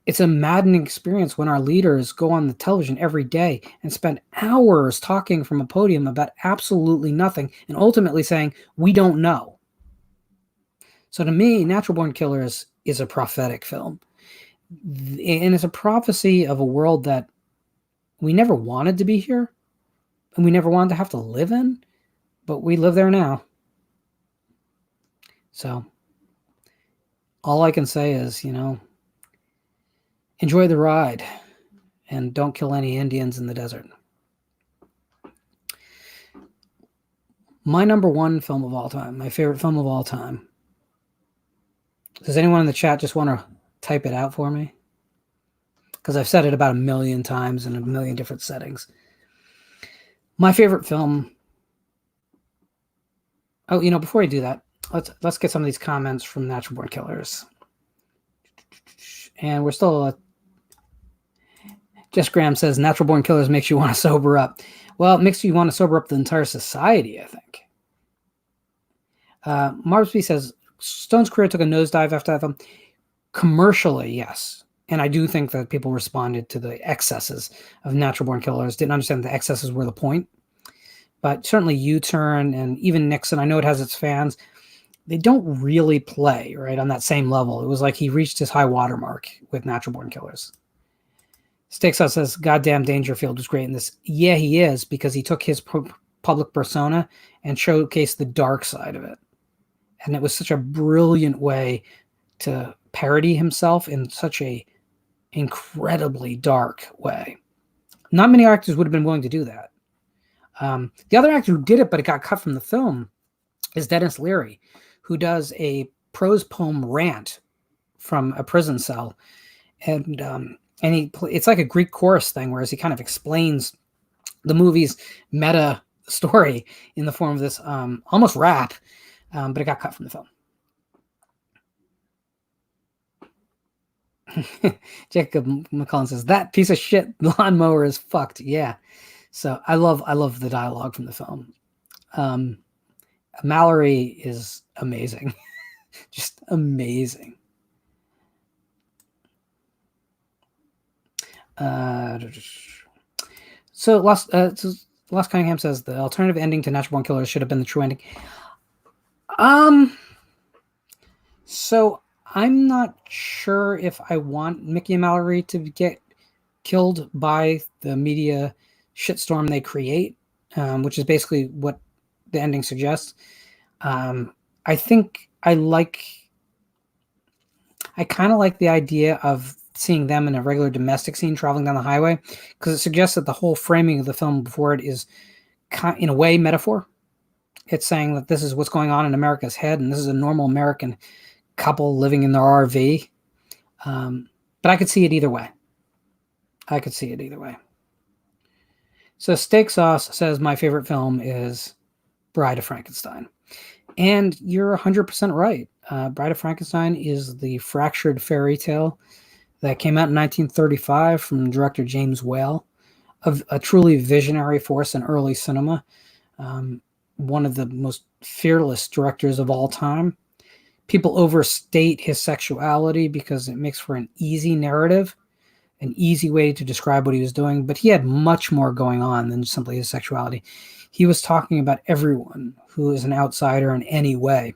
It's a maddening experience when our leaders go on the television every day and spend hours talking from a podium about absolutely nothing and ultimately saying, we don't know. So to me, Natural Born Killers is a prophetic film. And it's a prophecy of a world that we never wanted to be here and we never wanted to have to live in, but we live there now. So all I can say is, enjoy the ride and don't kill any Indians in the desert. My number 1 film of all time, my favorite film of all time. Does anyone in the chat just want to type it out for me? Because I've said it about 1 million times in 1 million different settings. My favorite film. Oh, before I do that, let's get some of these comments from Natural Born Killers. And we're still. Jess Graham says Natural Born Killers makes you want to sober up. Well, it makes you want to sober up the entire society, I think. Marsby says Stone's career took a nosedive after that film. Commercially, yes. And I do think that people responded to the excesses of Natural Born Killers, didn't understand the excesses were the point. but certainly U-Turn and even Nixon, I know it has its fans, they don't really play right on that same level. It was like he reached his high watermark with Natural Born Killers. Stakes Out says, goddamn Dangerfield was great in this. Yeah, he is, because he took his public persona and showcased the dark side of it. And it was such a brilliant way to parody himself in such a incredibly dark way. Not many actors would have been willing to do that. The other actor who did it, but it got cut from the film, is Dennis Leary, who does a prose poem rant from a prison cell. And it's like a Greek chorus thing, whereas he kind of explains the movie's meta story in the form of this almost rap, but it got cut from the film. Jacob McCullen says, that piece of shit lawnmower is fucked. Yeah. So I love the dialogue from the film. Mallory is amazing. Just amazing. So Lost Cunningham says the alternative ending to Natural Born Killers should have been the true ending. So I'm not sure if I want Mickey and Mallory to get killed by the media shitstorm they create, which is basically what the ending suggests. I think I kind of like the idea of seeing them in a regular domestic scene traveling down the highway, because it suggests that the whole framing of the film before it is in a way metaphor. It's saying that this is what's going on in America's head, and this is a normal American couple living in their RV. But I could see it either way. So Steak Sauce says my favorite film is Bride of Frankenstein. And you're 100% right. Bride of Frankenstein is the fractured fairy tale that came out in 1935 from director James Whale, of a truly visionary force in early cinema. One of the most fearless directors of all time. People overstate his sexuality because it makes for an easy narrative, an easy way to describe what he was doing, but he had much more going on than simply his sexuality. He was talking about everyone who is an outsider in any way.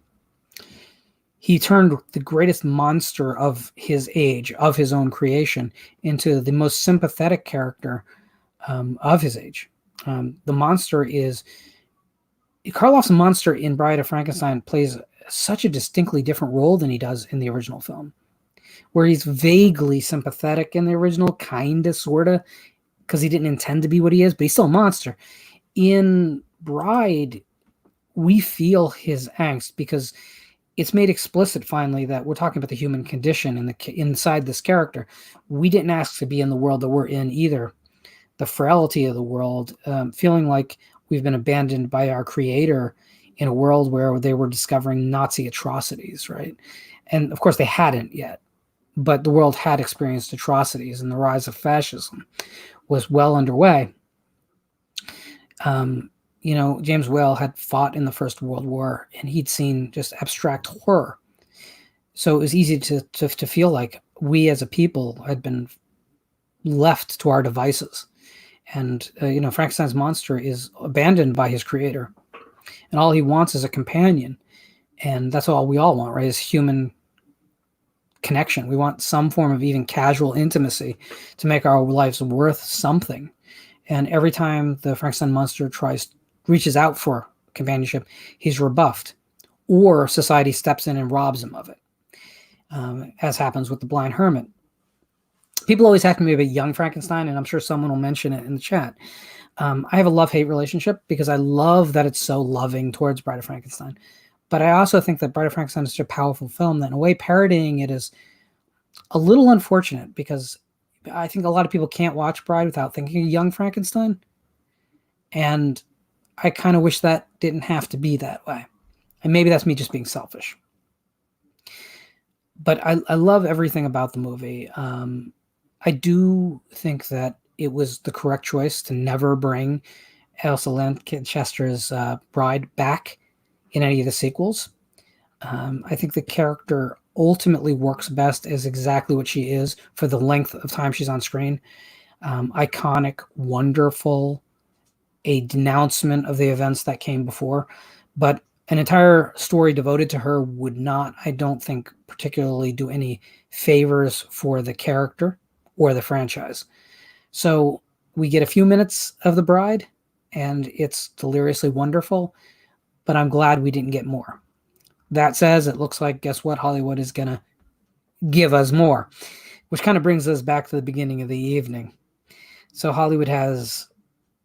He turned the greatest monster of his age, of his own creation, into the most sympathetic character of his age. The monster is... Karloff's monster in Bride of Frankenstein plays such a distinctly different role than he does in the original film, where he's vaguely sympathetic in the original, kind of, sort of, because he didn't intend to be what he is, but he's still a monster. In Bride, we feel his angst because it's made explicit finally that we're talking about the human condition inside this character. We didn't ask to be in the world that we're in either. The frailty of the world, feeling like we've been abandoned by our creator in a world where they were discovering Nazi atrocities, right? And of course they hadn't yet, but the world had experienced atrocities, and the rise of fascism was well underway. James Whale had fought in the First World War, and he'd seen just abstract horror. So it was easy to feel like we as a people had been left to our devices. And, Frankenstein's monster is abandoned by his creator. And all he wants is a companion. And that's all we all want, right? Is human connection. We want some form of even casual intimacy to make our lives worth something. And every time the Frankenstein monster reaches out for companionship, he's rebuffed. Or society steps in and robs him of it. As happens with the Blind Hermit. People always ask me about Young Frankenstein, and I'm sure someone will mention it in the chat. I have a love-hate relationship because I love that it's so loving towards Bride of Frankenstein. But I also think that Bride of Frankenstein is such a powerful film that in a way parodying it is a little unfortunate, because I think a lot of people can't watch Bride without thinking of Young Frankenstein. And I kind of wish that didn't have to be that way. And maybe that's me just being selfish. But I love everything about the movie. I do think that it was the correct choice to never bring Elsa Lanchester's bride back in any of the sequels. I think the character ultimately works best as exactly what she is for the length of time she's on screen. Iconic, wonderful, a denouncement of the events that came before, but an entire story devoted to her would not, I don't think, particularly do any favors for the character or the franchise. So we get a few minutes of the bride, and it's deliriously wonderful, but I'm glad we didn't get more. That says, it looks like, guess what? Hollywood is going to give us more, which kind of brings us back to the beginning of the evening. So Hollywood has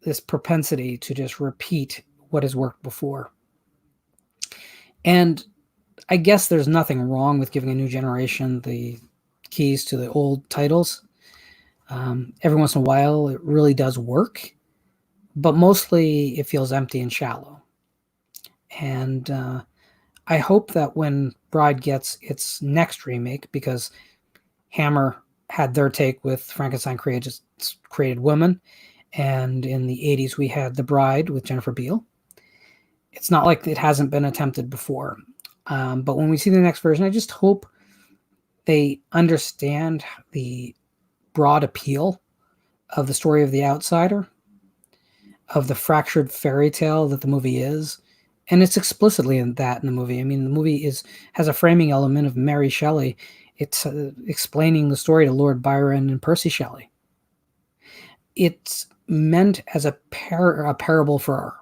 this propensity to just repeat what has worked before. And I guess there's nothing wrong with giving a new generation the keys to the old titles. Every once in a while, it really does work, but mostly it feels empty and shallow. And I hope that when Bride gets its next remake, because Hammer had their take with Frankenstein created woman, and in the 80s we had The Bride with Jennifer Beal. It's not like it hasn't been attempted before. But when we see the next version, I just hope they understand the broad appeal of the story of the outsider, of the fractured fairy tale that the movie is. And it's explicitly in the movie. I mean, the movie has a framing element of Mary Shelley. It's explaining the story to Lord Byron and Percy Shelley. It's meant as a parable for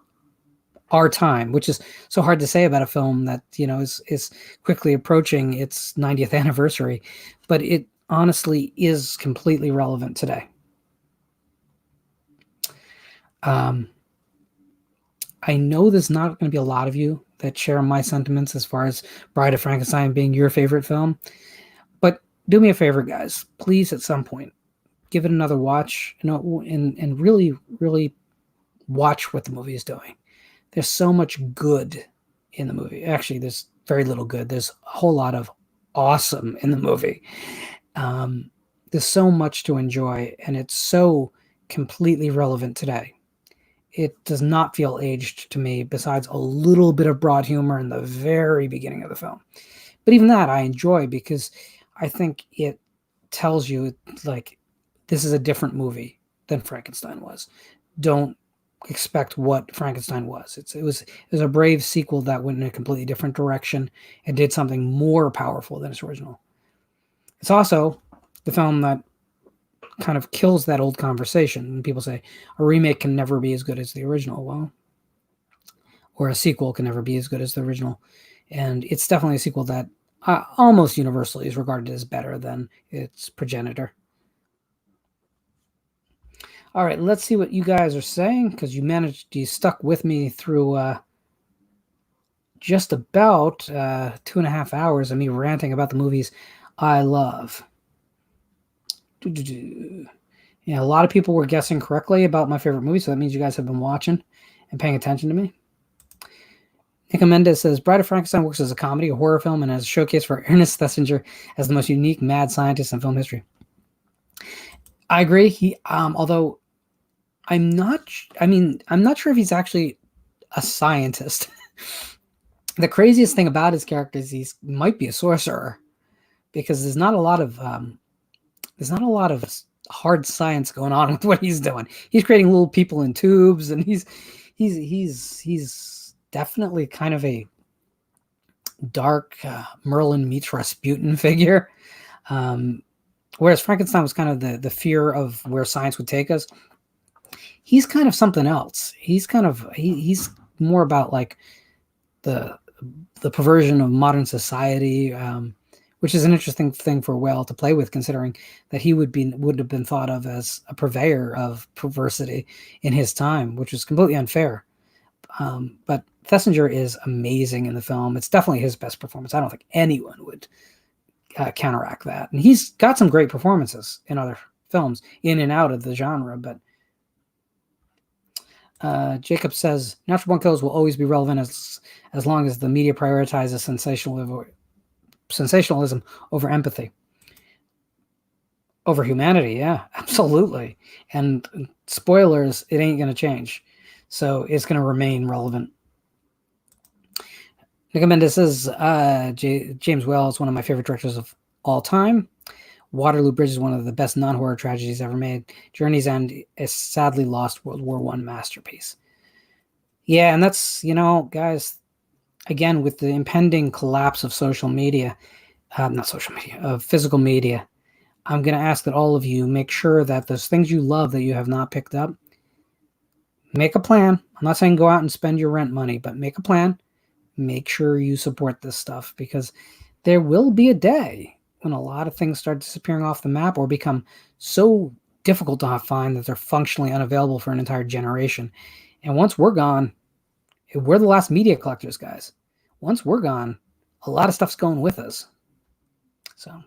our time, which is so hard to say about a film that, is quickly approaching its 90th anniversary, but it honestly is completely relevant today. I know there's not going to be a lot of you that share my sentiments as far as Bride of Frankenstein being your favorite film, but do me a favor, guys. Please, at some point, give it another watch, and really, really watch what the movie is doing. There's so much good in the movie. Actually, there's very little good. There's a whole lot of awesome in the movie. There's so much to enjoy, and it's so completely relevant today. It does not feel aged to me, besides a little bit of broad humor in the very beginning of the film. But even that I enjoy, because I think it tells you, like, this is a different movie than Frankenstein was. Don't expect what Frankenstein was. It was a brave sequel that went in a completely different direction and did something more powerful than its original. It's also the film that kind of kills that old conversation. And people say a remake can never be as good as the original. Well, or a sequel can never be as good as the original. And it's definitely a sequel that almost universally is regarded as better than its progenitor. All right, let's see what you guys are saying, because you stuck with me through just about 2.5 hours of me ranting about the movies I love. Yeah, a lot of people were guessing correctly about my favorite movie, so that means you guys have been watching and paying attention to me. Nick Mendez says, Bride of Frankenstein works as a comedy, a horror film, and as a showcase for Ernest Thesiger as the most unique mad scientist in film history. I agree. He, although I'm not sure if he's actually a scientist. The craziest thing about his character is he might be a sorcerer, because there's not a lot of hard science going on with what he's doing. He's creating little people in tubes, and he's definitely kind of a dark Merlin meets Rasputin figure. Whereas Frankenstein was kind of the fear of where science would take us. He's kind of something else. He's more about like the perversion of modern society, which is an interesting thing for Whale to play with, considering that he would have been thought of as a purveyor of perversity in his time, which was completely unfair. But Thesiger is amazing in the film. It's definitely his best performance. I don't think anyone would counteract that. And he's got some great performances in other films, in and out of the genre. But Jacob says, Natural Born Killers will always be relevant as long as the media prioritizes sensationalism over empathy. Over humanity, yeah, absolutely. And spoilers, it ain't going to change. So it's going to remain relevant. Nick Mendez says, James Whale is one of my favorite directors of all time. Waterloo Bridge is one of the best non-horror tragedies ever made. Journey's End is sadly lost World War I masterpiece. Yeah, and that's, guys, again, with the impending collapse of social media, not social media, of physical media, I'm going to ask that all of you make sure that those things you love that you have not picked up, make a plan. I'm not saying go out and spend your rent money, but make a plan. Make sure you support this stuff, because there will be a day when a lot of things start disappearing off the map or become so difficult to find that they're functionally unavailable for an entire generation. And once we're gone, we're the last media collectors, guys. Once we're gone, a lot of stuff's going with us. So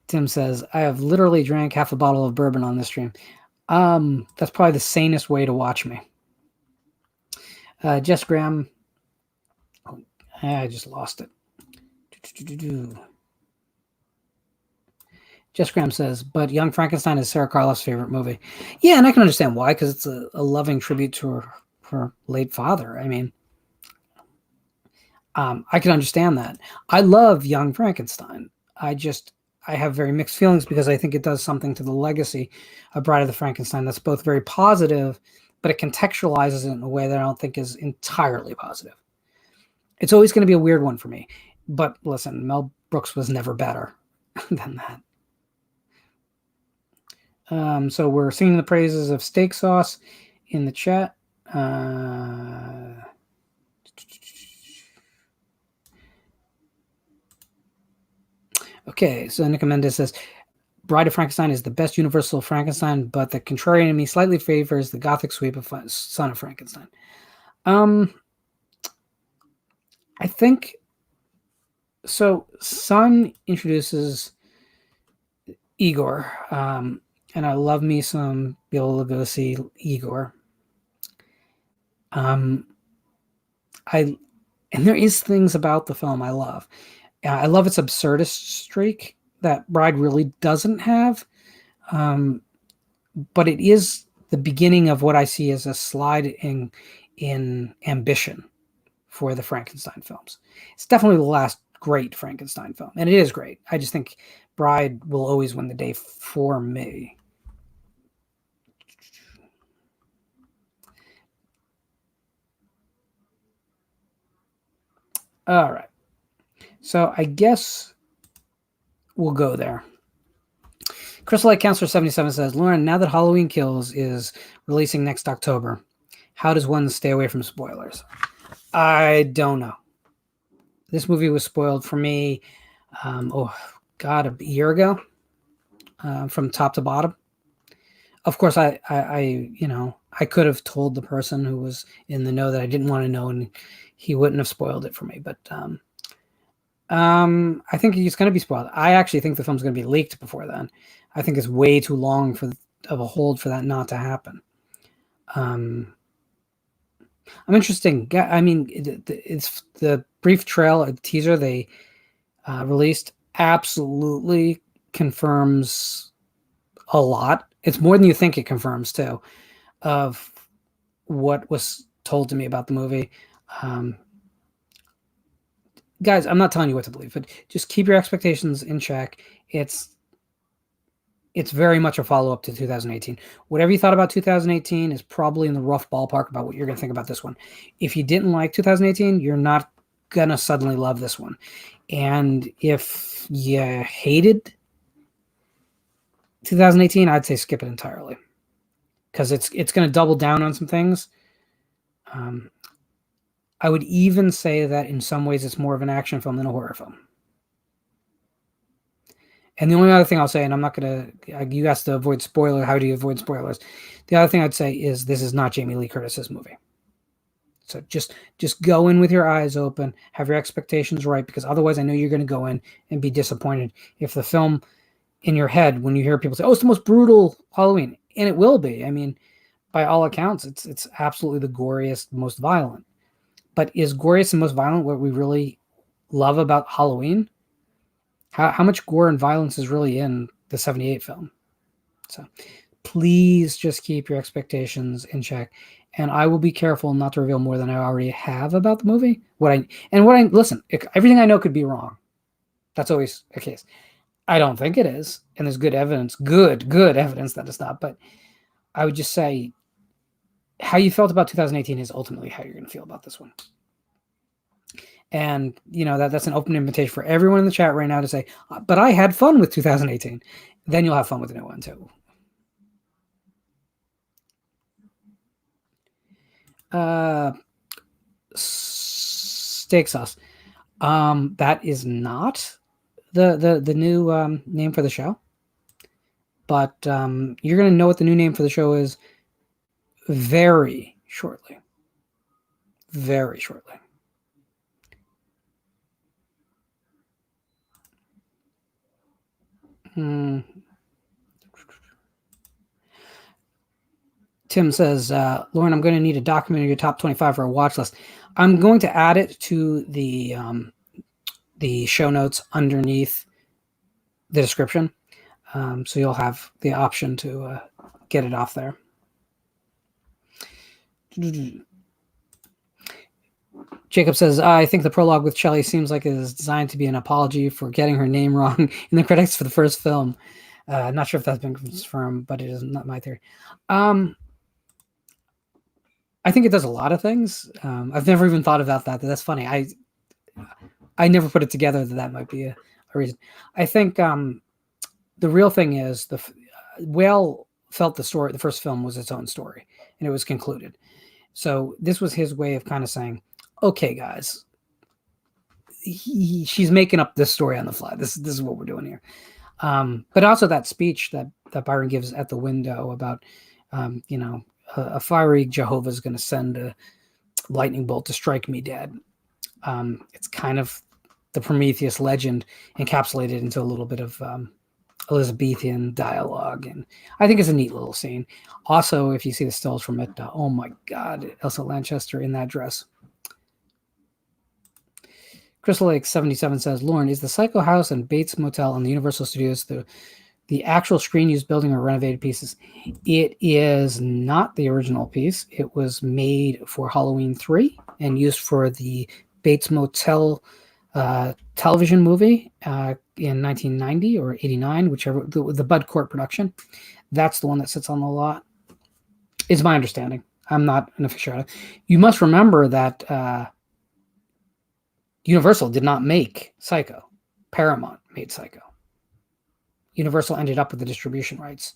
Tim says, I have literally drank half a bottle of bourbon on this stream. That's probably the sanest way to watch me. Jess Graham, I just lost it. Jess Graham says, but Young Frankenstein is Sarah Carloff's favorite movie. Yeah, and I can understand why, because it's a loving tribute to her late father. I mean, I can understand that. I love Young Frankenstein. I have very mixed feelings, because I think it does something to the legacy of Bride of the Frankenstein that's both very positive, but it contextualizes it in a way that I don't think is entirely positive. It's always going to be a weird one for me. But listen, Mel Brooks was never better than that. So we're singing the praises of steak sauce in the chat. Okay, so Nick Mendez says, Bride of Frankenstein is the best Universal Frankenstein, but the contrarian in me slightly favors the Gothic sweep of Son of Frankenstein. I think so. Son introduces Igor, and I love me some Bill Lugosi Igor. And there is things about the film I love. I love its absurdist streak that Bride really doesn't have. But it is the beginning of what I see as a slide in ambition for the Frankenstein films. It's definitely the last great Frankenstein film, and it is great. I just think Bride will always win the day for me. All right. So I guess we'll go there. Crystal Light Counselor 77 says, Lauren, now that Halloween Kills is releasing next October, how does one stay away from spoilers? I don't know. This movie was spoiled for me, a year ago, from top to bottom. Of course, I could have told the person who was in the know that I didn't want to know, and he wouldn't have spoiled it for me. But I think it's going to be spoiled. I actually think the film's going to be leaked before then. I think it's way too long of a hold for that not to happen. I'm interesting. I mean, it's the brief teaser they released absolutely confirms a lot. It's more than you think it confirms, too, of what was told to me about the movie. Guys, I'm not telling you what to believe, but just keep your expectations in check. It's very much a follow-up to 2018. Whatever you thought about 2018 is probably in the rough ballpark about what you're going to think about this one. If you didn't like 2018, you're not going to suddenly love this one. And if you hated 2018, I'd say skip it entirely, because it's going to double down on some things. I would even say that in some ways it's more of an action film than a horror film. And the only other thing I'll say, and I'm not going to, you asked to avoid spoiler, how do you avoid spoilers? The other thing I'd say is this is not Jamie Lee Curtis's movie. So just go in with your eyes open, have your expectations right, because otherwise I know you're going to go in and be disappointed if the film in your head, when you hear people say, oh, it's the most brutal Halloween, and it will be. I mean, by all accounts, it's absolutely the goriest, most violent. But is goriest and most violent what we really love about Halloween? How much gore and violence is really in the 78 film? So please just keep your expectations in check. And I will be careful not to reveal more than I already have about the movie. Listen, everything I know could be wrong. That's always the case. I don't think it is, and there's good evidence, good evidence that it's not. But I would just say, how you felt about 2018 is ultimately how you're going to feel about this one. And that's an open invitation for everyone in the chat right now to say, but I had fun with 2018. Then you'll have fun with the new one too. Steak sauce. That is not the new name for the show, but you're gonna know what the new name for the show is very shortly. Very shortly. Tim says, Lauren, I'm going to need a document of your top 25 for a watch list. I'm going to add it to the show notes underneath the description. So you'll have the option to get it off there. Jacob says, I think the prologue with Shelley seems like it is designed to be an apology for getting her name wrong in the credits for the first film. Not sure if that's been confirmed, but it is not my theory. I think it does a lot of things. I've never even thought about that. That's funny. I never put it together that might be a reason. I think the real thing is Whale felt the first film was its own story, and it was concluded. So this was his way of kind of saying, okay, guys, she's making up this story on the fly. This is what we're doing here. But also that speech that Byron gives at the window about, a fiery Jehovah is going to send a lightning bolt to strike me dead. It's kind of the Prometheus legend encapsulated into a little bit of Elizabethan dialogue, and I think it's a neat little scene. Also, if you see the stills from it, oh my God, Elsa Lanchester in that dress. Crystal Lake 77 says, Lauren, is the Psycho House and Bates Motel on the Universal Studios the actual screen used building or renovated pieces? It is not the original piece. It was made for Halloween 3 and used for the Bates Motel television movie in 1990 or 89, whichever, the Bud Court production. That's the one that sits on the lot, is my understanding. I'm not an aficionado. You must remember that Universal did not make Psycho. Paramount made Psycho. Universal ended up with the distribution rights.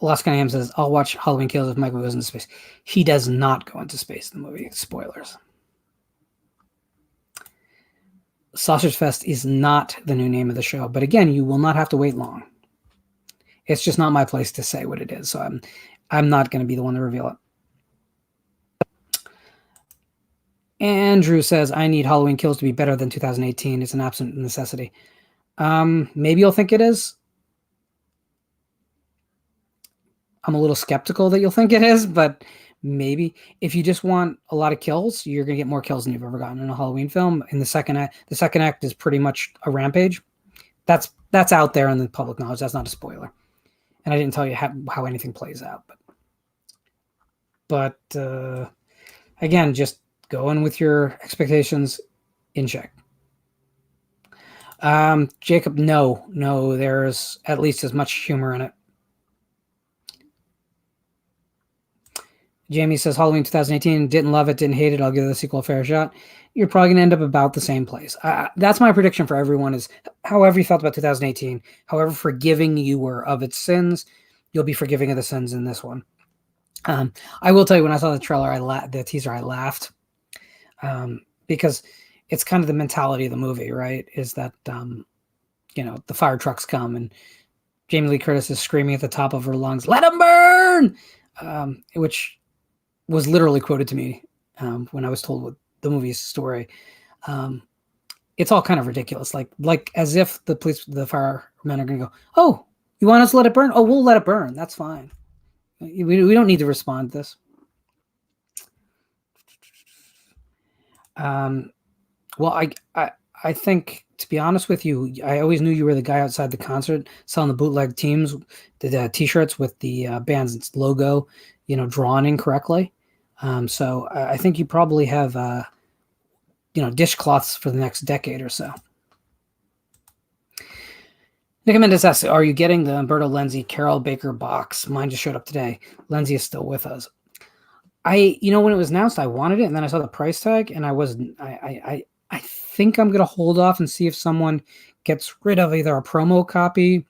Lost Cunningham says, I'll watch Halloween Kills if Michael goes into space. He does not go into space in the movie. Spoilers. Sausage Fest is not the new name of the show, but again, you will not have to wait long. It's just not my place to say what it is, so I'm not going to be the one to reveal it. Andrew says, I need Halloween Kills to be better than 2018. It's an absolute necessity. Maybe you'll think it is. I'm a little skeptical that you'll think it is, but maybe. If you just want a lot of kills, you're going to get more kills than you've ever gotten in a Halloween film. In the second act is pretty much a rampage. That's out there in the public knowledge. That's not a spoiler. And I didn't tell you how anything plays out. But again, just go in with your expectations in check. Jacob, no, there's at least as much humor in it. Jamie says, Halloween 2018, didn't love it, didn't hate it, I'll give the sequel a fair shot. You're probably going to end up about the same place. That's my prediction for everyone, is however you felt about 2018, however forgiving you were of its sins, you'll be forgiving of the sins in this one. I will tell you, when I saw the trailer, the teaser, I laughed. Because it's kind of the mentality of the movie, right? Is that, the fire trucks come and Jamie Lee Curtis is screaming at the top of her lungs, let them burn! Which was literally quoted to me when I was told what the movie's story. It's all kind of ridiculous, like as if the firemen are going to go, oh, you want us to let it burn? Oh, we'll let it burn. That's fine. We don't need to respond to this. Well, I think to be honest with you, I always knew you were the guy outside the concert selling the bootleg teams, the T-shirts with the band's logo, drawn incorrectly. So I think you probably have, dishcloths for the next decade or so. Nick Mendes asks, are you getting the Umberto Lenzi Carol Baker box? Mine just showed up today. Lenzi is still with us. When it was announced, I wanted it, and then I saw the price tag, and I think I'm going to hold off and see if someone gets rid of either a promo copy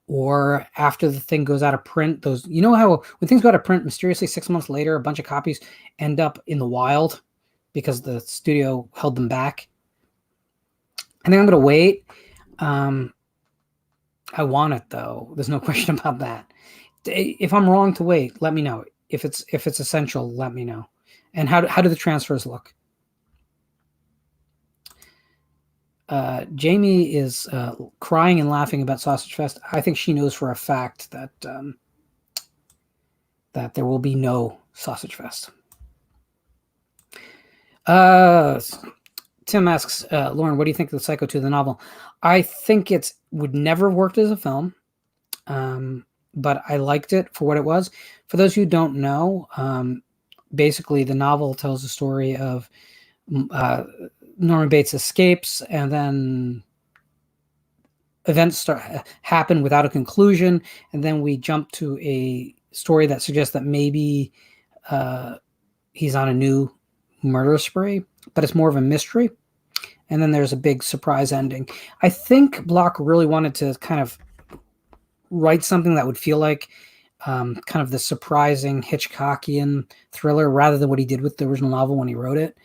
or after the thing goes out of print. Those, how when things go out of print, mysteriously 6 months later, a bunch of copies end up in the wild because the studio held them back. I think I'm going to wait. I want it though. There's no question about that. If I'm wrong to wait, let me know. If it's essential, let me know. And how do the transfers look? Jamie is crying and laughing about Sausage Fest. I think she knows for a fact that that there will be no Sausage Fest. Tim asks, Lauren, what do you think of the Psycho 2, the novel? I think it would never have worked as a film, but I liked it for what it was. For those who don't know, basically the novel tells the story of Norman Bates escapes, and then events happen without a conclusion, and then we jump to a story that suggests that maybe he's on a new murder spree, but it's more of a mystery. And then there's a big surprise ending. I think Block really wanted to kind of write something that would feel like kind of the surprising Hitchcockian thriller rather than what he did with the original novel when he wrote it.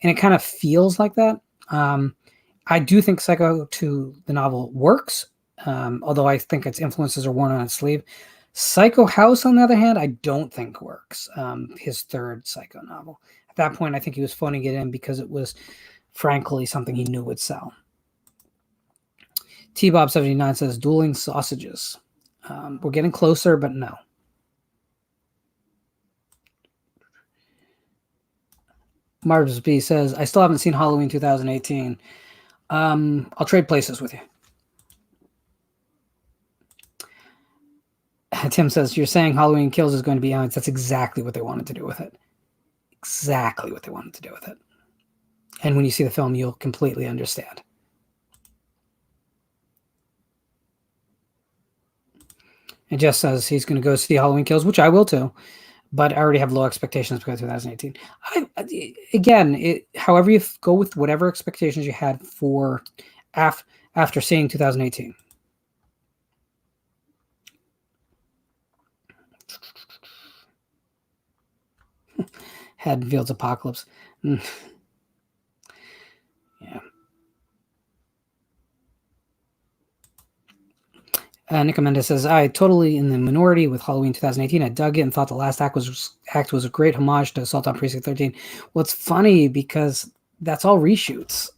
And it kind of feels like that. I do think Psycho 2, the novel, works, although I think its influences are worn on its sleeve. Psycho House, on the other hand, I don't think works. His third Psycho novel. At that point, I think he was phoning it in because it was, frankly, something he knew would sell. T-Bob79 says, dueling sausages. We're getting closer, but no. Marbs B says, I still haven't seen Halloween 2018. I'll trade places with you. Tim says, you're saying Halloween Kills is going to be out. That's exactly what they wanted to do with it. Exactly what they wanted to do with it. And when you see the film, you'll completely understand. And Jess says he's going to go see Halloween Kills, which I will too. But I already have low expectations because of 2018. However you go with whatever expectations you had for after seeing 2018. Haddonfield's Apocalypse. Yeah. Nick Mendes says, I totally in the minority with Halloween 2018. I dug it and thought the last act was a great homage to Assault on Precinct 13. Well, it's funny because that's all reshoots.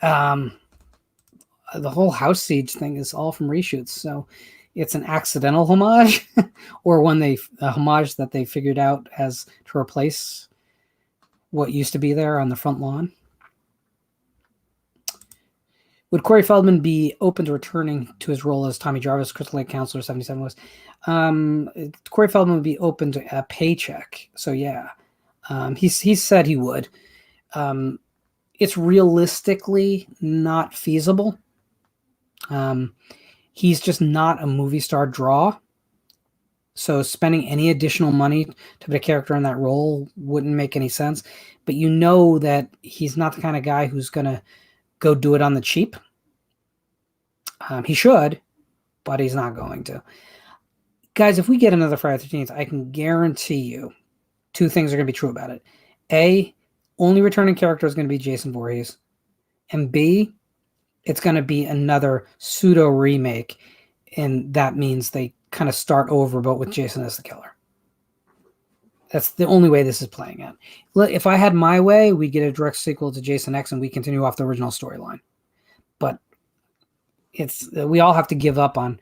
The whole house siege thing is all from reshoots. So it's an accidental homage or a homage that they figured out as to replace what used to be there on the front lawn. Would Corey Feldman be open to returning to his role as Tommy Jarvis, Crystal Lake Counselor 77 was? Corey Feldman would be open to a paycheck. So yeah, he said he would. It's realistically not feasible. He's just not a movie star draw. So spending any additional money to put a character in that role wouldn't make any sense. But you know that he's not the kind of guy who's going to go do it on the cheap. He should, but he's not going to. Guys, if we get another Friday the 13th, I can guarantee you two things are going to be true about it. A, only returning character is going to be Jason Voorhees. And B, it's going to be another pseudo remake. And that means they kind of start over, but with Jason as the killer. That's the only way this is playing out. If I had my way, we'd get a direct sequel to Jason X and we continue off the original storyline. But we all have to give up on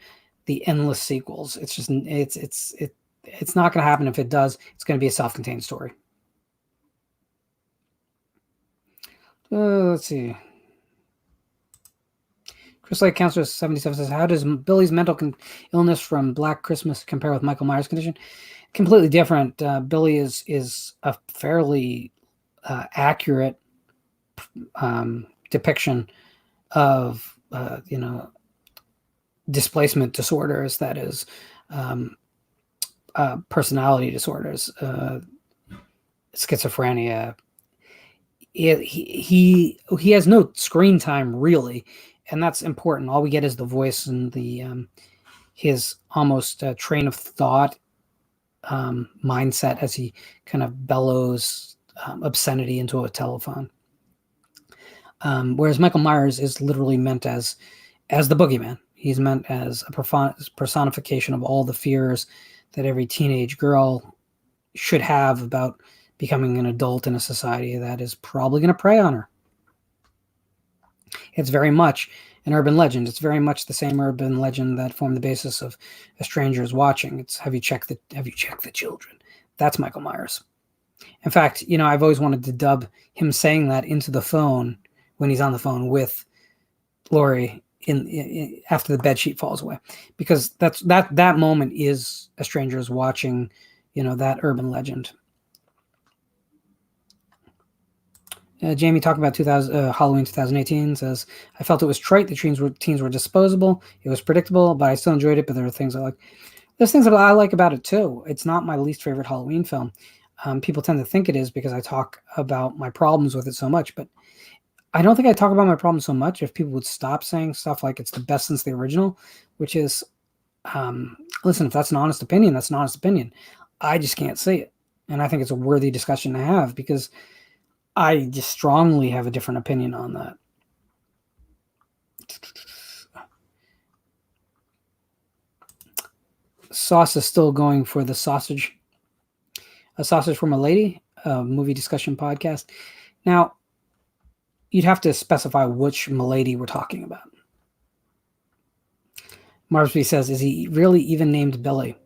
the endless sequels. It's just it's not going to happen. If it does, it's going to be a self-contained story. Let's see. Chris Lake Counselor 77 says, how does Billy's mental illness from Black Christmas compare with Michael Myers' condition? Completely different. Billy is a fairly accurate depiction of displacement disorders, that is personality disorders, schizophrenia. He has no screen time really, and that's important. All we get is the voice and the his almost train of thought, mindset as he kind of bellows obscenity into a telephone. Whereas Michael Myers is literally meant as the boogeyman. He's meant as a personification of all the fears that every teenage girl should have about becoming an adult in a society that is probably going to prey on her. It's very much an urban legend. It's very much the same urban legend that formed the basis of A Stranger Is Watching. It's have you checked the children? That's Michael Myers. In fact, I've always wanted to dub him saying that into the phone when he's on the phone with Laurie in after the bedsheet falls away, because that moment is A Stranger Is Watching, that urban legend. Jamie talking about Halloween 2018 says, I felt it was trite. The teens were disposable. It was predictable, but I still enjoyed it. But there are things I like. There's things that I like about it too. It's not my least favorite Halloween film. People tend to think it is because I talk about my problems with it so much, but I don't think I talk about my problems so much if people would stop saying stuff like it's the best since the original, which is, listen, if that's an honest opinion, that's an honest opinion. I just can't say it. And I think it's a worthy discussion to have because I just strongly have a different opinion on that. Sauce is still going for the sausage. A Sausage from a Lady, a movie discussion podcast. Now, you'd have to specify which milady we're talking about. Marsby says, is he really even named Billy?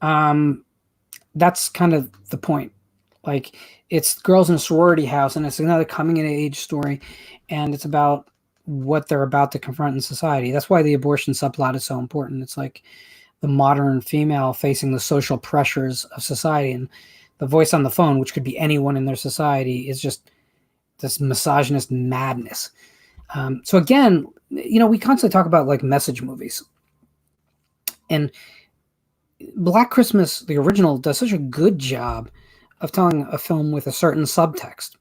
That's kind of the point. Like, it's girls in a sorority house, and it's another coming-of-age story, and it's about what they're about to confront in society. That's why the abortion subplot is so important. It's like the modern female facing the social pressures of society, and the voice on the phone, which could be anyone in their society, is just this misogynist madness. So again, we constantly talk about like message movies, and Black Christmas, the original, does such a good job of telling a film with a certain subtext.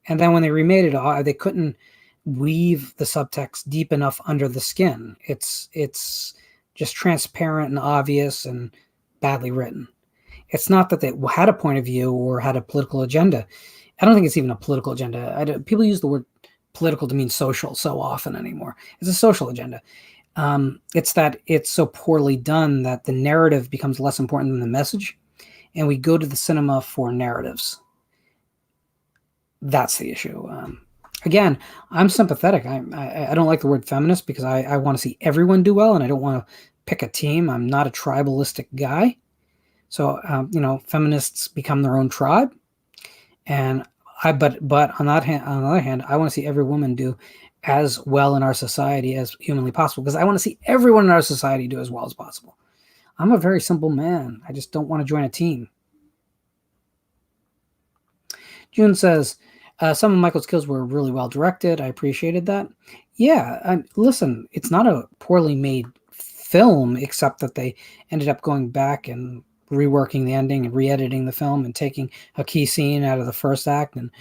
And then when they remade it, they couldn't weave the subtext deep enough under the skin. It's just transparent and obvious and badly written. It's not that they had a point of view or had a political agenda. I don't think it's even a political agenda. People use the word political to mean social so often anymore. It's a social agenda. It's that it's so poorly done that the narrative becomes less important than the message, and we go to the cinema for narratives. That's the issue. Again, I'm sympathetic. I don't like the word feminist because I want to see everyone do well, and I don't want to pick a team. I'm not a tribalistic guy. So, feminists become their own tribe. And but on the other hand, I want to see every woman do as well in our society as humanly possible, because I want to see everyone in our society do as well as possible. I'm a very simple man. I just don't want to join a team. June says, some of Michael's kills were really well directed. I appreciated that. Yeah, listen, it's not a poorly made film, except that they ended up going back and reworking the ending and re-editing the film and taking a key scene out of the first act and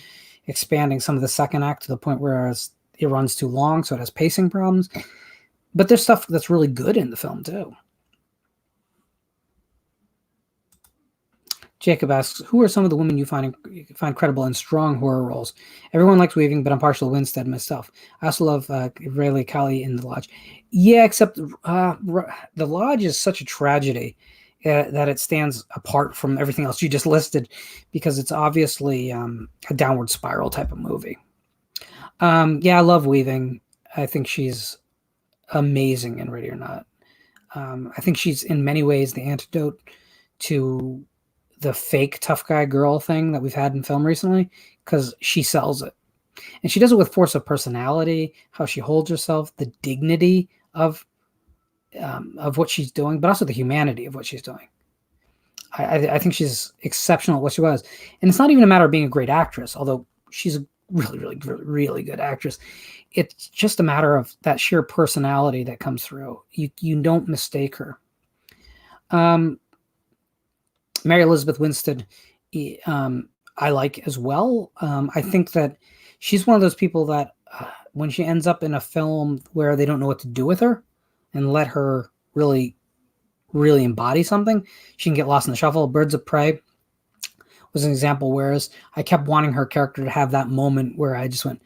expanding some of the second act to the point where it runs too long, so it has pacing problems. But there's stuff that's really good in the film too. Jacob asks, who are some of the women you find credible in strong horror roles? Everyone likes Weaving, but I'm partial to Winstead myself. I also love Riley Kelly in The Lodge. Yeah, except The Lodge is such a tragedy that it stands apart from everything else you just listed, because it's obviously a downward spiral type of movie. Yeah, I love Weaving. I think she's amazing in Ready or Not. I think she's in many ways the antidote to the fake tough guy girl thing that we've had in film recently, because she sells it. And she does it with force of personality, how she holds herself, the dignity of what she's doing, but also the humanity of what she's doing. I think she's exceptional at what she was. And it's not even a matter of being a great actress, although she's a really, really, really, really good actress. It's just a matter of that sheer personality that comes through. You don't mistake her. Mary Elizabeth Winstead, I like as well. I think that she's one of those people that when she ends up in a film where they don't know what to do with her and let her really, really embody something, she can get lost in the shuffle. Birds of Prey was an example, whereas I kept wanting her character to have that moment where I just went,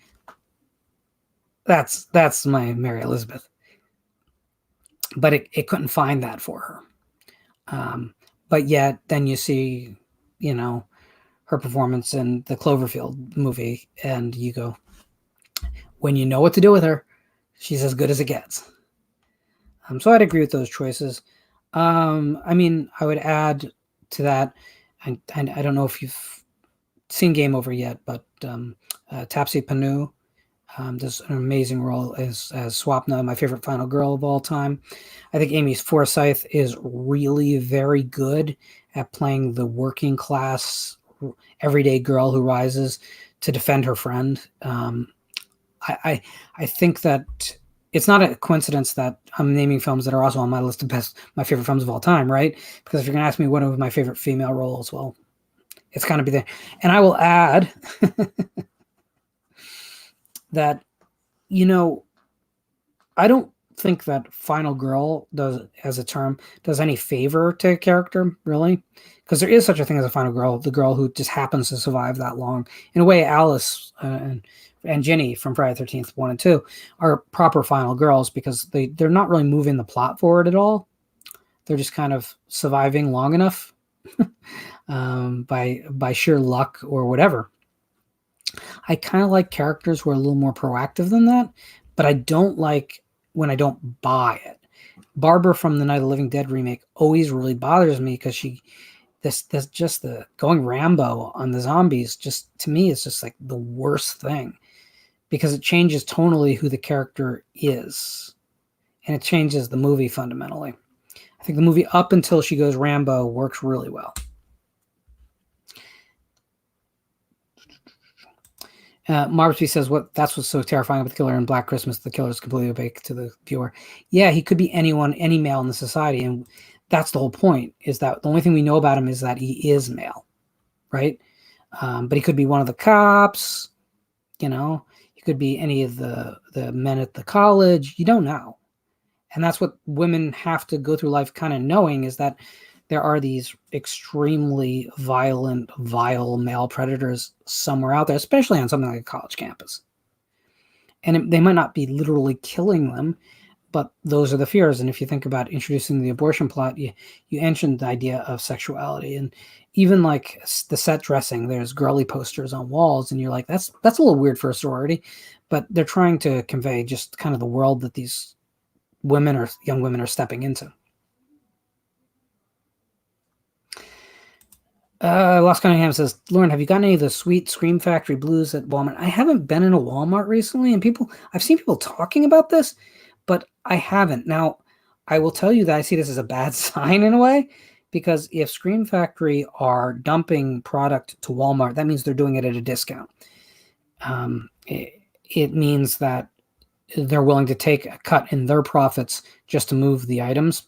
that's my Mary Elizabeth. But it couldn't find that for her. But yet then you see, her performance in the Cloverfield movie, and you go, when you know what to do with her, she's as good as it gets. So I'd agree with those choices. I mean, I would add to that, and I don't know if you've seen Game Over yet, but Taapsee Pannu does an amazing role as Swapna, my favorite final girl of all time. I think Amy Forsyth is really very good at playing the working class, everyday girl who rises to defend her friend. I think that it's not a coincidence that I'm naming films that are also on my list of my favorite films of all time, right? Because if you're going to ask me what are my favorite female roles, well, it's going to be there. And I will add that, I don't think that final girl does, as a term, does any favor to a character, really, because there is such a thing as a final girl, the girl who just happens to survive that long. In a way, Alice and Ginny from Friday the 13th 1 and 2 are proper final girls because they're not really moving the plot forward at all. They're just kind of surviving long enough by sheer luck or whatever. I kind of like characters who are a little more proactive than that, but I don't like when I don't buy it. Barbara from the Night of the Living Dead remake always really bothers me because this just the going Rambo on the zombies, just to me is just like the worst thing because it changes tonally who the character is and it changes the movie fundamentally. I think the movie up until she goes Rambo works really well. Marbsby says, that's what's so terrifying about the killer in Black Christmas. The killer is completely opaque to the viewer. Yeah, he could be anyone, any male in the society. And that's the whole point, is that the only thing we know about him is that he is male, right? But he could be one of the cops, he could be any of the men at the college. You don't know. And that's what women have to go through life kind of knowing, is that there are these extremely violent, vile male predators somewhere out there, especially on something like a college campus. And they might not be literally killing them, but those are the fears. And if you think about introducing the abortion plot, you mentioned the idea of sexuality. And even like the set dressing, there's girly posters on walls, and you're like, that's a little weird for a sorority. But they're trying to convey just kind of the world that these women or young women are stepping into. Lost Cunningham says, Lauren, have you gotten any of the sweet Scream Factory blues at Walmart? I haven't been in a Walmart recently, and I've seen people talking about this, but I haven't. Now, I will tell you that I see this as a bad sign in a way, because if Scream Factory are dumping product to Walmart, that means they're doing it at a discount. It means that they're willing to take a cut in their profits just to move the items.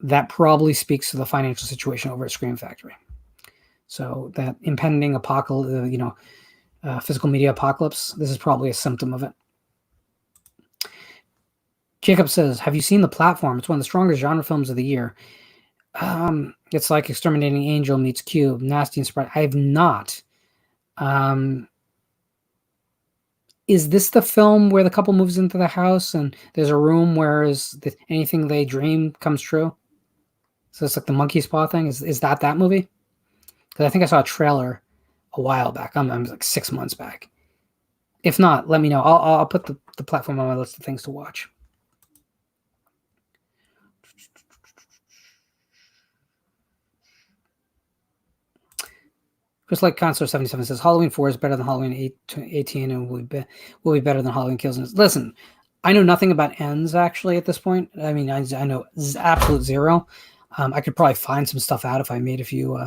That probably speaks to the financial situation over at Scream Factory. So that impending apocalypse, physical media apocalypse, this is probably a symptom of it. Jacob says, have you seen The Platform? It's one of the strongest genre films of the year. It's like Exterminating Angel meets Cube, nasty and surprising. I have not. Is this the film where the couple moves into the house and there's a room where anything they dream comes true? So it's like the monkey paw thing. Is that movie? Because I think I saw a trailer a while back. I'm like 6 months back. If not, let me know. I'll put the Platform on my list of things to watch. Just like Consort 77 says, Halloween 4 is better than Halloween 18 and will be better than Halloween Kills. Listen, I know nothing about ends actually at this point. I mean, I know absolute zero. I could probably find some stuff out if I made a few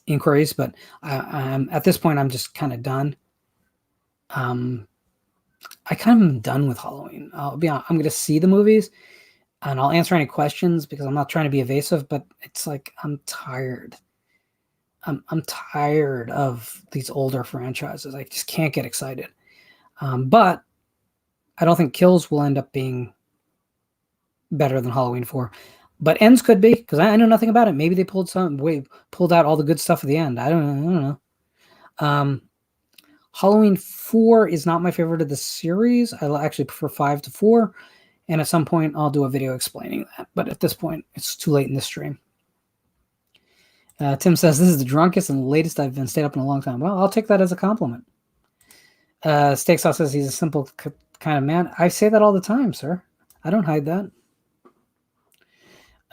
inquiries, but at this point, I'm just kind of done. I kind of am done with Halloween. I'll be honest, I'm going to see the movies and I'll answer any questions because I'm not trying to be evasive, but it's like I'm tired. I'm tired of these older franchises. I just can't get excited. But I don't think Kills will end up being better than Halloween 4. But Ends could be, because I know nothing about it. Maybe they pulled out all the good stuff at the end. I don't know. Halloween 4 is not my favorite of the series. I actually prefer 5 to 4. And at some point, I'll do a video explaining that. But at this point, it's too late in the stream. Tim says, this is the drunkest and latest I've been stayed up in a long time. Well, I'll take that as a compliment. Steak Sauce says he's a simple kind of man. I say that all the time, sir. I don't hide that.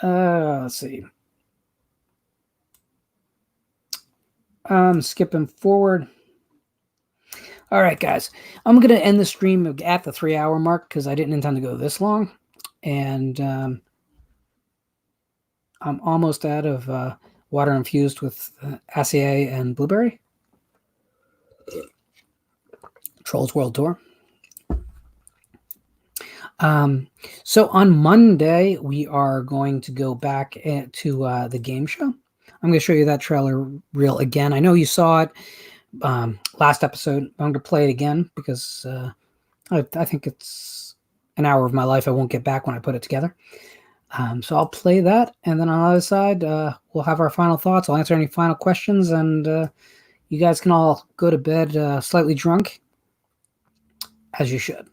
Let's see. Skipping forward. All right, guys. I'm going to end the stream at the 3-hour mark because I didn't intend to go this long. And I'm almost out of water infused with Acier and blueberry. Trolls World Tour. So on Monday, we are going to go back to the game show. I'm going to show you that trailer reel again. I know you saw it last episode. I'm going to play it again because I think it's an hour of my life I won't get back when I put it together. So I'll play that, and then on the other side, we'll have our final thoughts. I'll answer any final questions, and you guys can all go to bed slightly drunk, as you should.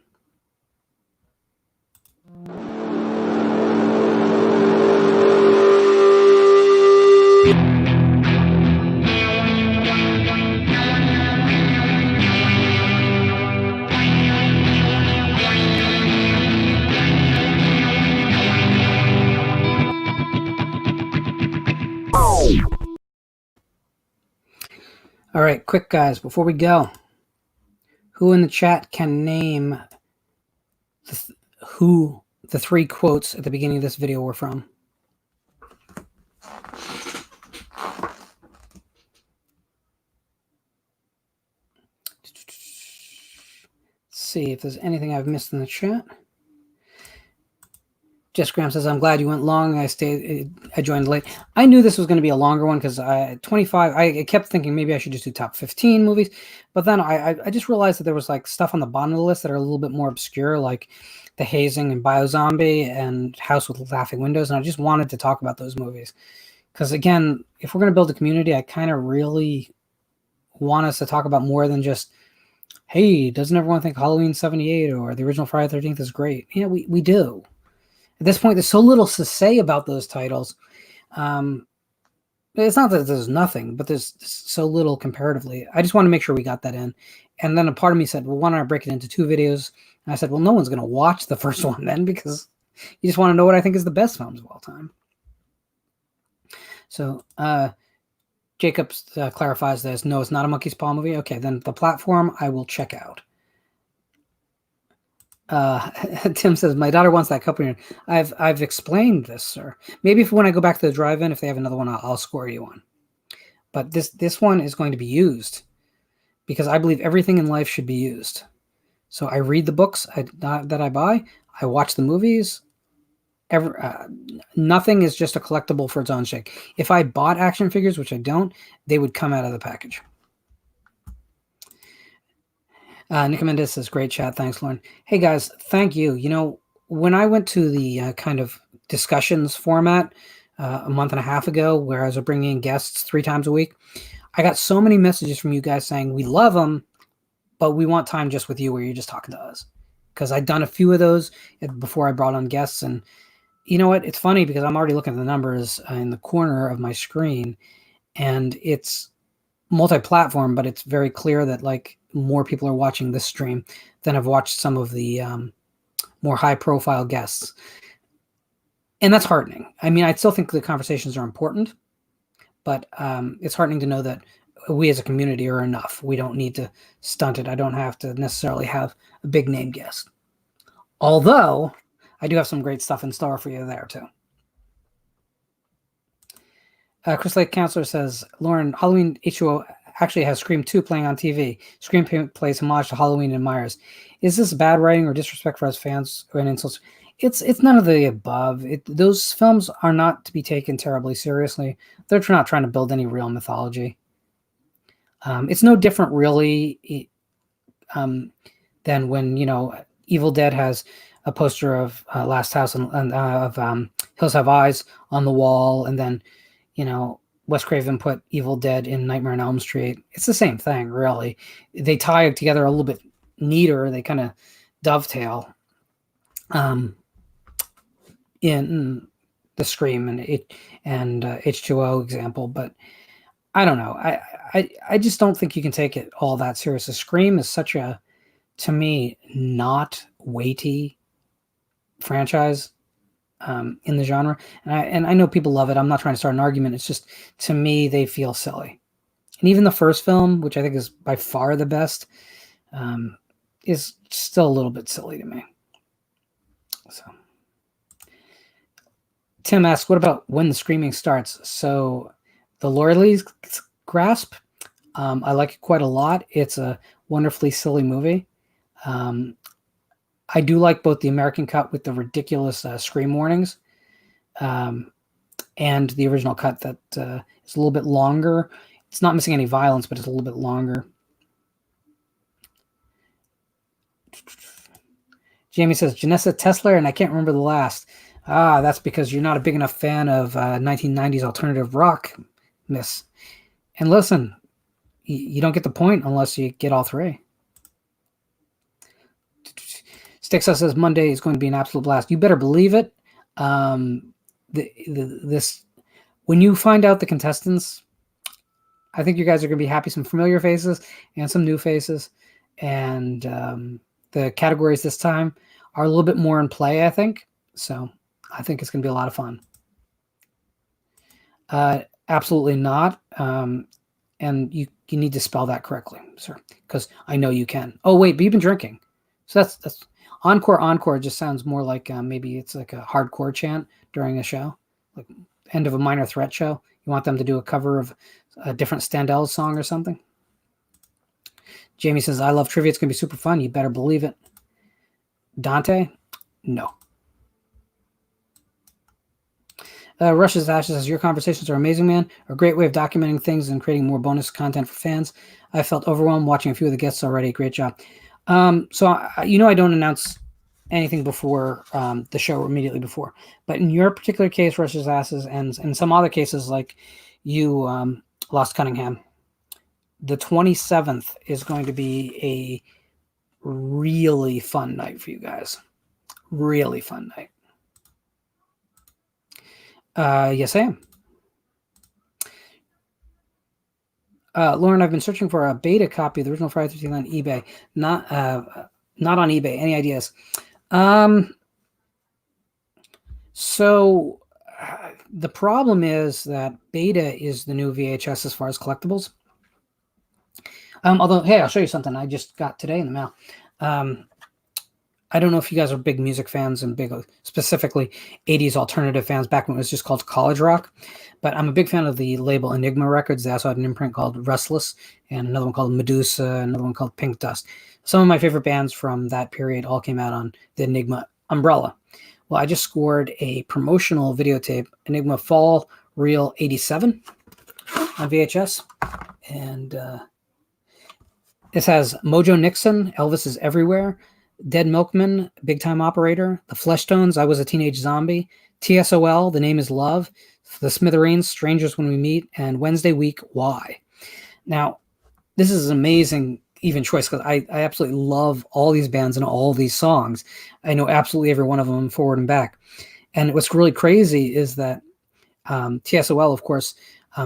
All right, quick guys, before we go, who in the chat can name who the 3 quotes at the beginning of this video were from? Let's see if there's anything I've missed in the chat. Jess Graham says, I'm glad you went long. I joined late. I knew this was going to be a longer one because 25, I kept thinking maybe I should just do top 15 movies. But then I just realized that there was like stuff on the bottom of the list that are a little bit more obscure, like The Hazing and Biozombie and House with Laughing Windows. And I just wanted to talk about those movies. Because again, if we're going to build a community, I kind of really want us to talk about more than just, hey, doesn't everyone think Halloween 78 or the original Friday the 13th is great? Yeah, we do. At this point, there's so little to say about those titles. It's not that there's nothing, but there's so little comparatively. I just want to make sure we got that in. And then a part of me said, well, why don't I break it into 2 videos? And I said, well, no one's going to watch the first one then because you just want to know what I think is the best films of all time. So Jacob clarifies this. No, it's not a Monkey's Paw movie. Okay, then the platform I will check out. Tim says, my daughter wants that company. I've explained this, sir. Maybe when I go back to the drive-in, if they have another one, I'll score you one. But this one is going to be used because I believe everything in life should be used. So I read the books that I buy. I watch the movies. Nothing is just a collectible for its own sake. If I bought action figures, which I don't, they would come out of the package. Nick Mendes says, great chat. Thanks, Lauren. Hey, guys, thank you. You know, when I went to the kind of discussions format a month and a half ago, where I was bringing in guests 3 times a week, I got so many messages from you guys saying, we love them, but we want time just with you where you're just talking to us. Because I'd done a few of those before I brought on guests. And you know what? It's funny because I'm already looking at the numbers in the corner of my screen, and it's multi-platform, but it's very clear that like more people are watching this stream than have watched some of the more high-profile guests. And that's heartening. I mean, I still think the conversations are important, but it's heartening to know that we as a community are enough. We don't need to stunt it. I don't have to necessarily have a big name guest. Although, I do have some great stuff in store for you there, too. Chris Lake Counselor says, Lauren, Halloween H2O actually has Scream 2 playing on TV. Scream plays homage to Halloween and Myers. Is this bad writing or disrespect for us fans and insults? It's none of the above. Those films are not to be taken terribly seriously. They're not trying to build any real mythology. It's no different, really, than when, Evil Dead has a poster of Last House and of Hills Have Eyes on the wall, and then, Wes Craven put Evil Dead in Nightmare on Elm Street. It's the same thing, really. They tie it together a little bit neater. They kind of dovetail in the Scream and H2O example, but I don't know. I just don't think you can take it all that seriously. Scream is such a, to me, not weighty franchise in the genre, and I know people love it. I'm not trying to start an argument. It's just, to me, they feel silly. And even the first film, which I think is by far the best, is still a little bit silly to me. So, Tim asks, what about When the Screaming Starts? So, the Loreley's Grasp, I like it quite a lot. It's a wonderfully silly movie. I do like both the American cut with the ridiculous scream warnings and the original cut that is a little bit longer. It's not missing any violence, but it's a little bit longer. Jamie says, Janessa Tesler, and I can't remember the last. That's because you're not a big enough fan of 1990s alternative rock, miss. And listen, you don't get the point unless you get all three. Stixa says Monday is going to be an absolute blast. You better believe it. When you find out the contestants, I think you guys are going to be happy. Some familiar faces and some new faces. And the categories this time are a little bit more in play, I think. So I think it's going to be a lot of fun. Absolutely not. And you need to spell that correctly, sir, because I know you can. Oh, wait, but you've been drinking. So that's encore just sounds more like maybe it's like a hardcore chant during a show, like end of a Minor Threat show. You want them to do a cover of a different Standell song or something. Jamie says, I love trivia. It's going to be super fun. You better believe it. Dante? No. Rush's Ashes says, your conversations are amazing, man. A great way of documenting things and creating more bonus content for fans. I felt overwhelmed watching a few of the guests already. Great job. So I don't announce anything before the show or immediately before. But in your particular case, Rush's Asses, and in some other cases like you lost Cunningham, the 27th is going to be a really fun night for you guys. Really fun night. Yes, I am. Lauren, I've been searching for a beta copy of the original Friday 13th on eBay. Not on eBay. Any ideas? So the problem is that beta is the new VHS as far as collectibles. Although, hey, I'll show you something I just got today in the mail. I don't know if you guys are big music fans and big, specifically 80s alternative fans back when it was just called college rock. But I'm a big fan of the label Enigma Records. They also had an imprint called Restless and another one called Medusa, another one called Pink Dust. Some of my favorite bands from that period all came out on the Enigma umbrella. Well, I just scored a promotional videotape, Enigma Fall Reel 87 on VHS. And this has Mojo Nixon, Elvis is Everywhere, Dead Milkman, Big Time Operator, The Fleshtones, I Was a Teenage Zombie, TSOL, The Name is Love, The Smithereens, Strangers When We Meet, and Wednesday Week, Why. Now, this is an amazing even choice because I absolutely love all these bands and all these songs. I know absolutely every one of them forward and back. And what's really crazy is that TSOL, of course,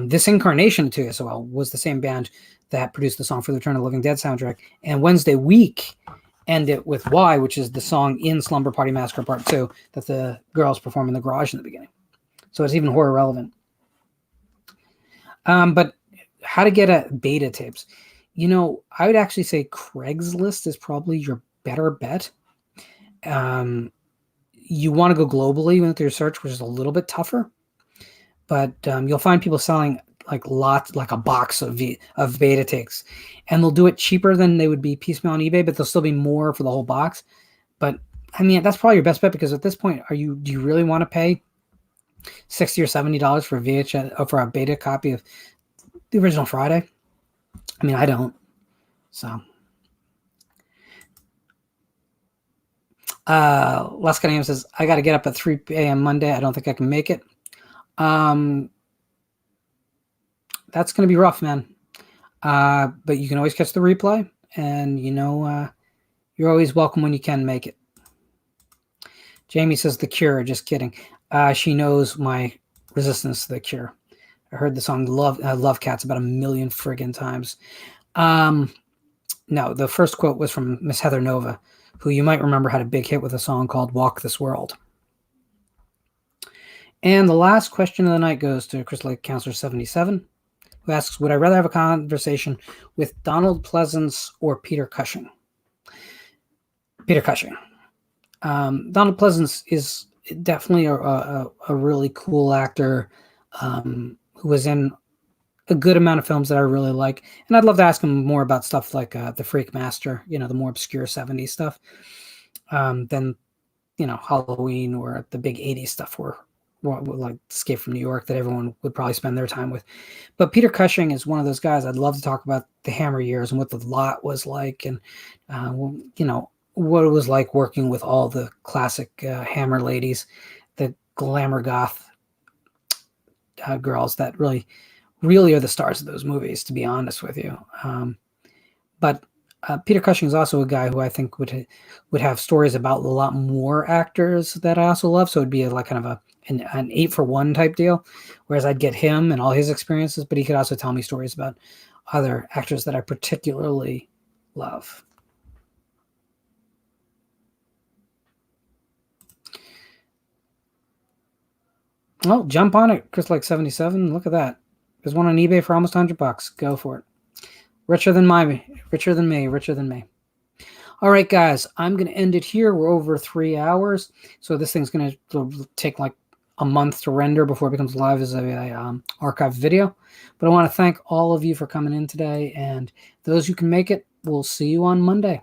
this incarnation of TSOL was the same band that produced the song for the Return of the Living Dead soundtrack. And Wednesday Week ended with Why, which is the song in Slumber Party Massacre Part 2 that the girls perform in the garage in the beginning. So it's even horror relevant. But how to get at beta tapes? You know, I would actually say Craigslist is probably your better bet. You want to go globally with your search, which is a little bit tougher. But you'll find people selling like a box of beta tapes, and they'll do it cheaper than they would be piecemeal on eBay, but they'll still be more for the whole box. But I mean, that's probably your best bet, because at this point, do you really want to pay $60 or $70 for VHS for a beta copy of the original Friday? I mean, I don't. So, Les Cunningham says, I got to get up at 3 a.m. Monday. I don't think I can make it. That's going to be rough, man. But you can always catch the replay, and you're always welcome when you can make it. Jamie says The Cure. Just kidding. She knows my resistance to The Cure. I heard the song Love Cats about 1 million friggin' times. No, the first quote was from Miss Heather Nova, who you might remember had a big hit with a song called Walk This World. And the last question of the night goes to Crystal Lake Counselor 77, who asks, would I rather have a conversation with Donald Pleasance or Peter Cushing? Peter Cushing. Donald Pleasance is definitely a really cool actor who was in a good amount of films that I really like. And I'd love to ask him more about stuff like The Freak Master, the more obscure 70s stuff, than, Halloween or the big 80s stuff where like Escape from New York that everyone would probably spend their time with. But Peter Cushing is one of those guys I'd love to talk about the Hammer years and what the lot was like, and what it was like working with all the classic Hammer ladies, the glamour goth girls that really are the stars of those movies, to be honest with you. But Peter Cushing is also a guy who I think would have stories about a lot more actors that I also love. So it'd be like kind of an 8-for-1 type deal, whereas I'd get him and all his experiences, but he could also tell me stories about other actors that I particularly love. Oh, jump on it, Chris like 77. Look at that. There's one on eBay for almost $100. Go for it. Richer than me. All right, guys, I'm going to end it here. We're over 3 hours. So this thing's going to take like a month to render before it becomes live as a archived video. But I want to thank all of you for coming in today. And those who can make it, we'll see you on Monday.